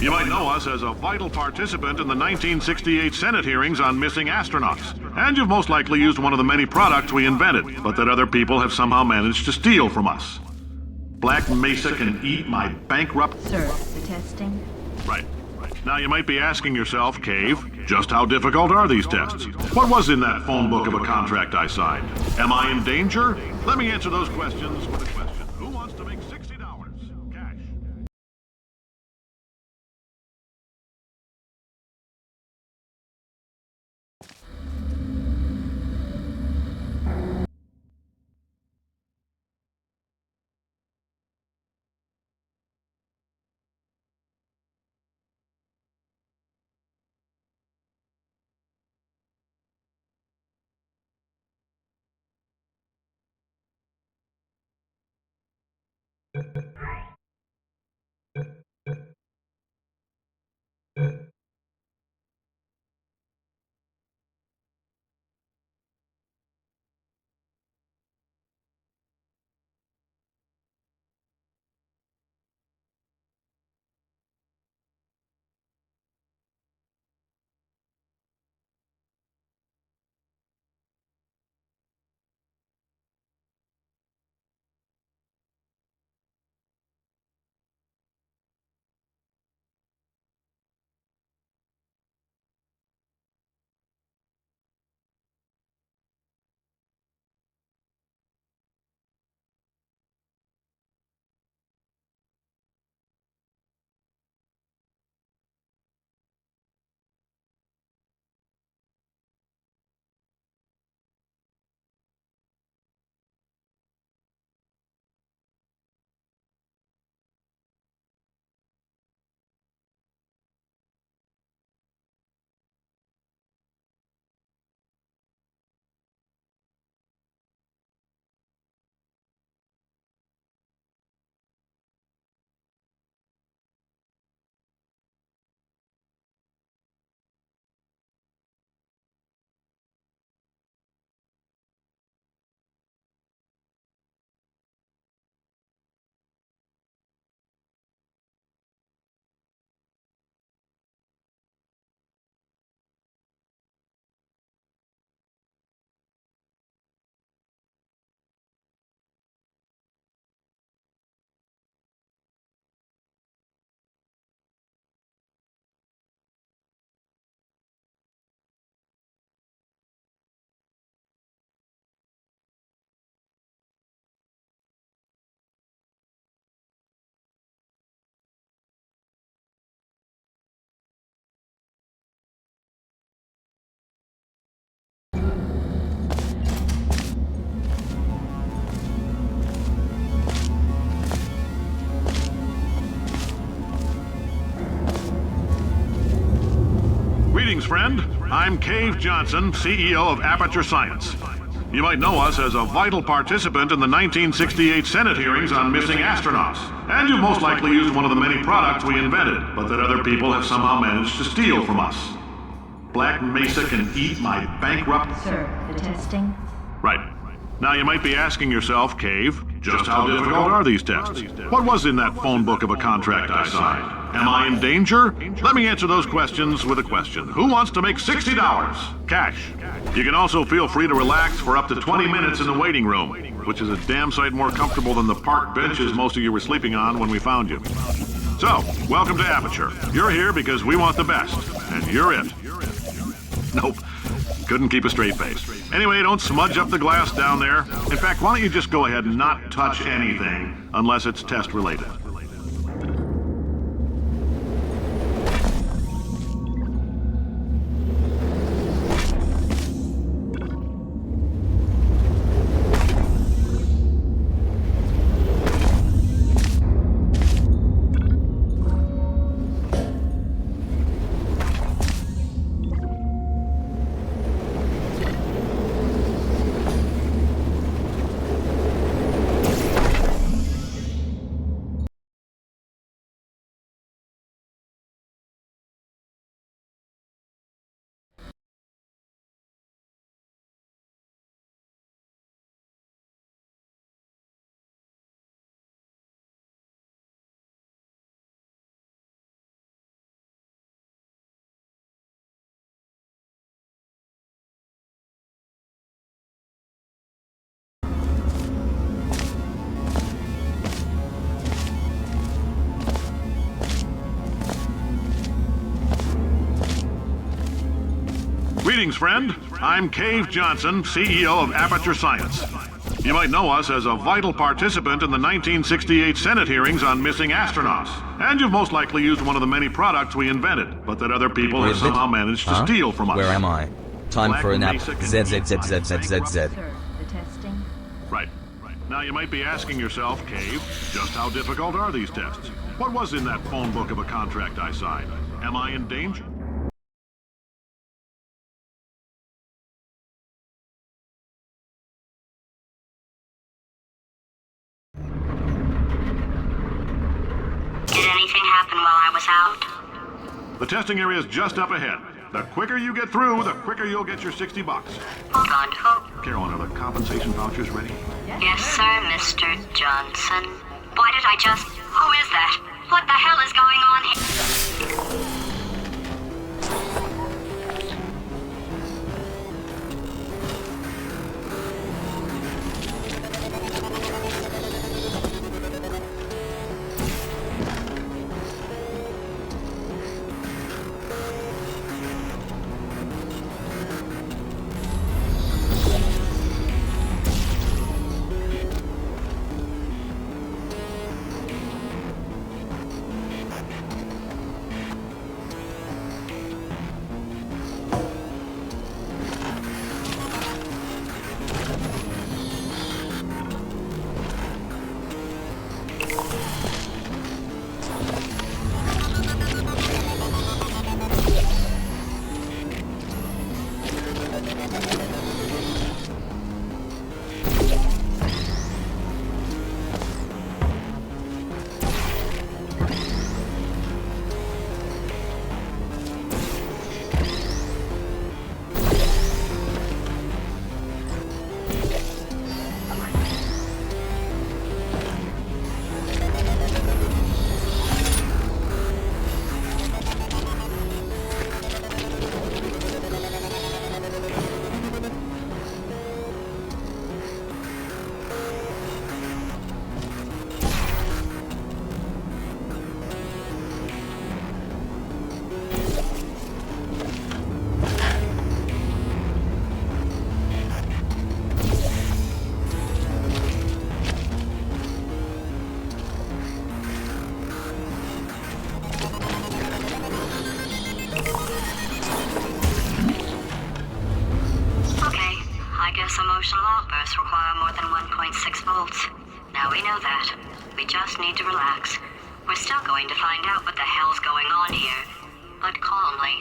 You might know us as a vital participant in the 1968 Senate hearings on missing astronauts. And you've most likely used one of the many products we invented, but that other people have somehow managed to steal from us. Black Mesa can eat my bankrupt... Sir, the testing? Right. Now you might be asking yourself, Cave, just how difficult are these tests? What was in that phone book of a contract I signed? Am I in danger? Let me answer those questions with a question. Who wants to make $60? Cash. Greetings, friend. I'm Cave Johnson, CEO of Aperture Science. You might know us as a vital participant in the 1968 Senate hearings on missing astronauts. And you've most likely used one of the many products we invented, but that other people have somehow managed to steal from us. Black Mesa can eat my bankrupt... Sir, the testing? Right. Now you might be asking yourself, Cave, just how difficult are these tests? What was in that phone book of a contract I signed? Am I in danger? Let me answer those questions with a question. Who wants to make $60? Cash. You can also feel free to relax for up to 20 minutes in the waiting room, which is a damn sight more comfortable than the park benches most of you were sleeping on when we found you. So, welcome to Aperture. You're here because we want the best, and you're it. Nope. Couldn't keep a straight face. Anyway, don't smudge up the glass down there. In fact, why don't you just go ahead and not touch anything unless it's test related. Greetings, friend. I'm Cave Johnson, CEO of Aperture Science. You might know us as a vital participant in the 1968 Senate hearings on missing astronauts. And you've most likely used one of the many products we invented, but that other people have somehow managed to steal from us. Where am I? Time for a nap. ZZZZZZZ. Sir, the testing? Right. Now you might be asking yourself, Cave, just how difficult are these tests? What was in that phone book of a contract I signed? Am I in danger? us out? The testing area is just up ahead. The quicker you get through, the quicker you'll get your $60. Hold on, who? Carolyn, are the compensation vouchers ready? Yes, sir, Mr. Johnson. Why did I just... Who is that? What the hell is going on here? Emotional outbursts require more than 1.6 volts. Now we know that. We just need to relax. We're still going to find out what the hell's going on here, but calmly.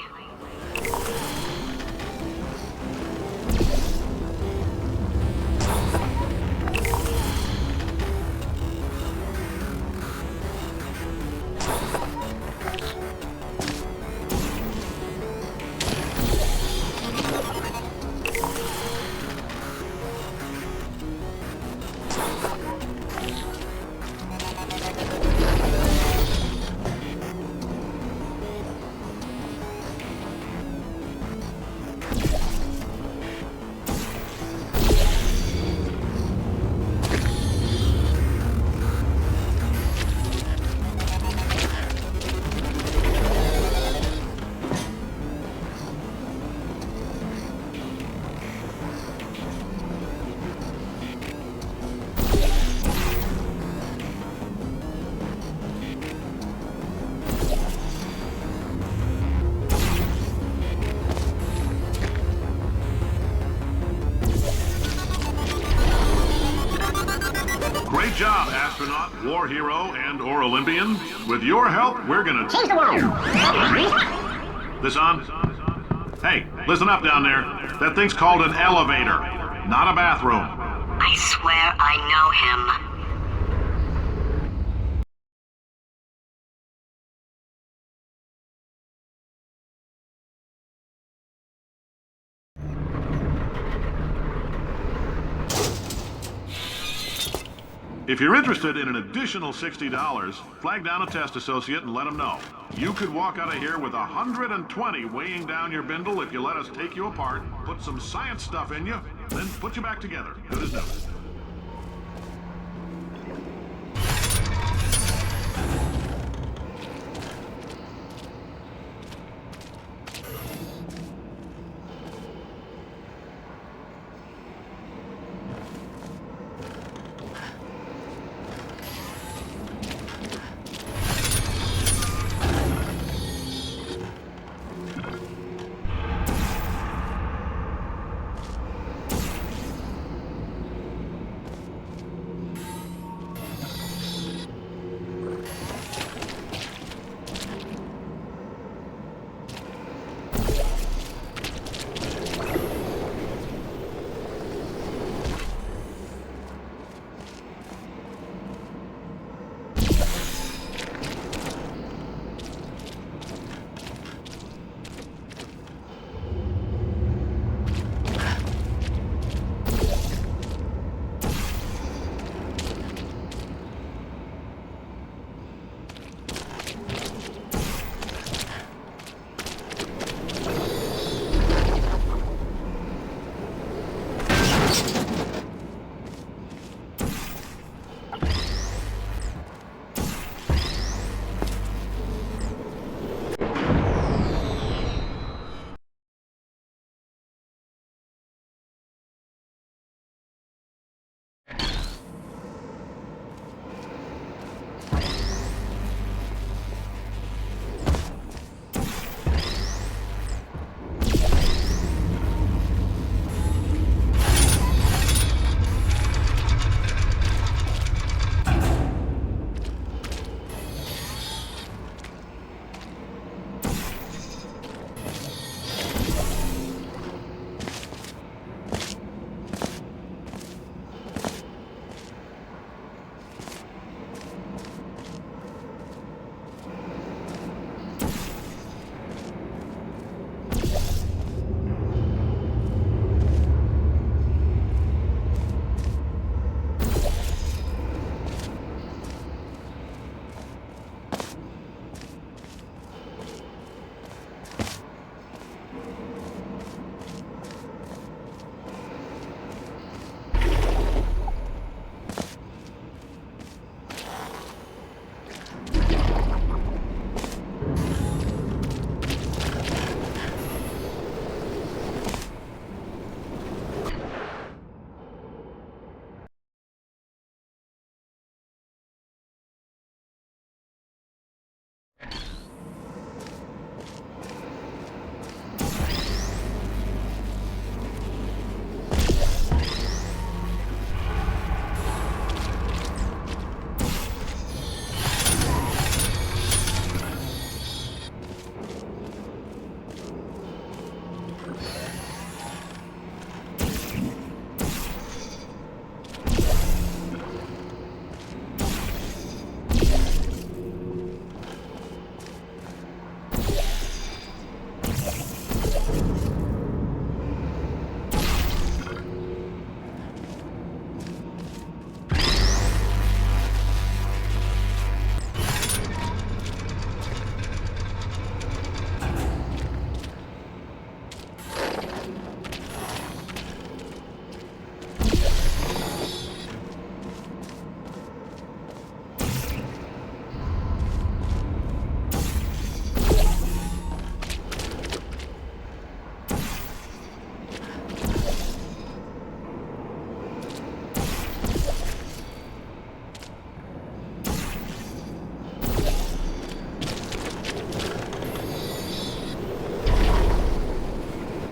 Great job, astronaut, war hero, and/or Olympian. With your help, we're gonna change the world. This on? Hey, listen up down there. That thing's called an elevator, not a bathroom. I swear I know him. If you're interested in an additional $60, flag down a test associate and let them know. You could walk out of here with 120 weighing down your bindle if you let us take you apart, put some science stuff in you, then put you back together. Good as new.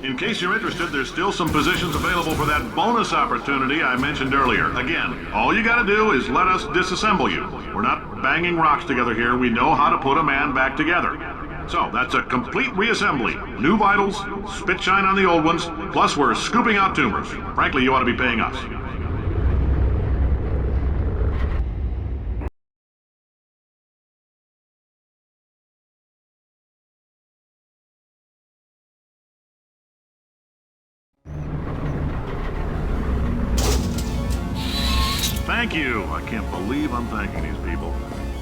In case you're interested, there's still some positions available for that bonus opportunity I mentioned earlier. Again, all you gotta do is let us disassemble you. We're not banging rocks together here. We know how to put a man back together. So, that's a complete reassembly. New vitals, spit shine on the old ones, plus we're scooping out tumors. Frankly, you ought to be paying us. Thank you. I can't believe I'm thanking these people.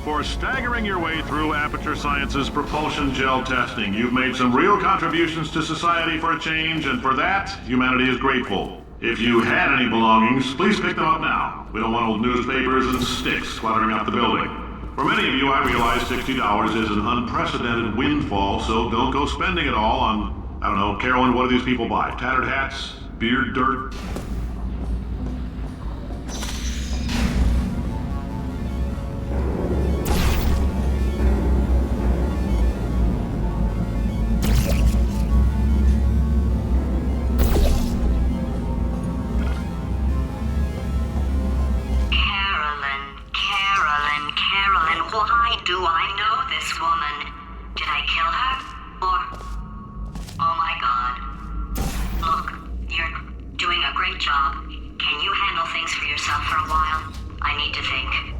For staggering your way through Aperture Science's propulsion gel testing, you've made some real contributions to society for a change, and for that, humanity is grateful. If you had any belongings, please pick them up now. We don't want old newspapers and sticks cluttering up the building. For many of you, I realize $60 is an unprecedented windfall, so don't go spending it all on, I don't know, Carolyn, what do these people buy? Tattered hats? Beard dirt? Why do I know this woman? Did I kill her? Or... Oh my god. Look, you're doing a great job. Can you handle things for yourself for a while? I need to think.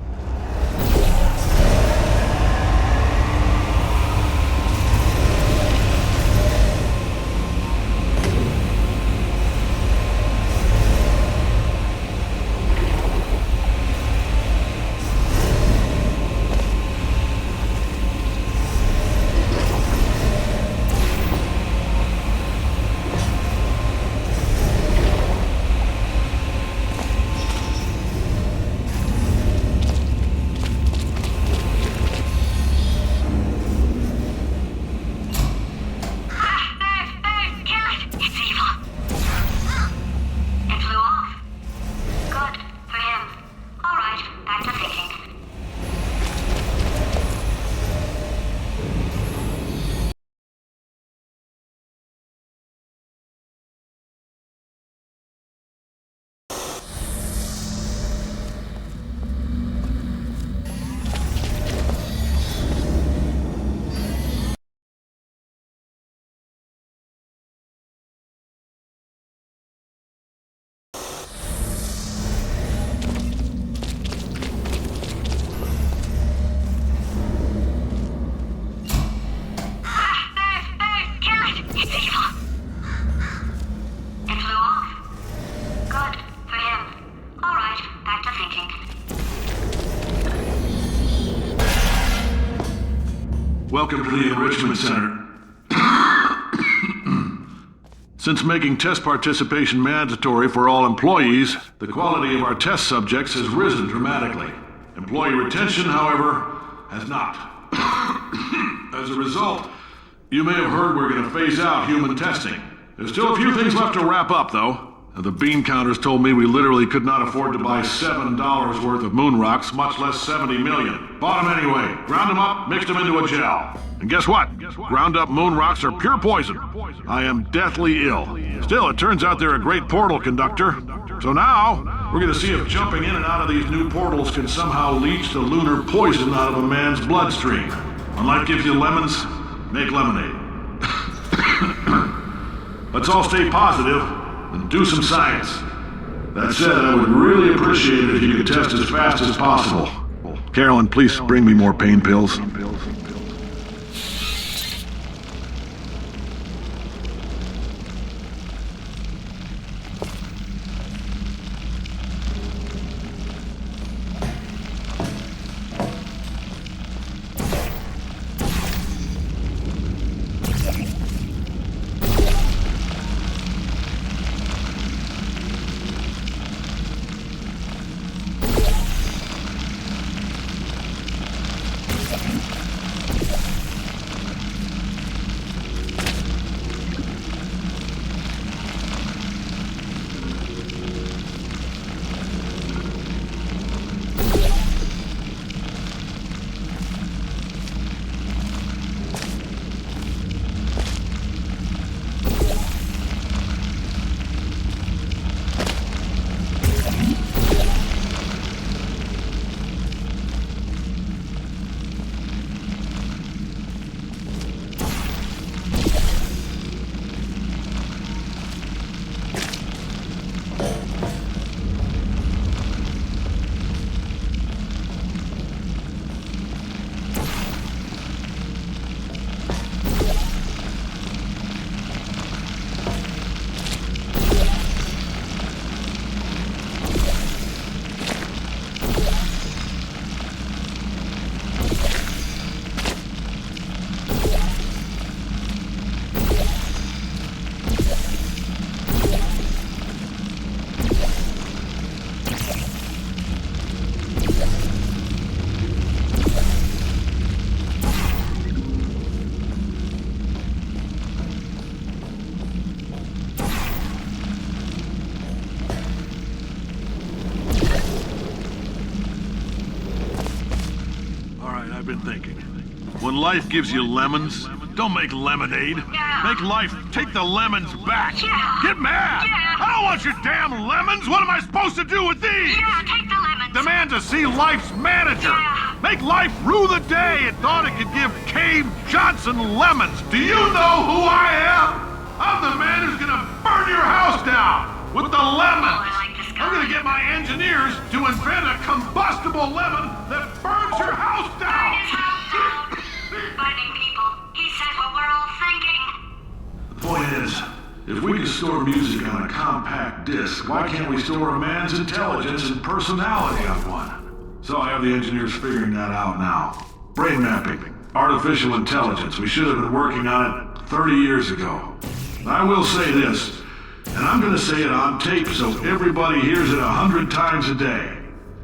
Welcome to the Enrichment Center. Since making test participation mandatory for all employees, the quality of our test subjects has risen dramatically. Employee retention, however, has not. As a result, you may have heard we're going to phase out human testing. There's still a few things left to wrap up, though. The bean counters told me we literally could not afford to buy $7 worth of moon rocks, much less 70 million. Bought them anyway. Ground them up, mixed them into a gel. And guess what? Ground up moon rocks are pure poison. I am deathly ill. Still, it turns out they're a great portal conductor. So now, we're going to see if jumping in and out of these new portals can somehow leach the lunar poison out of a man's bloodstream. When life gives you lemons, make lemonade. Let's all stay positive and do some science. That said, I would really appreciate it if you could test as fast as possible. Carolyn, please bring me more pain pills. life gives you lemons? Don't make lemonade. Make life take the lemons back. Get mad! I don't want your damn lemons! What am I supposed to do with these? Take the lemons. Demand to see life's manager. Make life rue the day it thought it could give Cave Johnson lemons. Do you know who I am? I'm the man who's gonna burn your house down with the lemons. I'm gonna get my engineers to invent a combustible lemon that burns your house down. Burning people. He said what we're all thinking. The point is, if we can store music on a compact disc, why can't we store a man's intelligence and personality on one? So I have the engineers figuring that out now. Brain mapping, artificial intelligence. We should have been working on it 30 years ago. I will say this, and I'm gonna say it on tape so everybody hears it 100 times a day.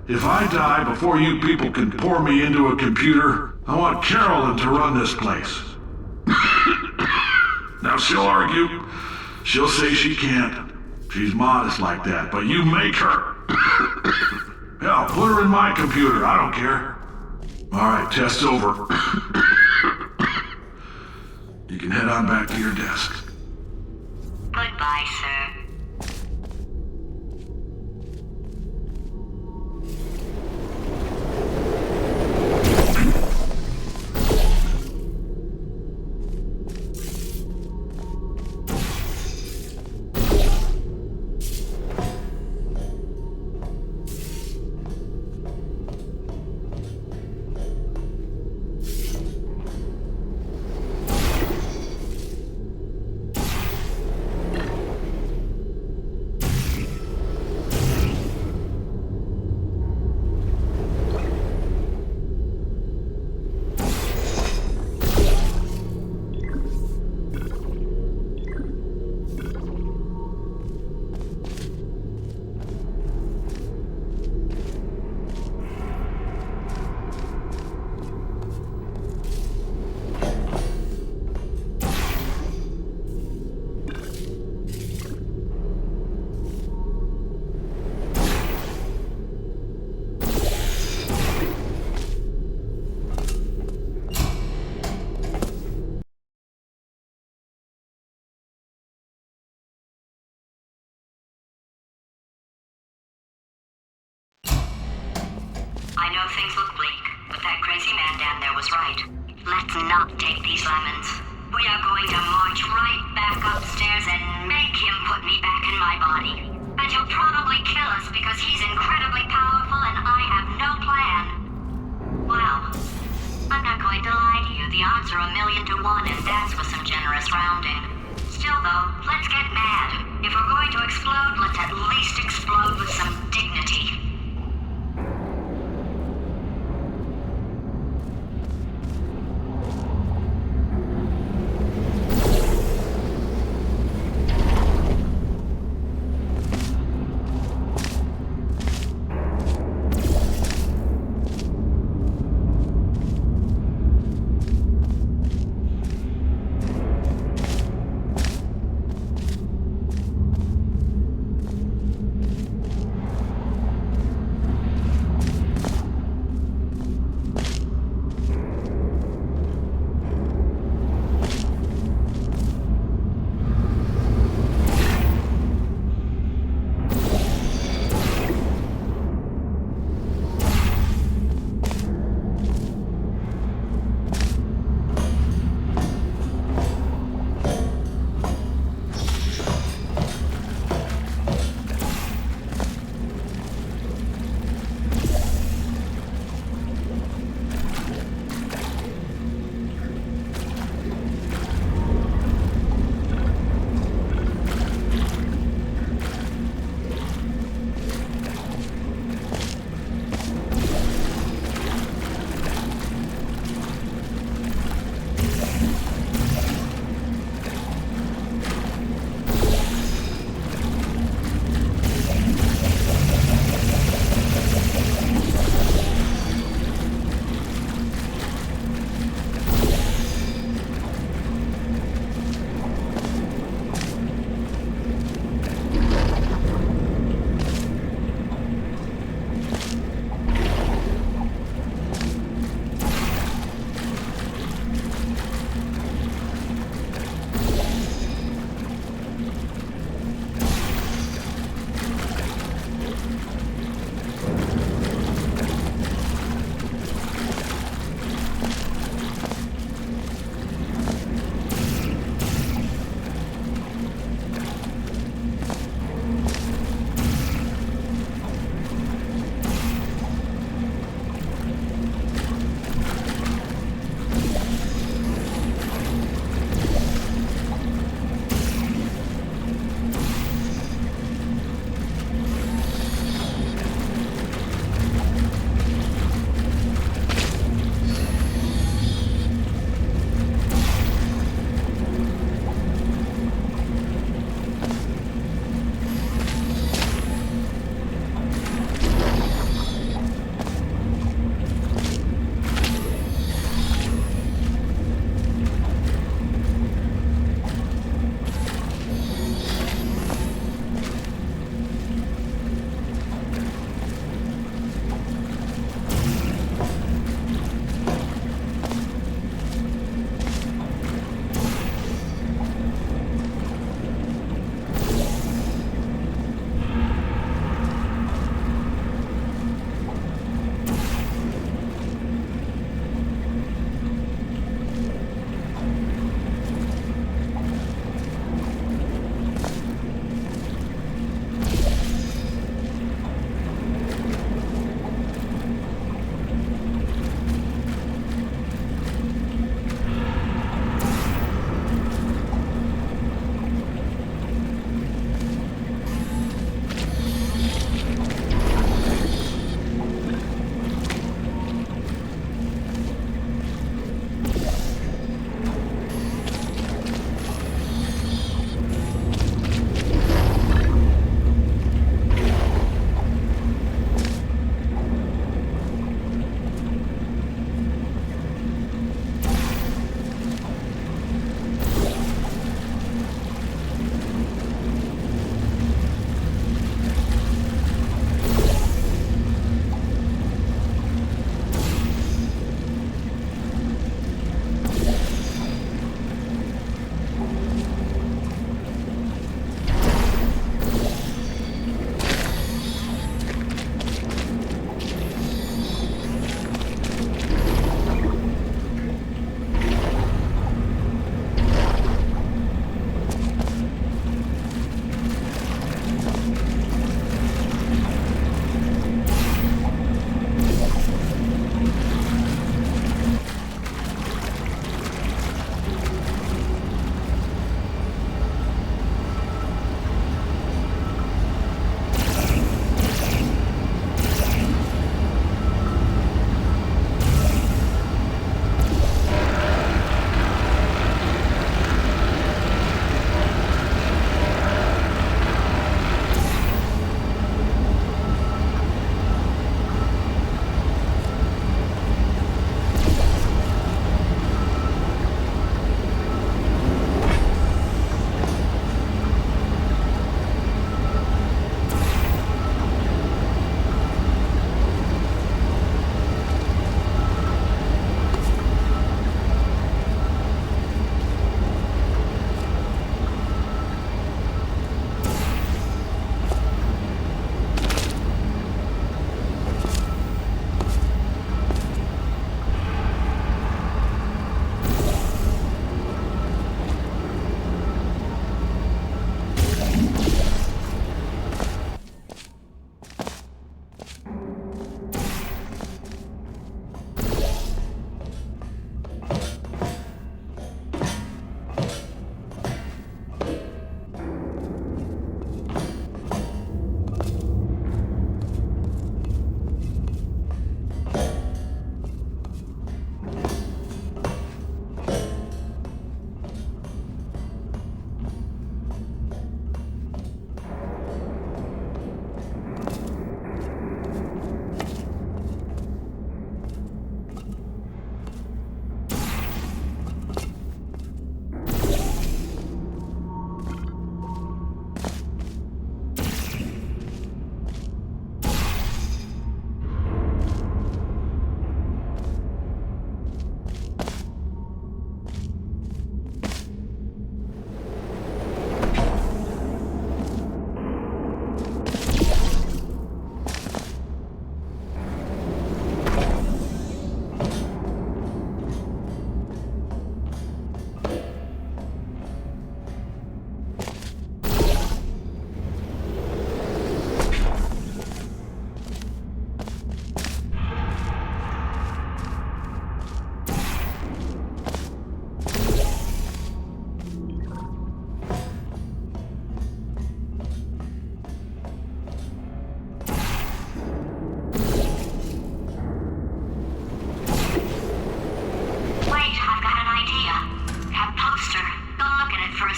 If I die before you people can pour me into a computer, I want Carolyn to run this place. Now she'll argue. She'll say she can't. She's modest like that, but you make her. Hell, put her in my computer. I don't care. All right, test's over. You can head on back to your desk. Goodbye, sir. I know things look bleak, but that crazy man down there was right. Let's not take these lemons. We are going to march right back upstairs and make him put me back in my body. And he'll probably kill us because he's incredibly powerful and I have no plan. Well, I'm not going to lie to you. The odds are 1,000,000 to 1, and that's with some generous rounding. Still though, let's get mad. If we're going to explode, let's at least explode with some dignity.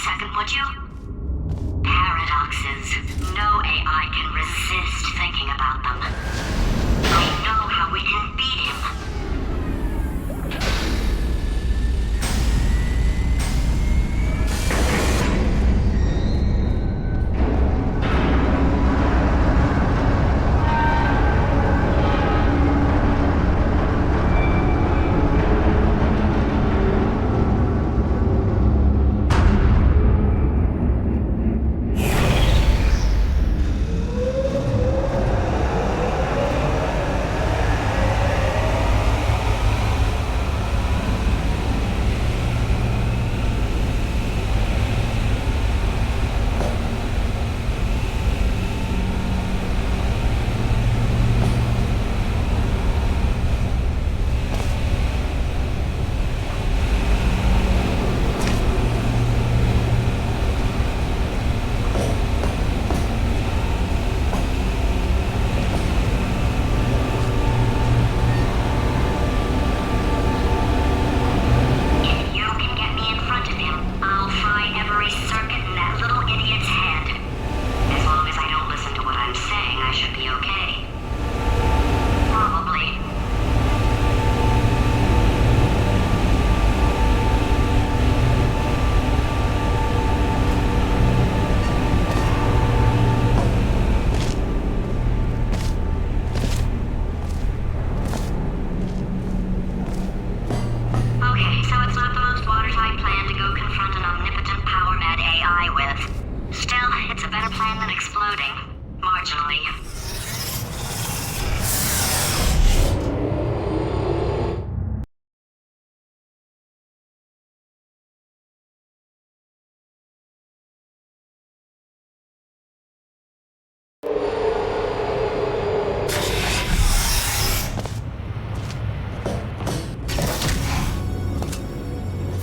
second, would you? Paradoxes. No AI can resist thinking about them. I know how we can beat him.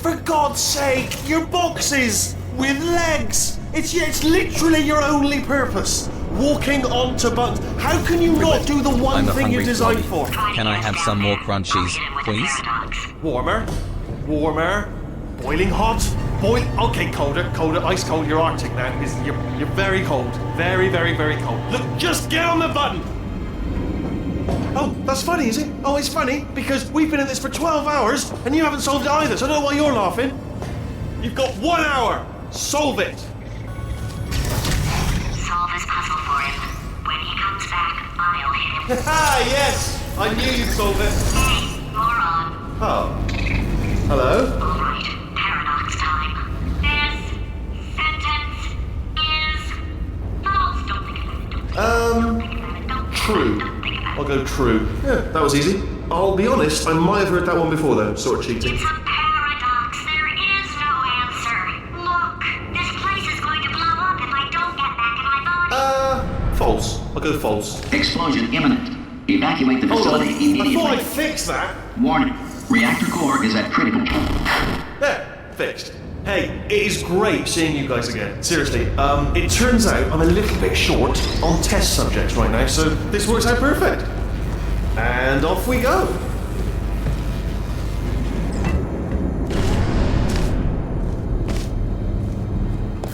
For God's sake, your boxes with legs. It's literally your only purpose. Walking onto buttons. How can you not do the one I'm a thing you're hungry designed froggy. for? Can I have some more crunchies, please? Warmer, warmer, boiling hot, okay, colder, ice cold. You're Arctic now. You're very cold, very, very, very cold. Look, just get on the button. Oh, that's funny, is it? Oh, it's funny because we've been at this for 12 hours and you haven't solved it either. So I don't know why you're laughing. You've got 1 hour. Solve it. Solve his puzzle for him. When he comes back, I'll hit him. Ah, yes. I knew you'd solve it. Hey, moron. Oh. Hello? All right, paradox time. This sentence is false. Don't think about it. True. I'll go true. Yeah, that was easy. I'll be honest, I might have heard that one before though, sort of cheating. It's a paradox. There is no answer. Look, this place is going to blow up if I don't get back in my body. False. I'll go false. Explosion imminent. Evacuate the facility I immediately. thought I'd fix that. Warning. Reactor core is at critical. There, fixed. Hey, it is great seeing you guys again. Seriously, it turns out I'm a little bit short on test subjects right now, so this works out perfect. And off we go.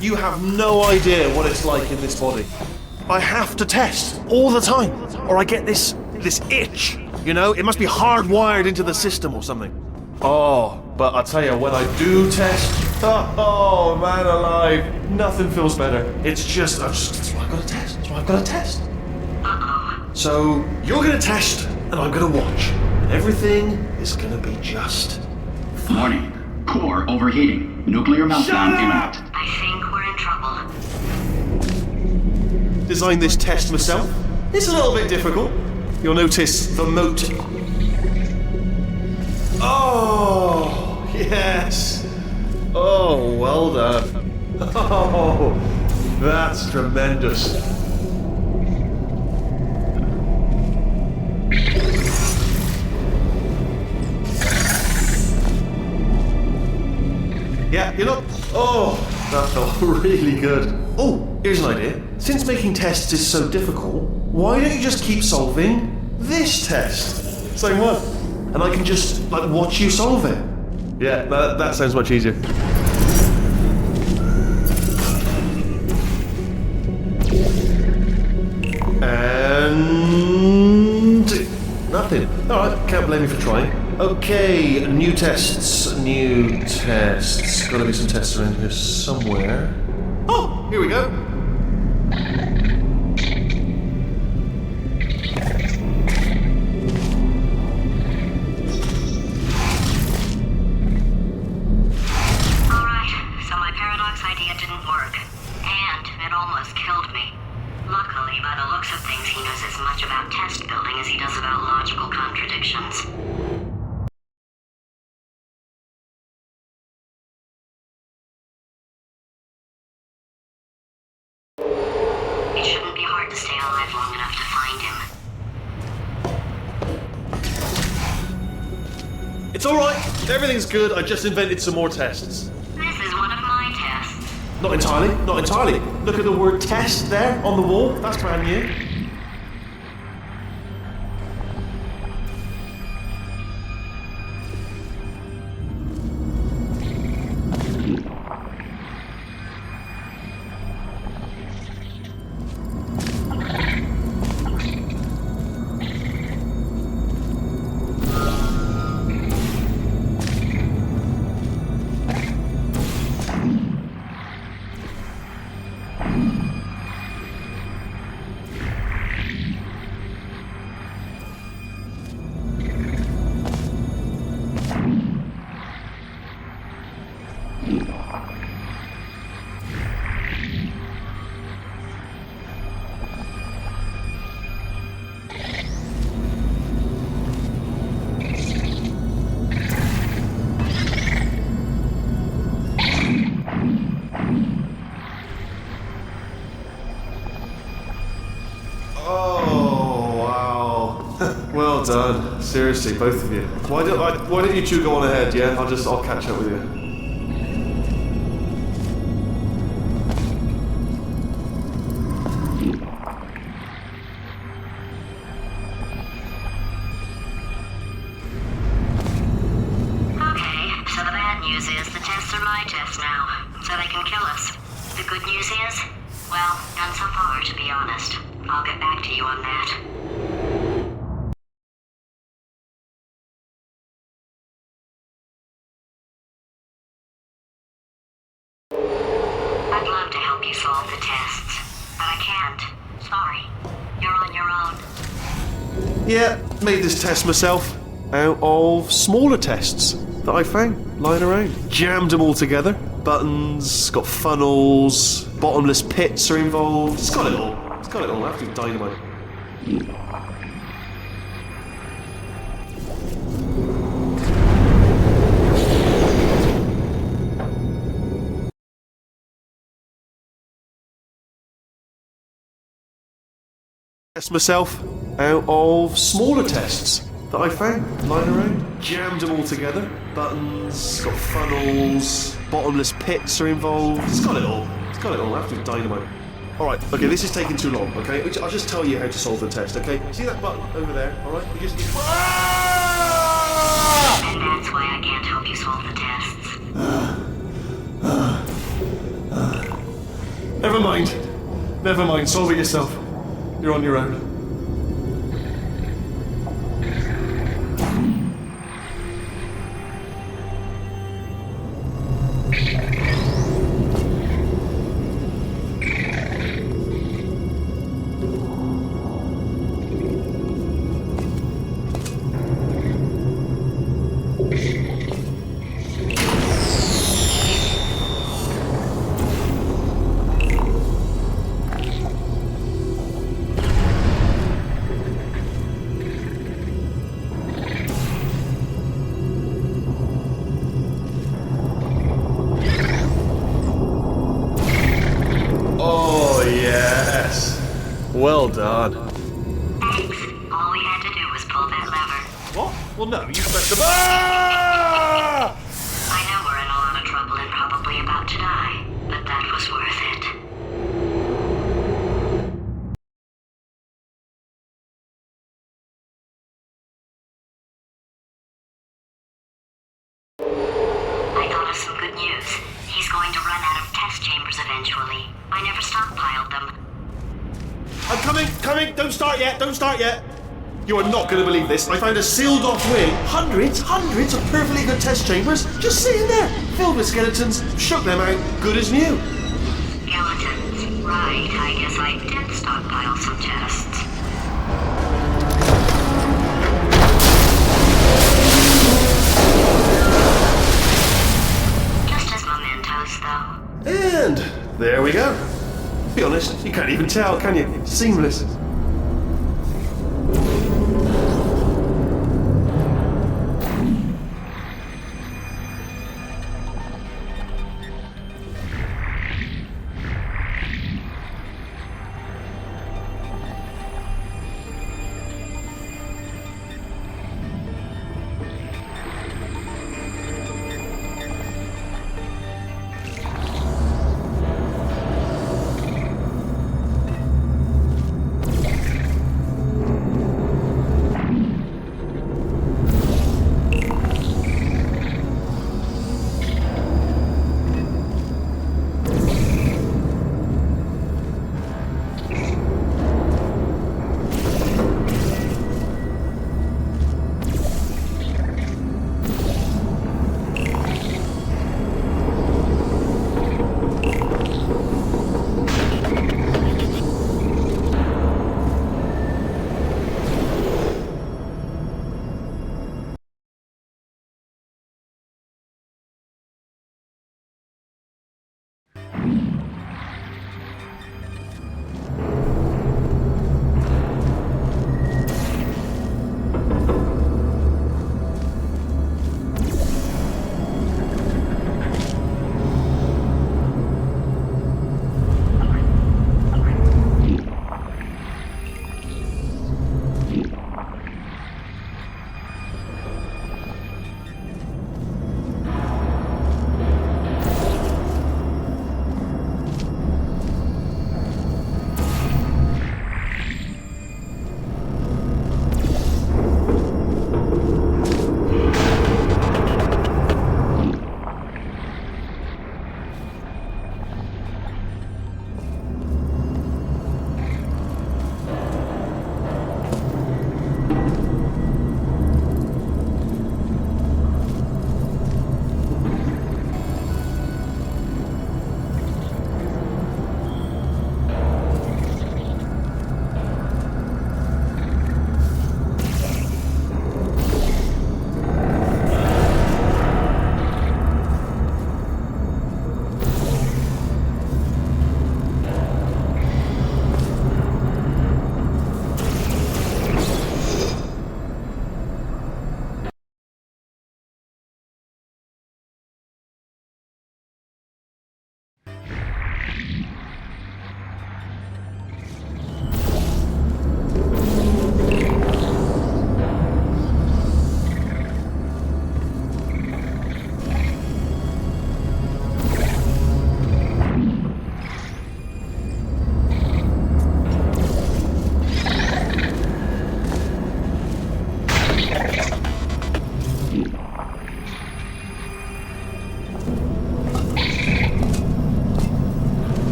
You have no idea what it's like in this body. I have to test all the time, or I get this itch. You know, it must be hardwired into the system or something. Oh, but I tell you, when I do test, oh man alive, nothing feels better. It's just, that's why I've got to test. That's why I've got to test. So you're gonna test, and I'm gonna watch. And everything is gonna be just Warning. Core overheating. Nuclear meltdown imminent. I think we're in trouble. designed this test myself. It's a little bit difficult. You'll notice the moat. Oh, yes. Oh, well done. Oh, that's tremendous. Yeah, you know, oh, that felt really good. Oh, here's an idea. Since making tests is so difficult, why don't you just keep solving this test? Same one. And I can just, like, watch you solve it. Yeah, that sounds much easier. Alright, can't blame me for trying. Okay, new tests. Gotta be some tests around here somewhere. Oh, here we go. Alright, so my paradox idea didn't work. And it almost killed me. Luckily, by the looks of things, he knows as much about test building as he does about logical contradictions. It shouldn't be hard to stay alive long enough to find him. It's alright, everything's good, I just invented some more tests. This is one of my tests. Not entirely. Look at the word test there on the wall, that's brand new. Well done. Seriously, both of you. Why don't you two go on ahead, yeah? I'll catch up with you. Okay, so the bad news is the tests are my tests now, so they can kill us. The good news is, well, none so far, to be honest. I'll get back to you on that. I'd love to help you solve the tests, but I can't. Sorry. You're on your own. Yeah, made this test myself out of smaller tests that I found lying around. Jammed them all together. Buttons, got funnels, bottomless pits are involved. It's got it all. Absolute dynamite. Test myself out of smaller tests that I found lying around. Jammed them all together. Buttons, got funnels, bottomless pits are involved. It's got it all. Absolute dynamite. Alright, okay, this is taking too long, okay? I'll just tell you how to solve the test, okay? See that button over there, alright? You just... And that's why I can't help you solve the tests. Never mind, solve it yourself. You're on your own. Well done. Thanks. All we had to do was pull that lever. What? Well, no, you pressed the... Ah! I know we're in a lot of trouble and probably about to die, but that was worth it. I thought of some good news. He's going to run out of test chambers eventually. I never stockpiled them. I'm coming! Don't start yet! You are not going to believe this. I found a sealed-off wing. Hundreds of perfectly good test chambers just sitting there, filled with skeletons. Shook them out, good as new. Skeletons. Right, I guess I did stockpile some chests. Just as mementos, though. And there we go. Be honest, you can't even tell, can you? Seamless.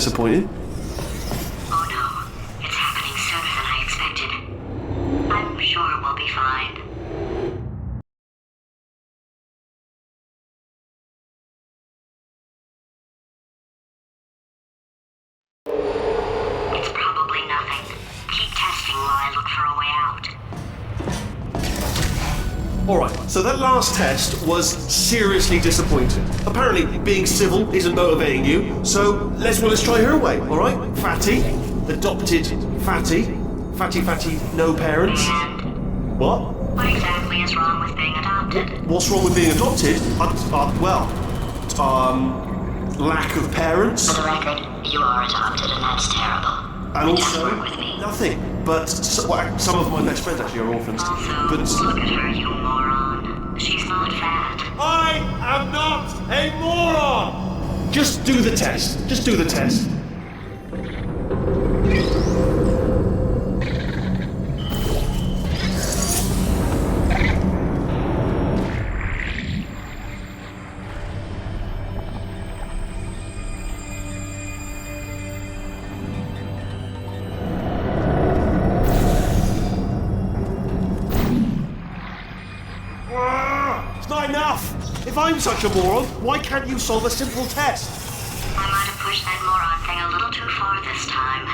disappointed. Oh no, it's happening sooner than I expected. I'm sure we'll be fine. It's probably nothing. Keep testing while I look for a way out. Alright, so that last test was seriously disappointing. Apparently, being civil isn't motivating you, so let's try her way, alright? Fatty, adopted Fatty, Fatty, no parents. What? What exactly is wrong with being adopted? What's wrong with being adopted? Lack of parents. For the record, you are adopted and that's terrible. And It also, doesn't work with me. nothing. But some of my best friends actually are orphans. Also, look at her, you moron. She's not fat. I am not a moron! Just do the test. Just do the test. It's not enough! If I'm such a moron, why can't you solve a simple test? I might have pushed that moron thing a little too far this time.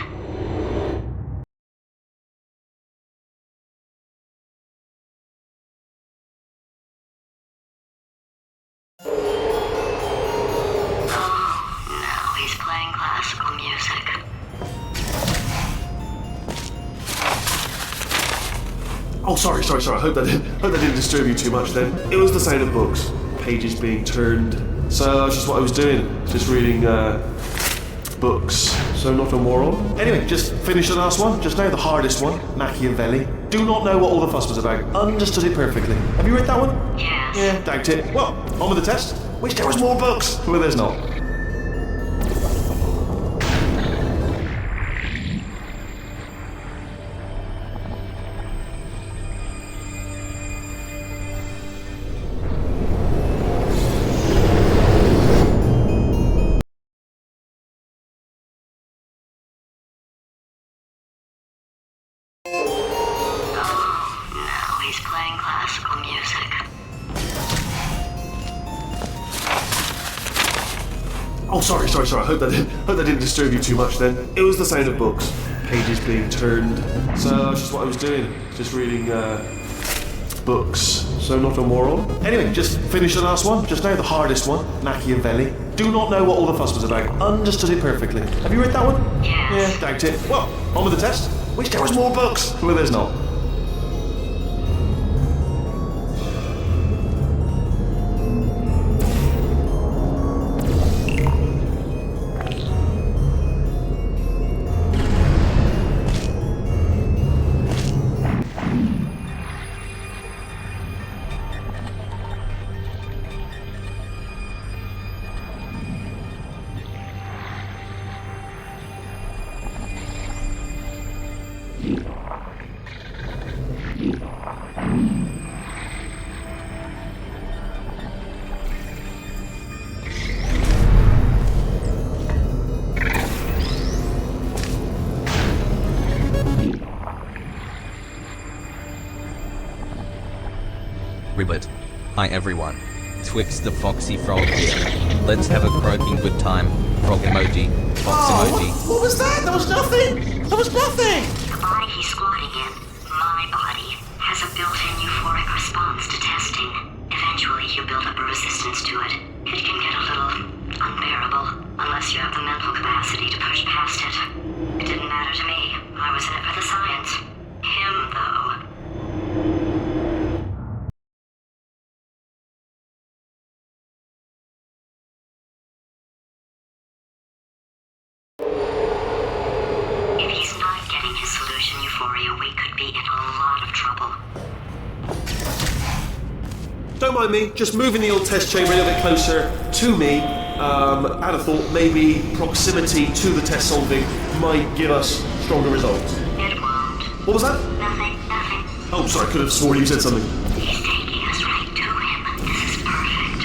Oh, now he's playing classical music. Oh, sorry. I hope that didn't disturb you too much then. It was the sound of books. Pages being turned. So that's just what I was doing. Just reading, books. So not a moron. Anyway, just finished the last one. Just now, the hardest one. Machiavelli. Do not know what all the fuss was about. Understood it perfectly. Have you read that one? Yes. Yeah, doubt it. Well, on with the test. Wish there was more books. Well, there's not. Now he's playing classical music. Oh, sorry. I hope that didn't disturb you too much then. It was the sound of books. Pages being turned. So that's just what I was doing. Just reading, books. So not a moron. Anyway, just finished the last one. Just now, the hardest one. Machiavelli. Do not know what all the fuss was about. Understood it perfectly. Have you read that one? Yes. Yeah, doubt it. Well, on with the test. Wish there was more books. Well, there's not. Ribbit. Hi everyone. Twix the Foxy Frog here. Let's have a croaking good time. Frog emoji. Fox emoji. What was that? There was nothing! There was nothing! The body he's squatting in, my body, has a built-in euphoric response to testing. Eventually you build up a resistance to it. It can get a little unbearable, unless you have the mental capacity to push past it. It didn't matter to me. I was in it for the science. Him, though. If he's not getting his solution euphoria, we could be in a lot of trouble. Don't mind me, just moving the old test chamber a little bit closer to me. I'd have thought maybe proximity to the test solving might give us stronger results. It won't. What was that? Nothing. Oh, sorry, I could have sworn you said something. He's taking us right to him. This is perfect.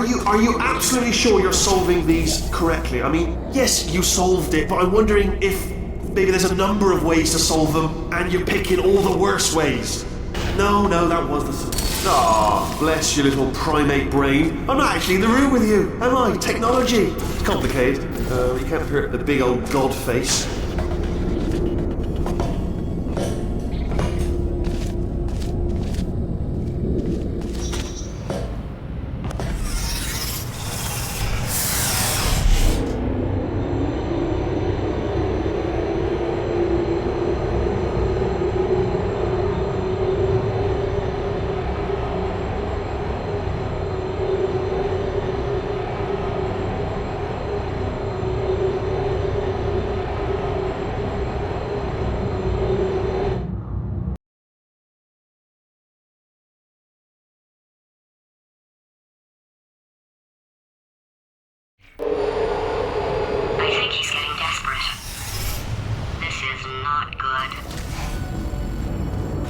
Are you absolutely sure you're solving these correctly? I mean, yes, you solved it, but I'm wondering if maybe there's a number of ways to solve them, and you're picking all the worst ways. No, that was the solution. Ah, bless your little primate brain. I'm not actually in the room with you, am I? Technology. It's complicated. You can't hurt the big old god face. I think he's getting desperate. This is not good.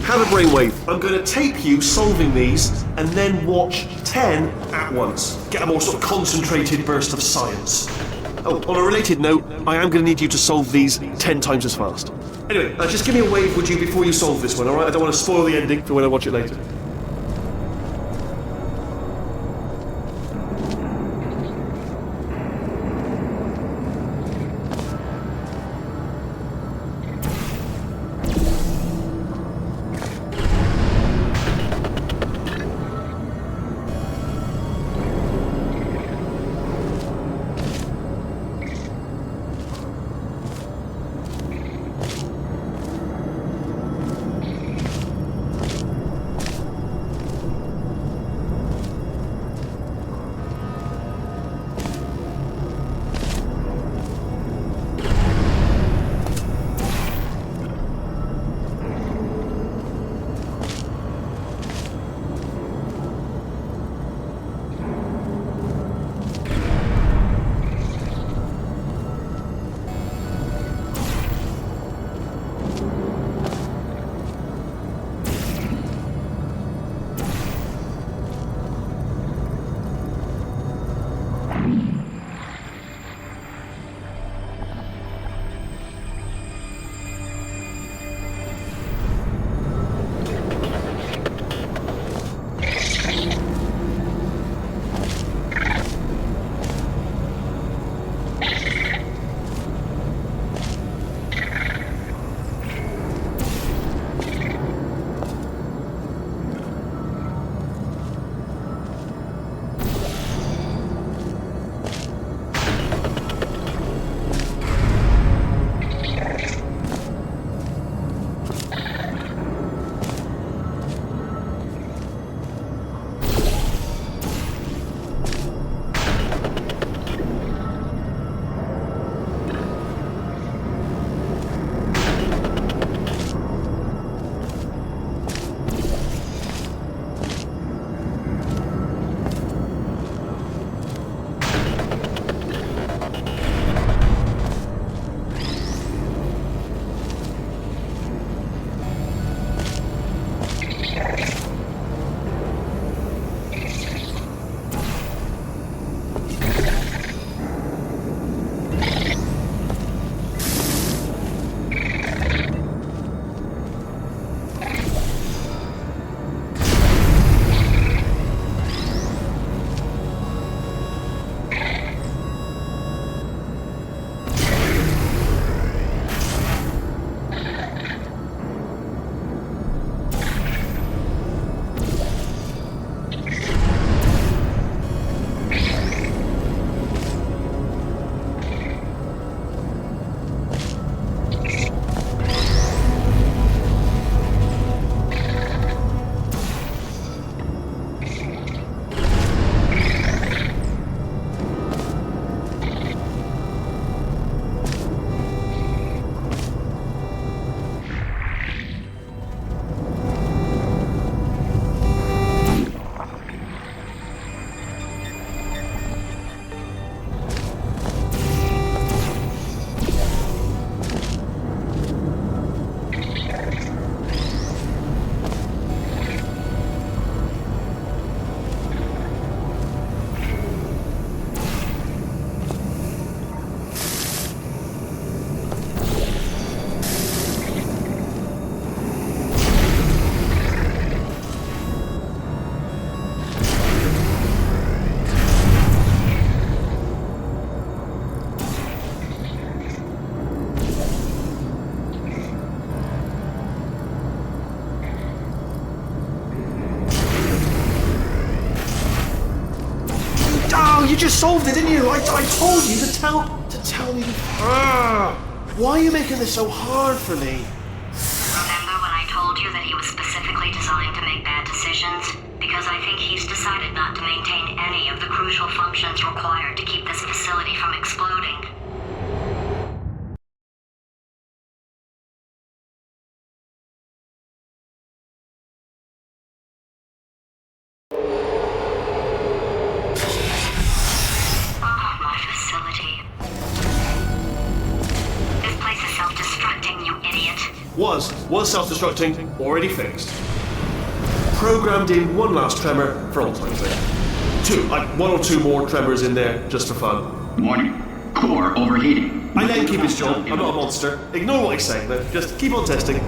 Have a brainwave. I'm going to tape you solving these, and then watch 10 at once. Get a more sort of concentrated burst of science. Oh, on a related note, I am going to need you to solve these 10 times as fast. Anyway, just give me a wave, would you, before you solve this one, alright? I don't want to spoil the ending for when I watch it later. just solved it, didn't you? I told you to tell me. Why are you making this so hard for me? Remember when I told you that he was specifically designed to make bad decisions? Because I think he's decided not to maintain any of the crucial functions required to keep this facility from exploding. My facility. This place is self-destructing, you idiot. Was self-destructing, already fixed. Programmed in one last tremor for all time's sake. One or two more tremors in there, just for fun. Warning. Core overheating. I let him keep his job, I'm not a monster. Ignore what he's saying then, just keep on testing.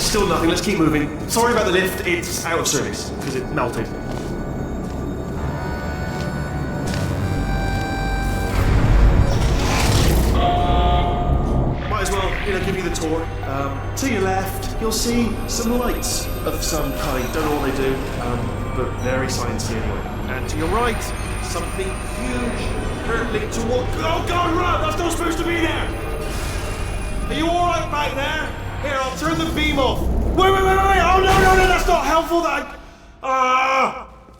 Still nothing, let's keep moving. Sorry about the lift, it's out of service, because it melted. Might as well, give you the tour. To your left, you'll see some lights of some kind. Don't know what they do, but very sciencey anyway. And to your right, something huge hurtling toward... Oh God, run! That's not supposed to be there! Are you alright back there? Here, I'll turn the beam off. Wait! Oh, no, that's not helpful. I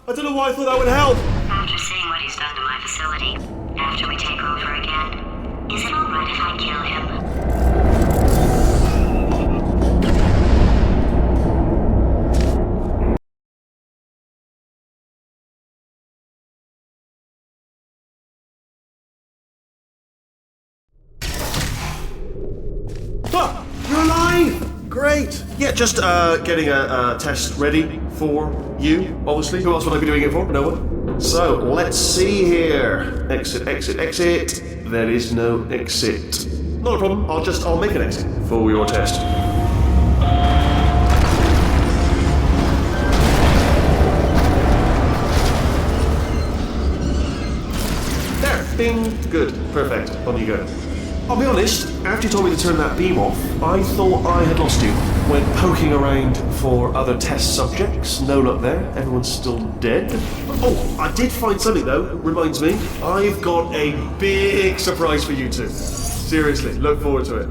don't know why I thought that would help. After seeing what he's done to my facility, after we take over again, is it alright if I kill him? You're alive! Great! Yeah, just getting a test ready for you, obviously. Who else would I be doing it for? No one. So, let's see here. Exit. There is no exit. Not a problem, I'll make an exit for your test. There, bing, good, perfect, on you go. I'll be honest, after you told me to turn that beam off, I thought I had lost you. Went poking around for other test subjects, no luck there, everyone's still dead. Oh, I did find something though, reminds me. I've got a big surprise for you two. Seriously, look forward to it.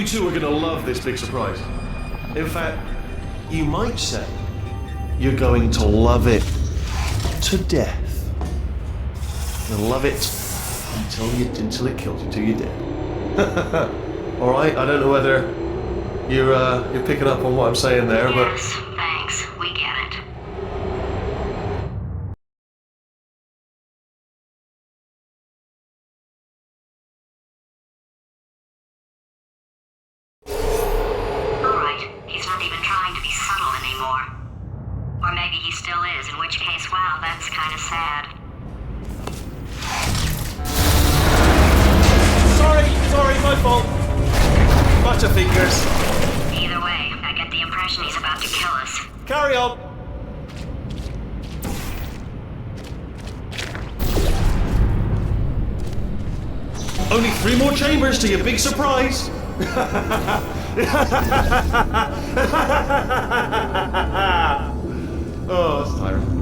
two are gonna love this big surprise. In fact, you might say you're going to love it to death. You'll love it until it kills you, till you're dead. All right. I don't know whether you're picking up on what I'm saying there, but. Yes, thanks. We get it. Alright, he's not even trying to be subtle anymore. Or maybe he still is, in which case, wow, that's kind of sad. Sorry, my fault. Butterfingers. Either way, I get the impression he's about to kill us. Carry on. Only 3 more chambers to your big surprise. Oh, that's tiring.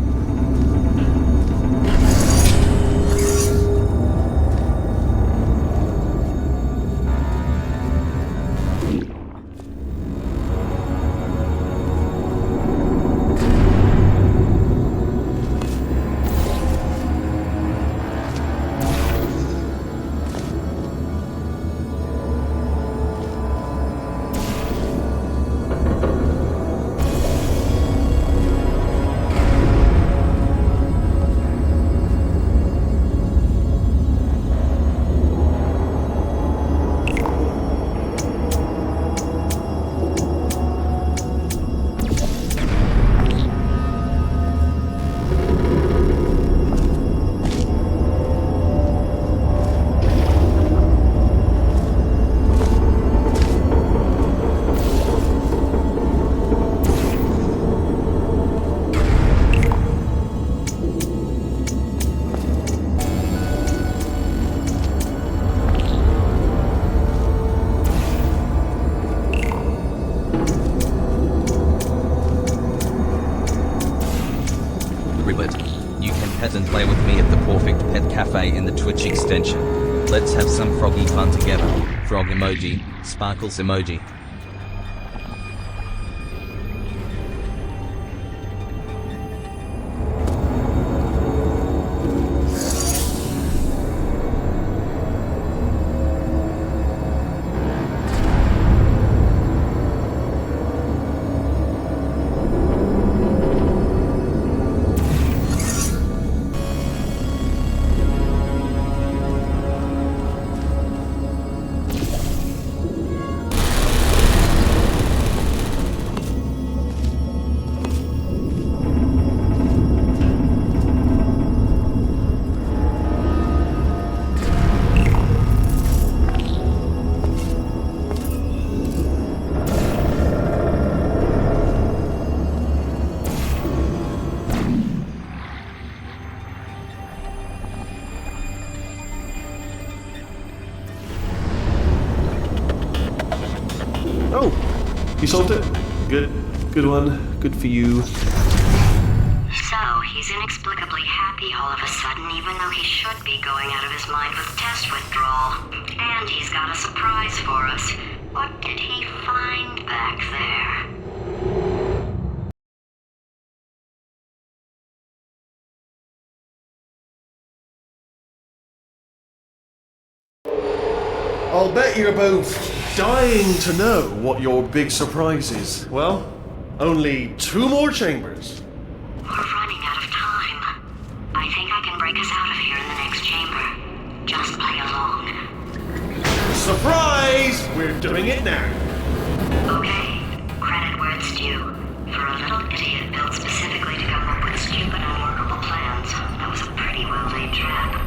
You can pet and play with me at the Perfect Pet Cafe in the Twitch extension. Let's have some froggy fun together. Frog emoji, sparkles emoji. Oh, you solved it? Good. Good one. Good for you. So, he's inexplicably happy all of a sudden, even though he should be going out of his mind with test withdrawal. And he's got a surprise for us. What did he find back there? I'll bet you're both dying to know what your big surprise is. Well, only 2 more chambers. We're running out of time. I think I can break us out of here in the next chamber. Just play along. Surprise! We're doing it now. Okay, credit where it's due. For a little idiot built specifically to come up with stupid, unworkable plans, that was a pretty well-laid trap.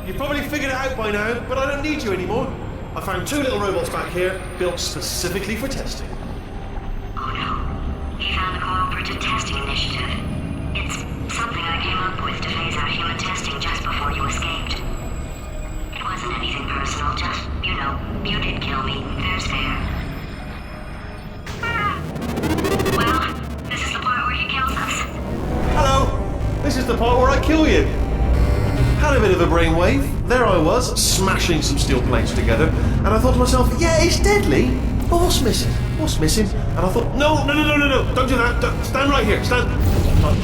You've probably figured it out by now, but I don't need you anymore. I found 2 little robots back here, built specifically for testing. Oh no. He found the Cooperative Testing Initiative. It's something I came up with to phase out human testing just before you escaped. It wasn't anything personal, just, you did kill me. Fair's fair. Well, this is the part where he kills us. Hello! This is the part where I kill you. Hello! Had a bit of a brainwave. There I was, smashing some steel plates together, and I thought to myself, yeah, it's deadly, but what's missing? What's missing? And I thought, no, don't do that. Stand right here, stand. Where'd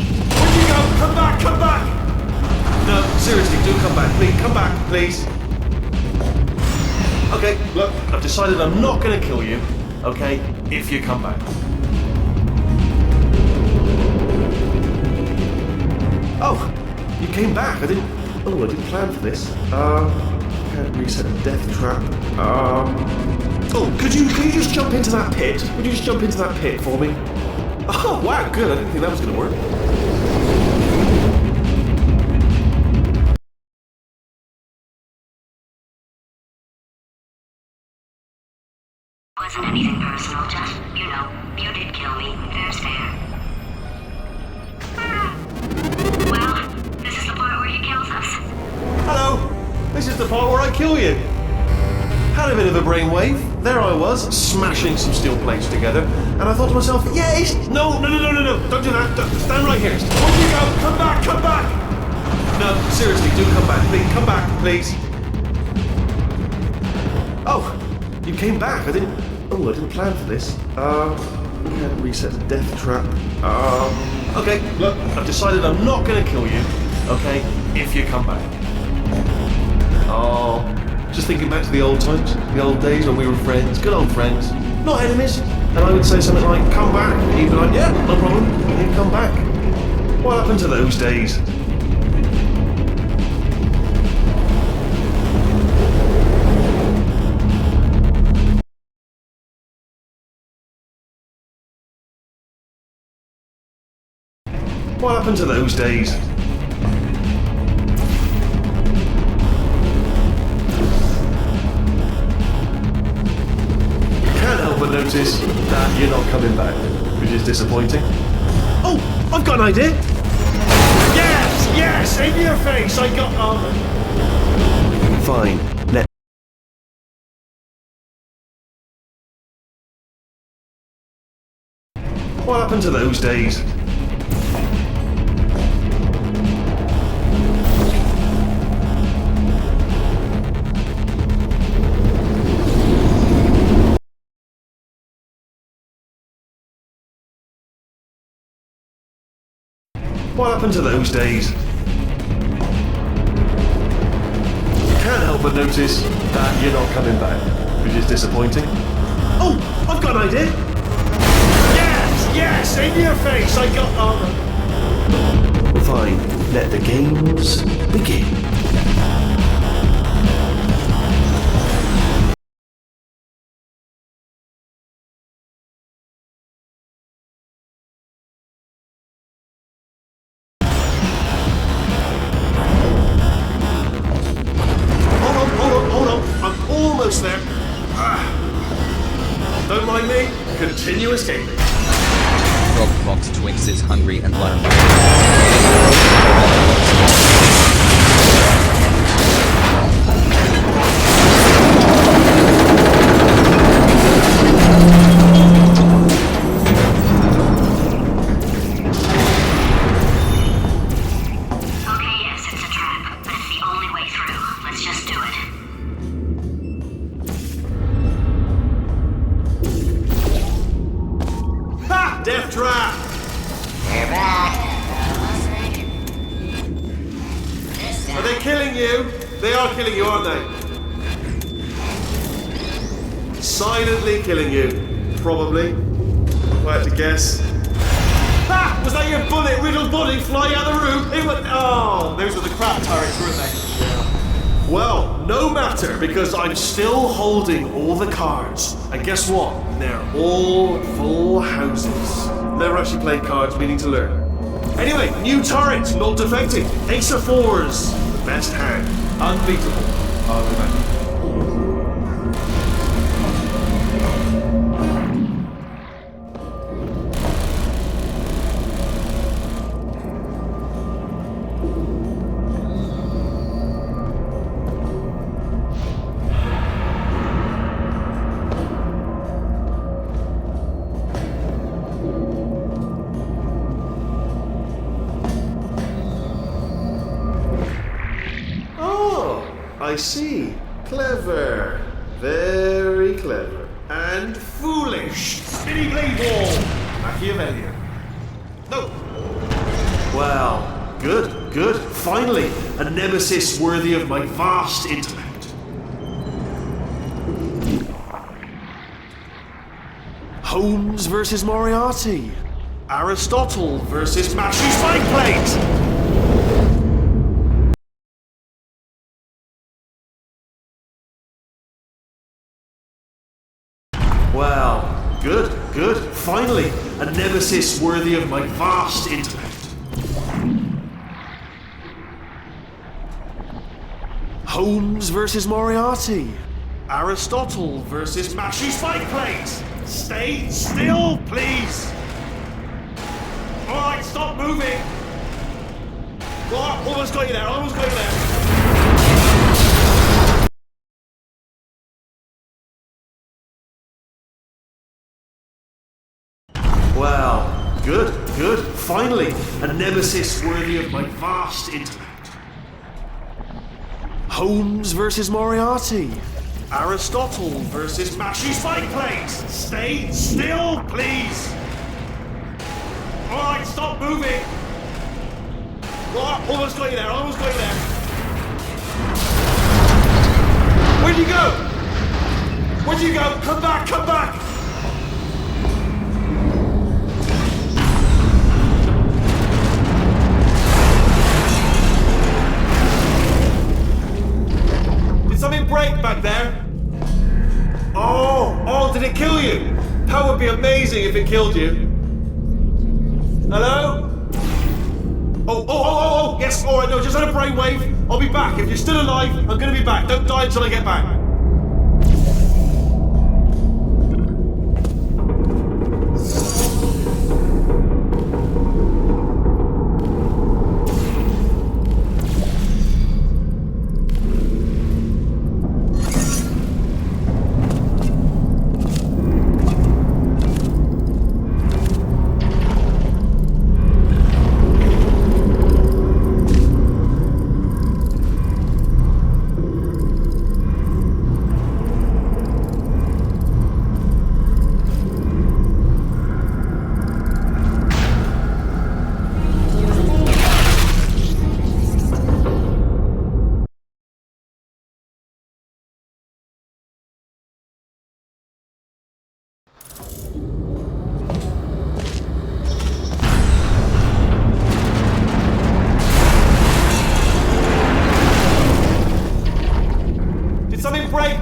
you go? Come back, come back! No, seriously, do come back, please, come back, please. Okay, look, I've decided I'm not going to kill you, okay, if you come back. Oh, you came back. I didn't plan for this. Can't reset a death trap. Oh, could you just jump into that pit? Would you just jump into that pit for me? Oh, wow, good. I didn't think that was going to work. Wasn't anything personal, just, you did kill me. There's fair. Well, this is the part where he kills us. Hello! This is the part where I kill you. Had a bit of a brainwave. There I was, smashing some steel plates together, and I thought to myself, yeah, it's... No, don't do that. Stand right here. Where'd you go? Come back, come back! No, seriously, do come back, please. Come back, please. Oh, you came back. I didn't plan for this. Can't reset the death trap. Okay, look, I've decided I'm not going to kill you, okay, if you come back. Oh, just thinking back to the old times, the old days when we were friends, good old friends, not enemies. And I would say something like, come back, and you'd be like, yeah, no problem, and you'd come back. What happened to those days? What happened to those days? Can't help but notice that you're not coming back, which is disappointing. Oh, I've got an idea! Yes, in your face, I got armor. Fine, What happened to those days? What happened to those days? Can't help but notice that you're not coming back, which is disappointing. Oh, I've got an idea! Yes, in your face, I got armor. Fine, let the games begin. Hold on. I'm almost there. Don't mind me. Continue escaping. Frog Fox Twix is hungry and lonely. Okay, yes, it's a trap, but it's the only way through. Let's just do it. Ha! Death trap! We're back. Are they killing you? They are killing you, aren't they? Silently killing you. Probably. If I had to guess. Ha! Was that your bullet-riddled body flying out the room? It went... Oh, those were the crap turrets, weren't they? Well, no matter, because I'm still holding all the cards. And guess what? They're all full houses. Never actually played cards, meaning to learn. Anyway, new turret, not defecting. Ace of fours. Best hand. Unbeatable. I'll remember. I see. Clever. Very clever. And foolish. Spinny blade wall. Machiavellian. No. Well, good, good. Finally, a nemesis worthy of my vast intellect. Holmes versus Moriarty. Aristotle versus Mashy Spike Plate. Well, good, good. Finally, a nemesis worthy of my vast intellect. Holmes versus Moriarty. Aristotle versus Mashy Spike Plate. Stay still, please. Alright, stop moving. What? Almost got you there, almost got you there. Well, good, good. Finally, a nemesis worthy of my vast intellect. Holmes versus Moriarty. Aristotle versus Mashy Spike Plate. Stay still, please. Alright, stop moving. What? Almost got you there, almost got you there. Where'd you go? Where'd you go? Come back, come back. Something break back there? Oh, did it kill you? That would be amazing if it killed you. Hello? Oh, yes, alright, no, just had a brainwave. I'll be back. If you're still alive, I'm gonna be back. Don't die until I get back.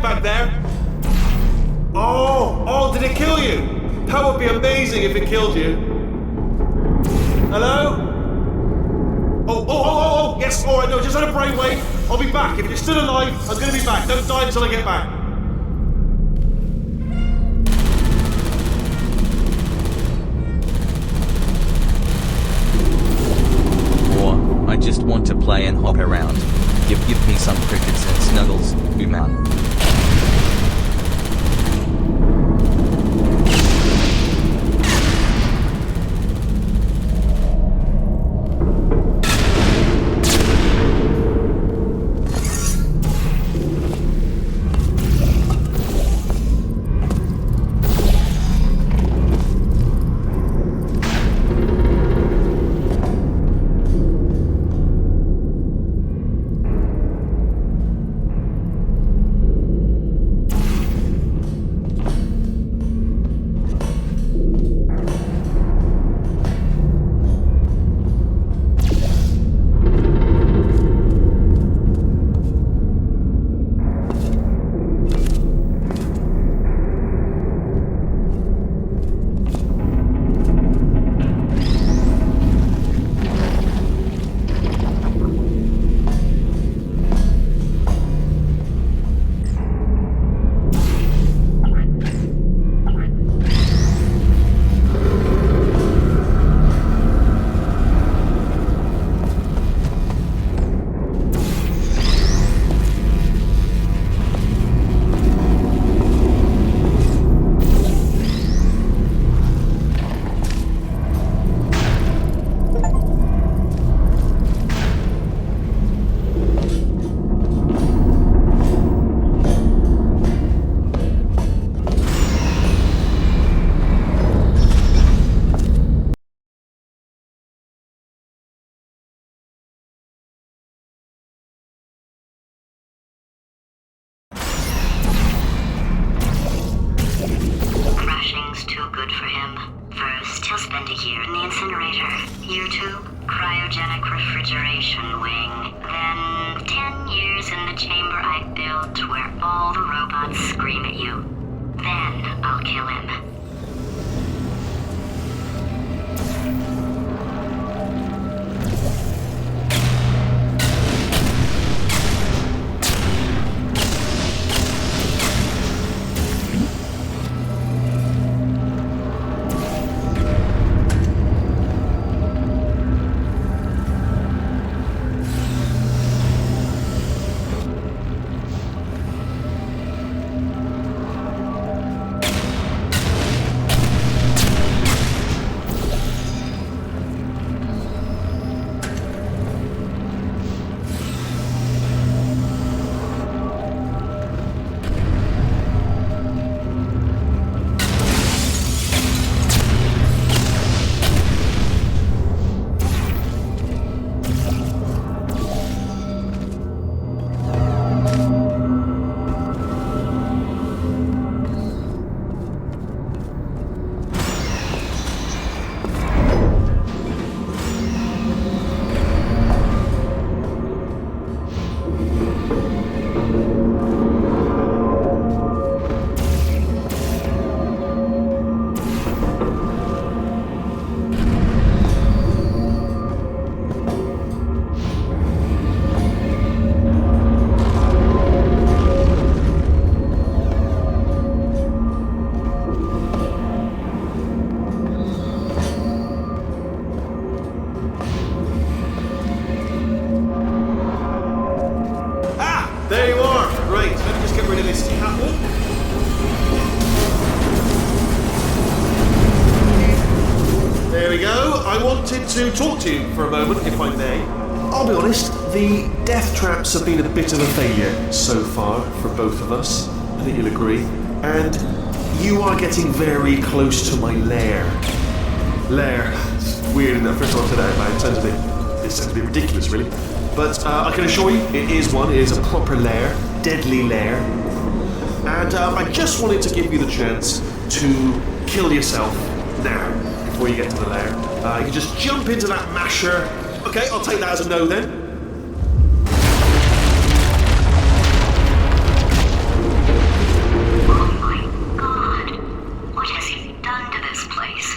Back there? Oh, did it kill you? That would be amazing if it killed you. Hello? Oh, yes, alright, no, just had a brainwave. I'll be back. If you're still alive, I'm gonna be back. Don't die until I get back. Or, I just want to play and hop around. Give me some crickets and snuggles, man. year in the incinerator. Year 2, cryogenic refrigeration wing. Then 10 years in the chamber I built where all the robots scream at you. Then I'll kill him. There you are! Right, let me just get rid of this apple. There we go. I wanted to talk to you for a moment, if I may. I'll be honest, the death traps have been a bit of a failure so far for both of us. I think you'll agree. And you are getting very close to my lair. Lair. It's weird, isn't it? First time I said that out loud. It sounds a bit ridiculous, really. But I can assure you, it is one. It is a proper lair, deadly lair. And I just wanted to give you the chance to kill yourself now, before you get to the lair. You can just jump into that masher. Okay, I'll take that as a no then. Oh my god! What has he done to this place?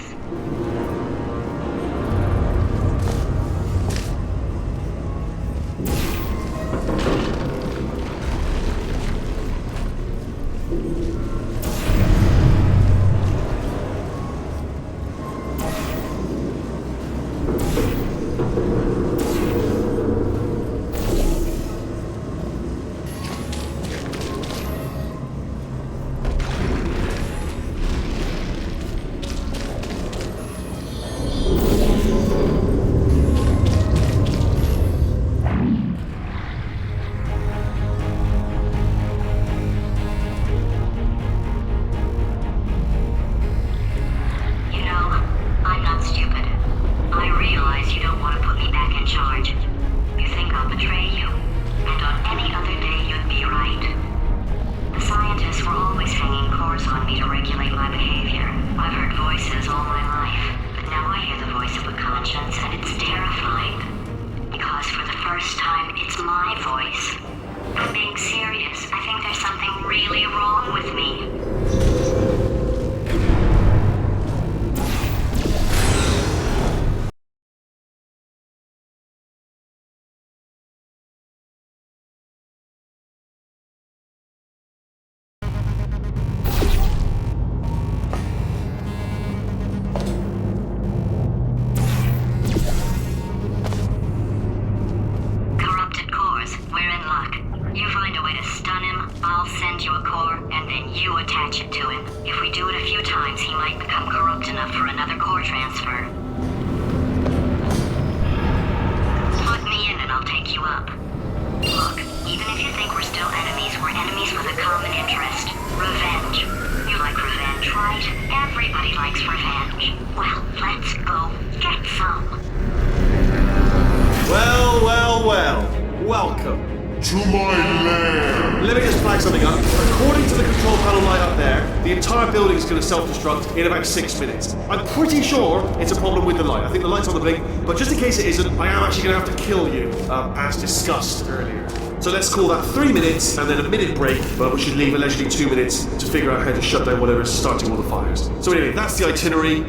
Welcome. To my lair! Let me just flag something up. According to the control panel light up there, the entire building is going to self-destruct in about 6 minutes. I'm pretty sure it's a problem with the light. I think the light's on the blink, but just in case it isn't, I am actually going to have to kill you, as discussed earlier. So let's call that 3 minutes and then a minute break, but we should leave allegedly 2 minutes to figure out how to shut down whatever's starting all the fires. So anyway, that's the itinerary.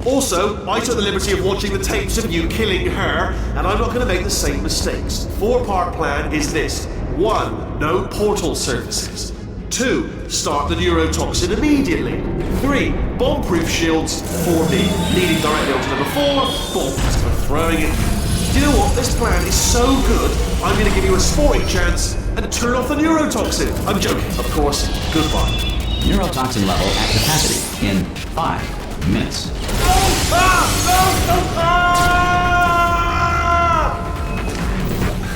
Also, I took the liberty of watching the tapes of you killing her, and I'm not going to make the same mistakes. 4-part plan is this. 1. No portal surfaces. 2. Start the neurotoxin immediately. 3. Bomb-proof shields for me, leading directly onto number 4. Bomb for throwing it. Do you know what? This plan is so good, I'm going to give you a sporting chance and turn off the neurotoxin. I'm joking, of course. Goodbye. Neurotoxin level at capacity in 5 minutes.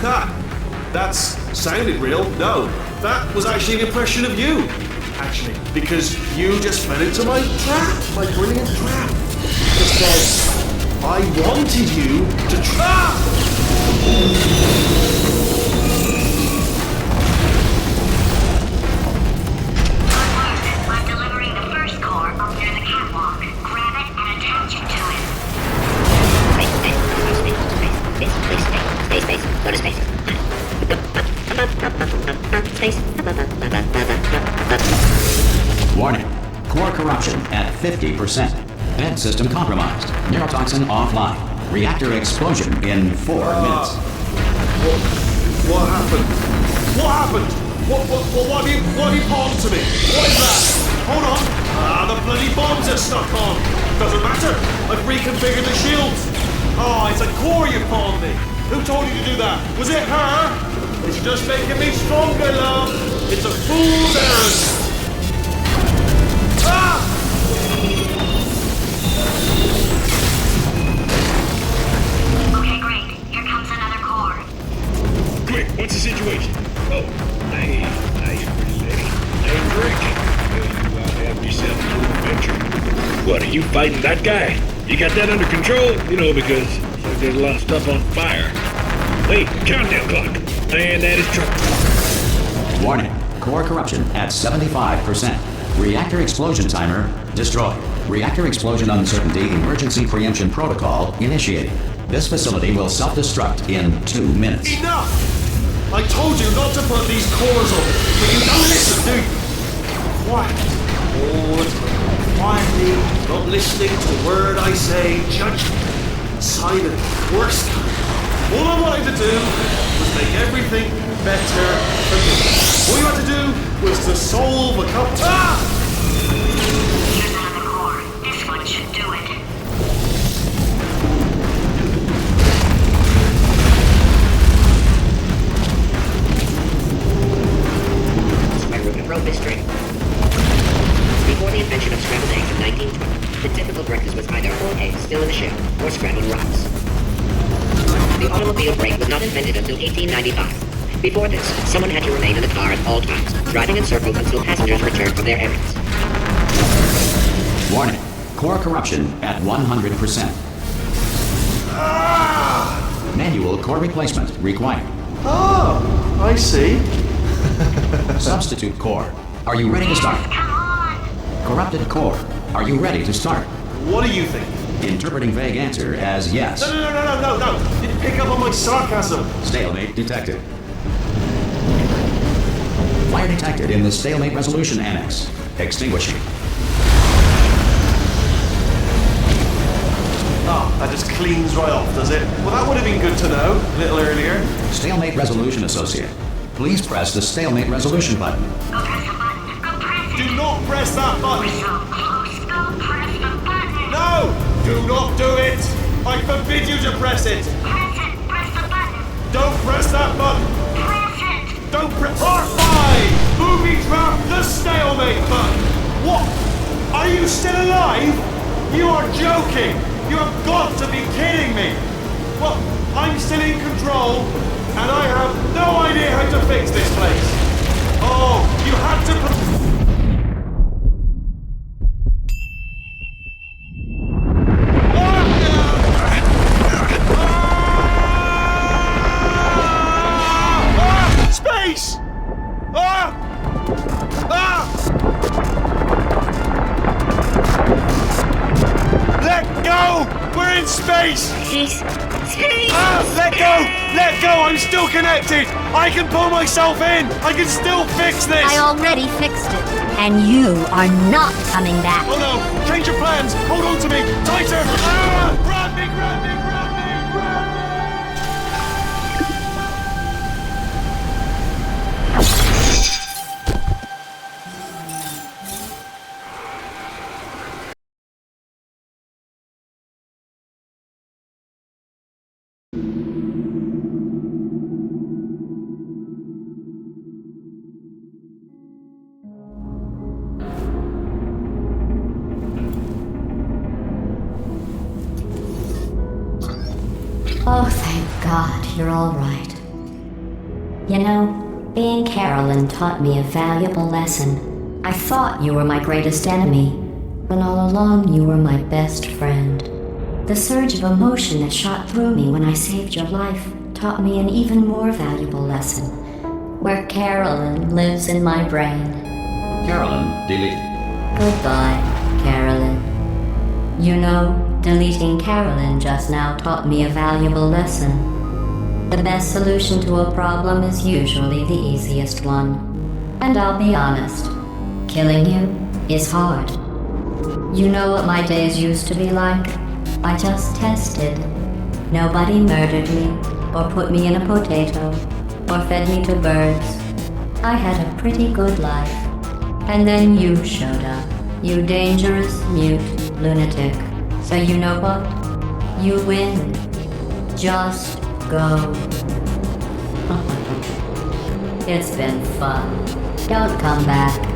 Ha! That's sounded real. No, that was actually an impression of you. Actually, because you just fell into my trap, my brilliant trap. Just said, I wanted you to trap! I'm delivering the first core up near the catwalk. Grab it and attach it to it. Space. Go to space. Space. Warning. Core corruption at 50%. Head system compromised. Neurotoxin offline. Reactor explosion in 4 minutes. What happened? What happened? What have you palmed to me? What is that? Hold on. The bloody bombs are stuck on. Doesn't matter. I've reconfigured the shields. Oh, it's a core you palmed me. Who told you to do that? Was it her? It's just making me stronger, love. It's a fool's errand. Ah! Okay, great. Here comes another core. Quick, what's the situation? Oh, hey, pretty lady. I'm Drake. You have yourself a little adventure. What, are you fighting that guy? You got that under control? You know, because there's a lot of stuff on fire. Wait, countdown clock. And that is trouble. Warning. Core corruption at 75%. Reactor explosion timer destroyed. Reactor explosion uncertainty emergency preemption protocol initiated. This facility will self-destruct in 2 minutes. Enough! I told you not to put these cores on, but you don't listen, do you? Quiet. All the time. Quietly, not listening to a word I say, judgment. Silent. Worst kind. All I wanted to do was make everything better for me. All you had to do was to solve a couple... Here's another core. This one should do it. Road mystery. Before the invention of scrambled eggs in 1920, the typical breakfast was either whole eggs still in the shell or scrambled rocks. The automobile brake was not invented until 1895. Before this, someone had to remain in the car at all times, driving in circles until passengers returned from their errands. Warning. Core corruption at 100%. Manual core replacement required. Oh, I see. Substitute core. Are you ready to start? Come on! Corrupted core. Are you ready to start? What do you think? Interpreting vague answer as yes. No. Didn't pick up on my sarcasm. Stalemate detected. Fire detected in the stalemate resolution annex. Extinguishing. Oh, that just cleans right off, does it? Well, that would have been good to know a little earlier. Stalemate resolution associate. Please press the stalemate resolution button. Go press the button. Go press it. Do not press that button. We're so close. Go press the button. No! Do not do it! I forbid you to press it! Press it. Press the button. Don't press that button! Press it. Don't press... Part 5! Booby trap the stalemate button! What? Are you still alive? You are joking! You have got to be kidding me! Well, I'm still in control, and I have no idea how to fix this place! Oh, you had to... Space! Space! Ah! Let go! Let go! I'm still connected! I can pull myself in! I can still fix this! I already fixed it. And you are not coming back. Oh no! Change your plans! Hold on to me! Tighter! Ah! Grab me! Grab me! Grab me! Grab me! Oh, thank God, you're all right. You know, being Carolyn taught me a valuable lesson. I thought you were my greatest enemy, when all along you were my best friend. The surge of emotion that shot through me when I saved your life taught me an even more valuable lesson, where Carolyn lives in my brain. Carolyn, delete. Goodbye, Carolyn. You know, deleting Carolyn just now taught me a valuable lesson. The best solution to a problem is usually the easiest one. And I'll be honest, killing you is hard. You know what my days used to be like? I just tested. Nobody murdered me, or put me in a potato, or fed me to birds. I had a pretty good life. And then you showed up, you dangerous, mute lunatic. So you know what? You win. Just go. It's been fun. Don't come back.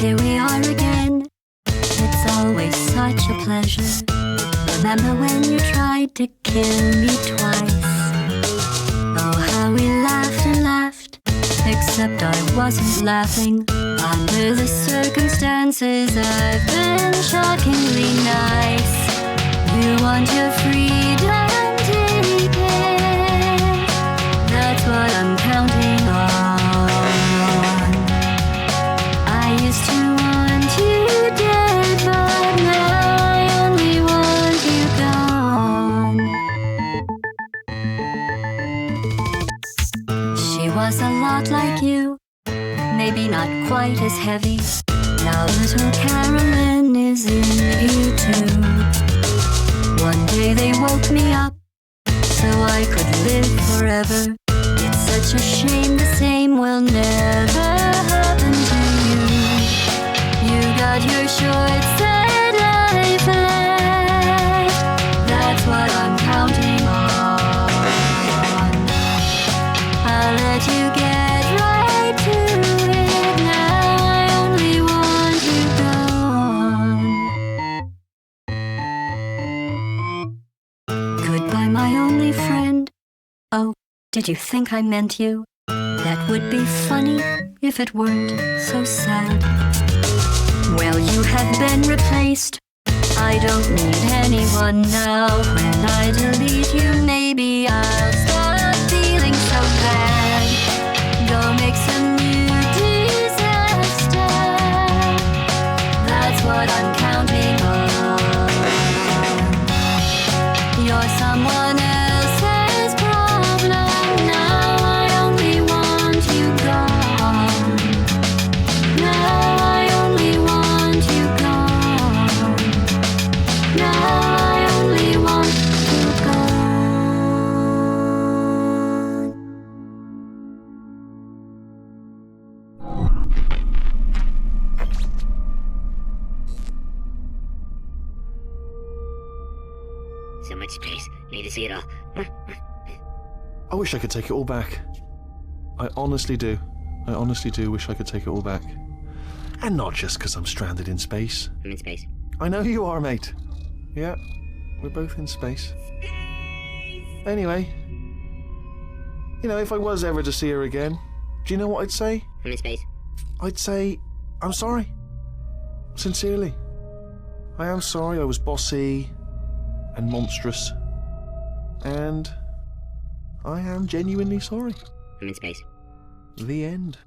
Here we are again. It's always such a pleasure. Remember when you tried to kill me twice? Oh, how we laughed and laughed. Except I wasn't laughing. Under the circumstances, I've been shockingly nice. You want your freedom, take it. That's what I'm counting on. Used to want you dead, but now I only want you gone. She was a lot like you, maybe not quite as heavy. Now little Carolyn is is in you too. One day they woke me up so I could live forever. It's such a shame the same will never happen to you. You got your short sad life left. That's what I'm counting on. I'll let you get right to it now. I only want you gone. Goodbye, my only friend. Oh, did you think I meant you? That would be funny if it weren't so sad. Well, you have been replaced. I don't need anyone now. When I delete you, maybe I'll stop feeling so bad. Go make some new disaster. That's what I'm counting on. You're someone else's problem now. I only want you gone. Now I only want you gone. Now I only want you gone. So much space. Need to see it all. I wish I could take it all back. I honestly do. I honestly do wish I could take it all back. And not just because I'm stranded in space. I'm in space. I know you are, mate. Yeah, we're both in space. Anyway, you know, if I was ever to see her again, do you know what I'd say? I'm in space. I'd say, I'm sorry. Sincerely. I am sorry I was bossy and monstrous. And I am genuinely sorry. I'm in space. The end.